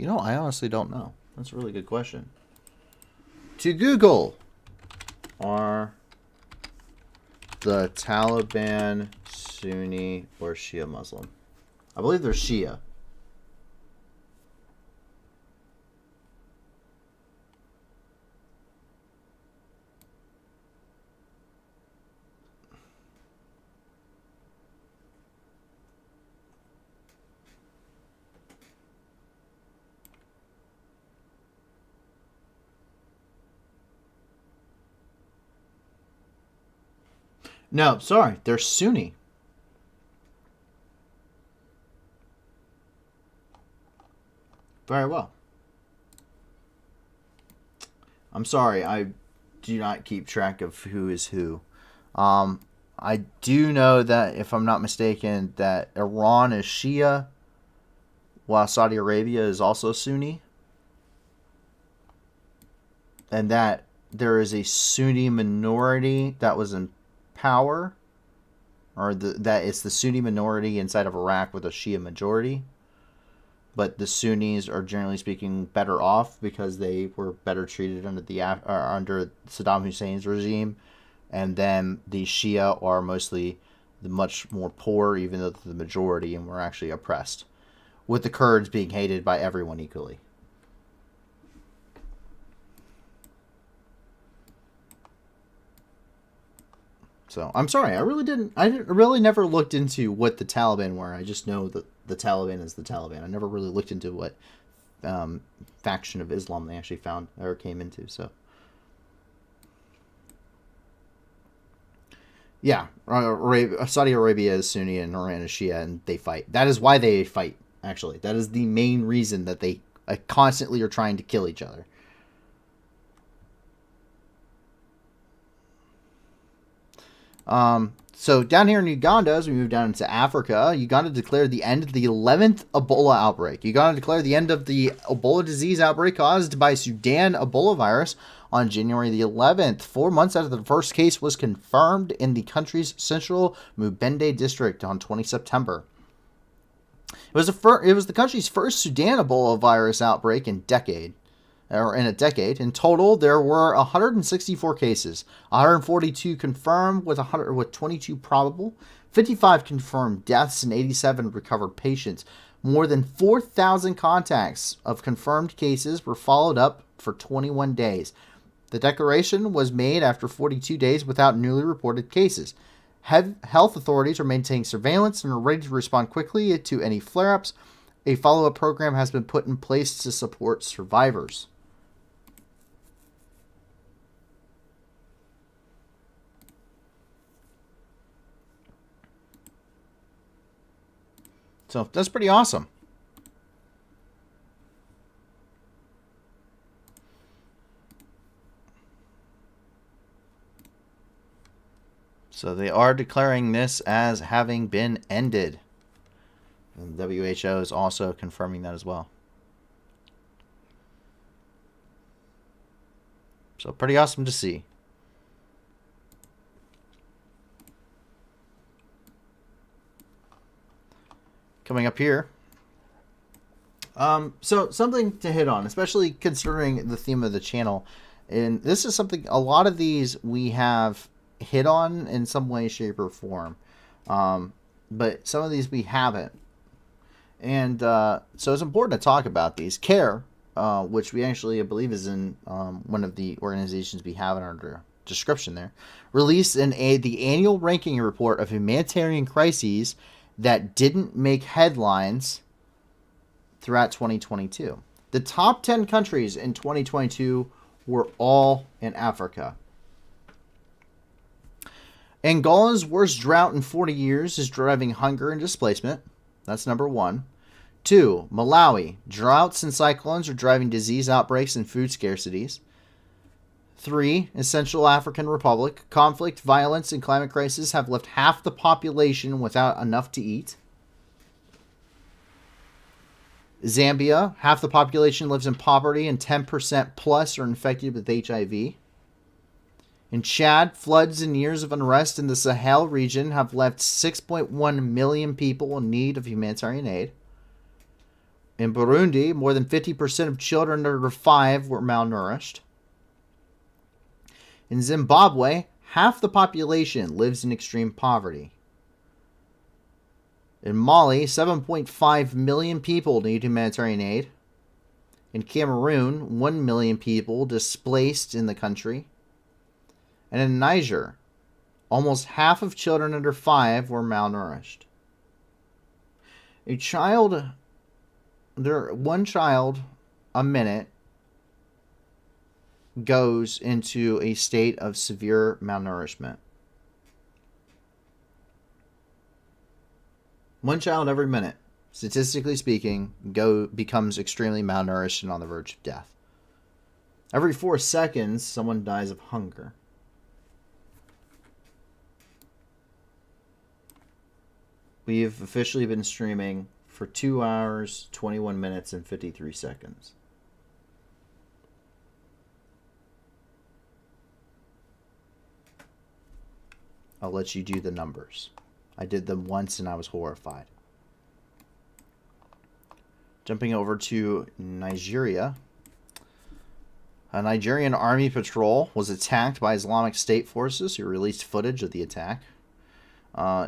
honestly don't know. That's a really good question. To Google, are the Taliban Sunni or Shia Muslim? I believe they're Shia. No, sorry, they're Sunni. Very well. I'm sorry, I do not keep track of who is who. I do know that, if I'm not mistaken, that Iran is Shia, while Saudi Arabia is also Sunni. And that there is a Sunni minority that was in power, or that it's the Sunni minority inside of Iraq with a Shia majority, but the Sunnis are generally speaking better off because they were better treated under under Saddam Hussein's regime, and then the Shia are mostly the much more poor, even though they're the majority and were actually oppressed, with the Kurds being hated by everyone equally. So I'm sorry, I really never looked into what the Taliban were. I just know that the Taliban is the Taliban. I never really looked into what faction of Islam they actually found or came into. So yeah, Saudi Arabia is Sunni and Iran is Shia, and they fight. That is why they fight. Actually, that is the main reason that they constantly are trying to kill each other. So down here in Uganda, as we move down into Africa, Uganda declared the end of the 11th Ebola outbreak. Uganda declared the end of the Ebola disease outbreak caused by Sudan Ebola virus on January the 11th, 4 months after the first case was confirmed in the country's central Mubende district on 20 September. It was the country's first Sudan Ebola virus outbreak in a decade. In total, there were 164 cases, 142 confirmed with 22 probable, 55 confirmed deaths, and 87 recovered patients. More than 4,000 contacts of confirmed cases were followed up for 21 days. The declaration was made after 42 days without newly reported cases. Health authorities are maintaining surveillance and are ready to respond quickly to any flare-ups. A follow-up program has been put in place to support survivors. So that's pretty awesome. So they are declaring this as having been ended. And WHO is also confirming that as well. So pretty awesome to see. Coming up here. So something to hit on, especially considering the theme of the channel. And this is something, a lot of these we have hit on in some way, shape, or form. But some of these we haven't. And so it's important to talk about these. CARE, which we actually, I believe, is in one of the organizations we have in our description there, released the annual ranking report of humanitarian crises that didn't make headlines throughout 2022. The top 10 countries in 2022 were all in Africa. Angola's worst drought in 40 years is driving hunger and displacement. That's number 1. 2, Malawi. Droughts and cyclones are driving disease outbreaks and food scarcities. 3, Central African Republic. Conflict, violence, and climate crisis have left half the population without enough to eat. Zambia. Half the population lives in poverty and 10% plus are infected with HIV. In Chad, floods and years of unrest in the Sahel region have left 6.1 million people in need of humanitarian aid. In Burundi, more than 50% of children under 5 were malnourished. In Zimbabwe, half the population lives in extreme poverty. In Mali, 7.5 million people need humanitarian aid. In Cameroon, 1 million people displaced in the country. And in Niger, almost half of children under 5 were malnourished. One child a minute goes into a state of severe malnourishment. One child every minute, statistically speaking, becomes extremely malnourished and on the verge of death. Every 4 seconds, someone dies of hunger. We've officially been streaming for 2 hours, 21 minutes, and 53 seconds. I'll let you do the numbers. I did them once and I was horrified. Jumping over to Nigeria. A Nigerian army patrol was attacked by Islamic State forces who released footage of the attack.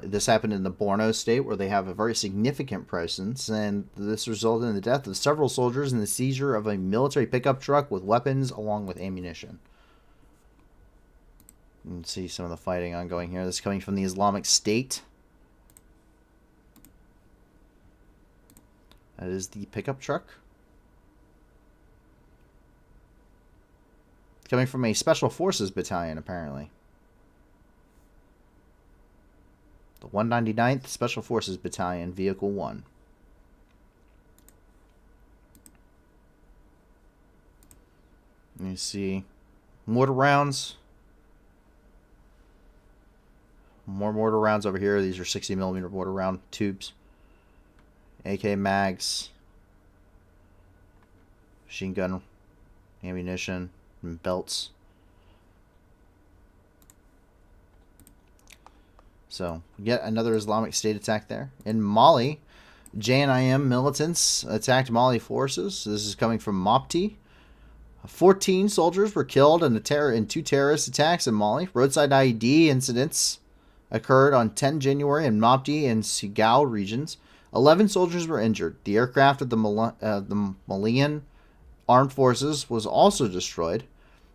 This happened in the Borno state, where they have a very significant presence, and this resulted in the death of several soldiers and the seizure of a military pickup truck with weapons along with ammunition. You can see some of the fighting ongoing here. This is coming from the Islamic State. That is the pickup truck. Coming from a Special Forces battalion, apparently. The 199th Special Forces Battalion, Vehicle 1. Let me see. Mortar rounds. More mortar rounds over here. These are 60mm mortar round tubes. AK mags. Machine gun ammunition and belts. So, yet another Islamic State attack there. In Mali, JNIM militants attacked Mali forces. This is coming from Mopti. 14 soldiers were killed in 2 terrorist attacks in Mali. Roadside IED incidents occurred on 10 January in Mopti and Sigao regions. 11 soldiers were injured. The aircraft of the Malian armed forces was also destroyed.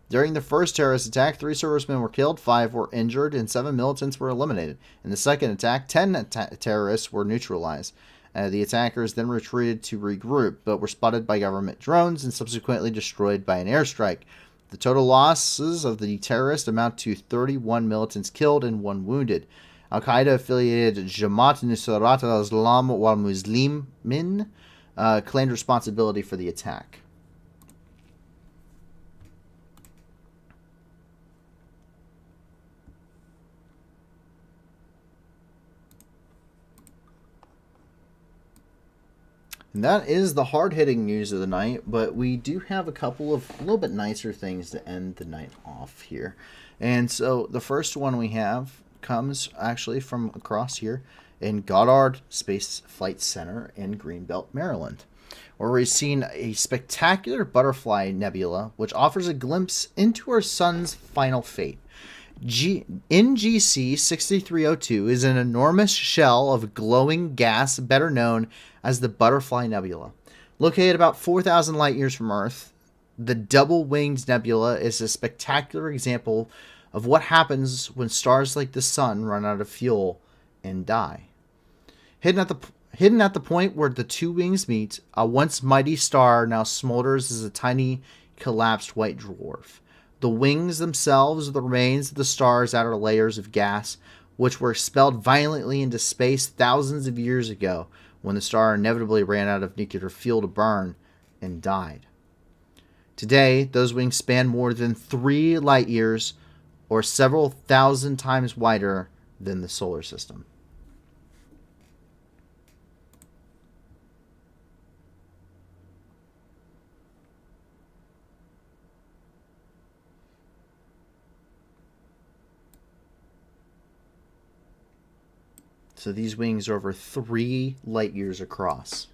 During the first terrorist attack, 3 servicemen were killed, 5 were injured, and 7 militants were eliminated. In the second attack, 10 terrorists were neutralized. The attackers then retreated to regroup, but were spotted by government drones and subsequently destroyed by an airstrike. The total losses of the terrorists amount to 31 militants killed and 1 wounded. Al-Qaeda-affiliated Jamaat Nusrat al-Islam wal Muslimin claimed responsibility for the attack. And that is the hard-hitting news of the night, but we do have a couple of a little bit nicer things to end the night off here. And so the first one we have comes actually from across here in Goddard Space Flight Center in Greenbelt, Maryland, where we've seen a spectacular butterfly nebula, which offers a glimpse into our sun's final fate. NGC 6302 is an enormous shell of glowing gas, better known as the Butterfly Nebula. Located about 4,000 light years from Earth, the double-winged nebula is a spectacular example of what happens when stars like the sun run out of fuel and die. Hidden at the point where the two wings meet, a once mighty star now smolders as a tiny, collapsed white dwarf. The wings themselves are the remains of the star's outer layers of gas, which were expelled violently into space thousands of years ago when the star inevitably ran out of nuclear fuel to burn and died. Today, those wings span more than 3 light years, or several thousand times wider than the solar system. So these wings are over 3 light years across.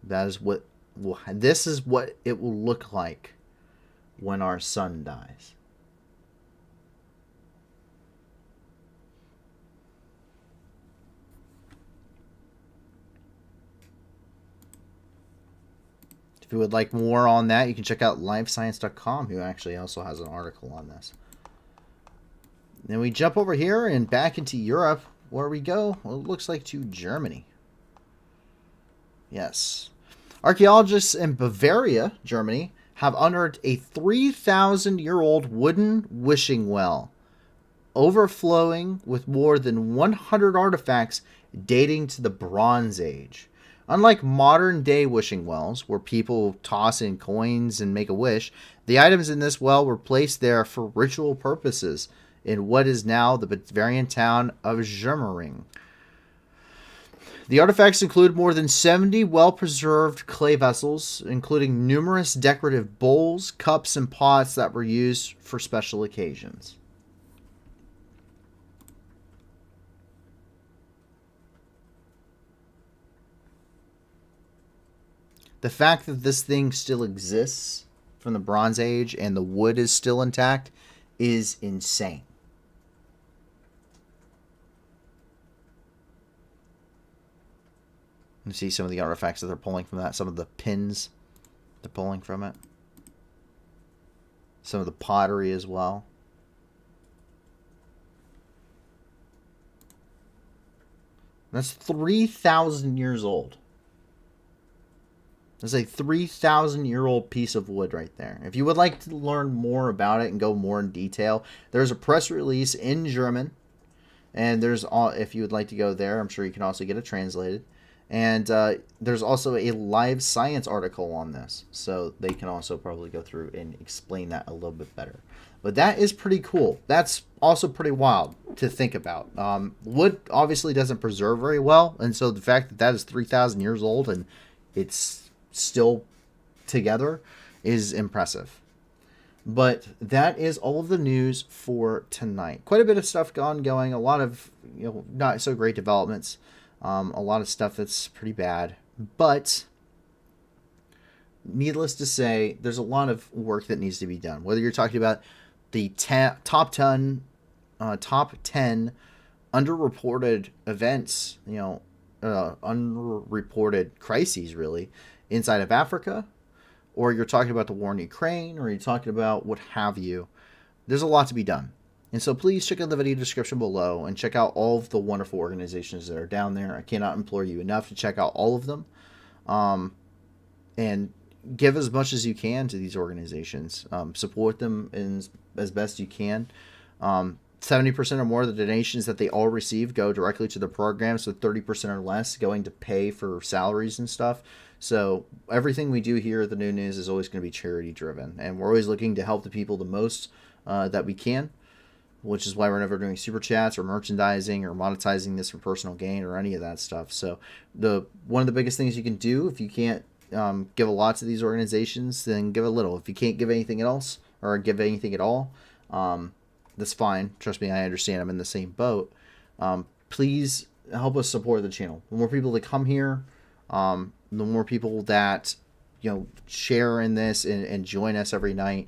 This is what it will look like when our sun dies. If you would like more on that, you can check out livescience.com, who actually also has an article on this. Then we jump over here and back into Europe, where we go, well, it looks like to Germany. Yes. Archaeologists in Bavaria, Germany, have unearthed a 3,000-year-old wooden wishing well, overflowing with more than 100 artifacts dating to the Bronze Age. Unlike modern-day wishing wells, where people toss in coins and make a wish, the items in this well were placed there for ritual purposes in what is now the Bavarian town of Germering. The artifacts include more than 70 well-preserved clay vessels, including numerous decorative bowls, cups, and pots that were used for special occasions. The fact that this thing still exists from the Bronze Age and the wood is still intact is insane. You see some of the artifacts that they're pulling from that. Some of the pins they're pulling from it. Some of the pottery as well. That's 3,000 years old. That's a 3,000-year-old piece of wood right there. If you would like to learn more about it and go more in detail, there's a press release in German. And there's if you would like to go there, I'm sure you can also get it translated. And there's also a live science article on this. So they can also probably go through and explain that a little bit better. But that is pretty cool. That's also pretty wild to think about. Wood obviously doesn't preserve very well. And so the fact that that is 3,000 years old and it's still together is impressive. But that is all of the news for tonight. Quite a bit of stuff going. A lot of not so great developments. A lot of stuff that's pretty bad. But needless to say, there's a lot of work that needs to be done. Whether you're talking about the top 10 underreported events, underreported crises, really, inside of Africa, or you're talking about the war in Ukraine, or you're talking about what have you, there's a lot to be done. And so please check out the video description below and check out all of the wonderful organizations that are down there. I cannot implore you enough to check out all of them. And give as much as you can to these organizations. Support them as best you can. 70% or more of the donations that they all receive go directly to the programs, with 30% or less going to pay for salaries and stuff. So everything we do here at the New News is always going to be charity driven, and we're always looking to help the people the most that we can. which is why we're never doing super chats or merchandising or monetizing this for personal gain or any of that stuff. So one of the biggest things you can do, if you can't give a lot to these organizations, then give a little. If you can't give anything else or give anything at all, that's fine. Trust me, I understand. I'm in the same boat. Please help us support the channel. The more people that come here, the more people that share in this and join us every night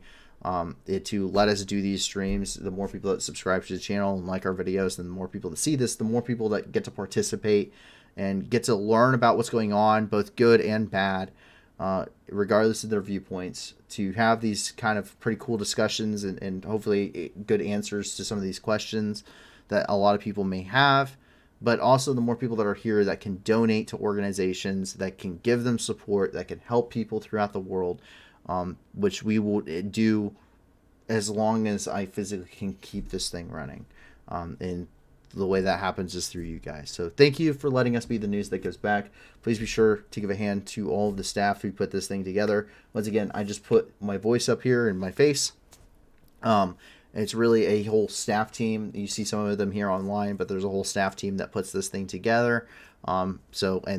to let us do these streams, the more people that subscribe to the channel and like our videos, and the more people that see this, the more people that get to participate and get to learn about what's going on, both good and bad, regardless of their viewpoints, to have these kind of pretty cool discussions and hopefully good answers to some of these questions that a lot of people may have. But also the more people that are here that can donate to organizations, that can give them support, that can help people throughout the world, which we will do as long as I physically can keep this thing running. And the way that happens is through you guys. So thank you for letting us be the news that gives back. Please be sure to give a hand to all of the staff who put this thing together. Once again, I just put my voice up here and my face. It's really a whole staff team. You see some of them here online, but there's a whole staff team that puts this thing together. And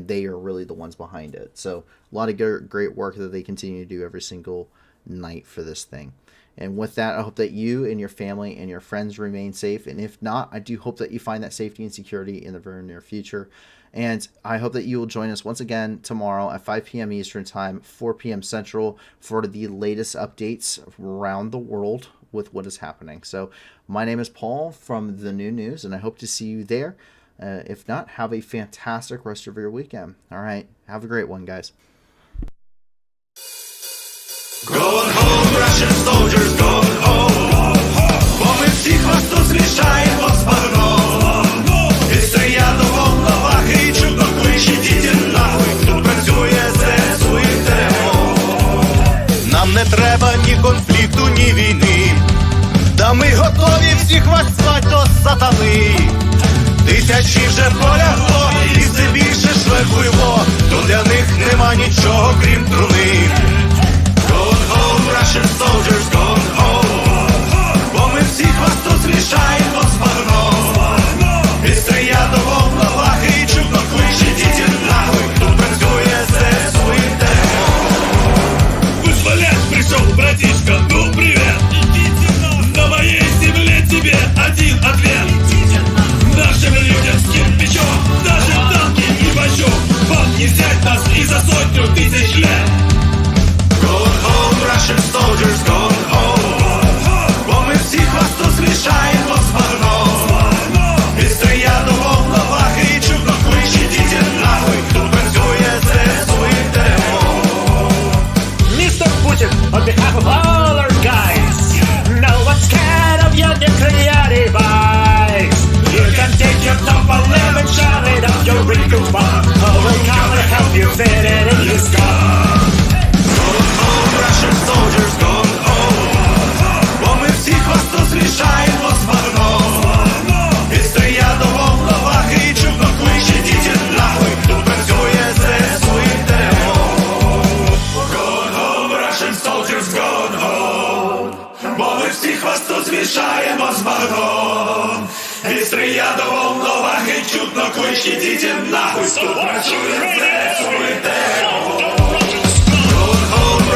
they are really the ones behind it. So a lot of great work that they continue to do every single night for this thing. And with that, I hope that you and your family and your friends remain safe. And if not, I do hope that you find that safety and security in the very near future. And I hope that you will join us once again tomorrow at 5 p.m. Eastern Time, 4 p.m. Central, for the latest updates around the world with what is happening. So my name is Paul from The New News, and I hope to see you there. If not, have a fantastic rest of your weekend. All right, have a great one, guys. Going home, Russian soldiers, going home. Бо ми всіх вас тут зустрічаємо з багном. І стоять у волновах, і чудно кличе, діти нахуй. Тут працює ЗСУ і ТМО. Нам не треба ні конфлікту, ні війни. Та ми готові всіх вас звать до сатани. Тисячі вже полягло, і все більше шлейфуйло. То для них нема нічого, крім труни. Going home, Russian soldiers, going home. Бо ми всіх вас тут змішаємо з багном. І стоять до волновах, і чудно кличе, діти нахуй. Тут працює ЗСУ і ТМО. Вызволять пришел, братишка, ну привет. На моей земле тебе один ответ. Нашим людям с кем плечом, даже танки и бочок. Вам не взять нас и за 100 тысяч лет. Going home, Russian soldiers, going home. Бо ми всіх вас тут змішаємо з багном. І стоять у волновах, і чудно кличе, діти нахуй. Тут працює ЗСУ і ТМО. Mr. Putin, on behalf of all our guys, no one's scared of your nuclear device. You can take your top 11, shove it up your wrinkle bomb. Oh, we'll come and help you fit it in your skull. Russian soldiers, going home. Бо ми всіх вас тут змішаємо з багном. І стоять до волновах, і чудно кличе, діти нахуй. Тут працює ЗСУ і ТМО. Going home, Russian soldiers, going home. Бо ми всіх вас тут змішаємо з багном. І стоять до волновах, і чудно кличе, діти нахуй. Тут працює ЗСУ і ТМО.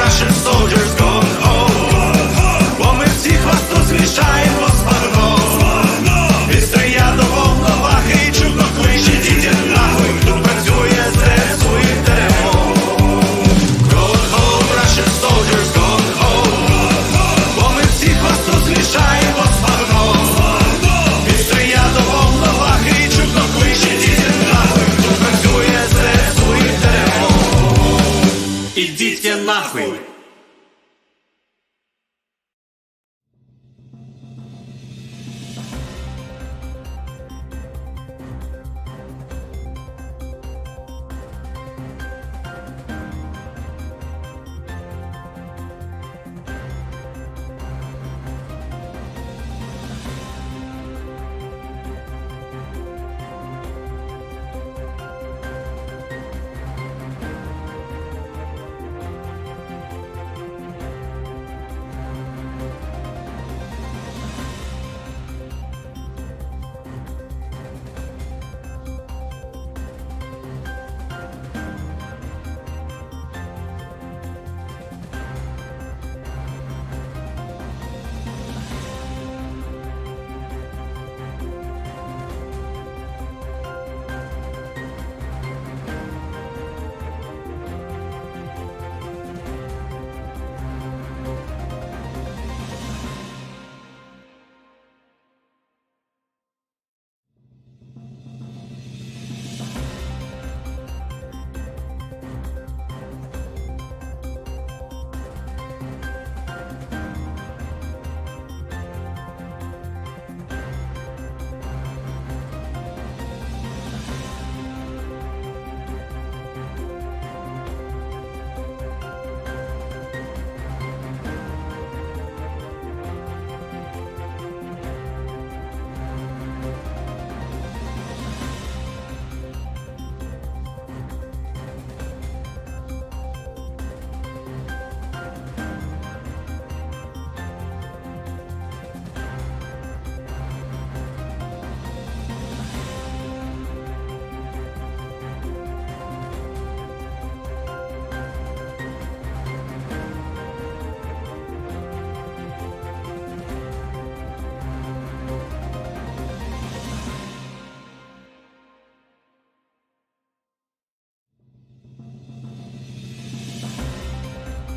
Russian soldiers, going home. Бо ми всіх вас тут змішаємо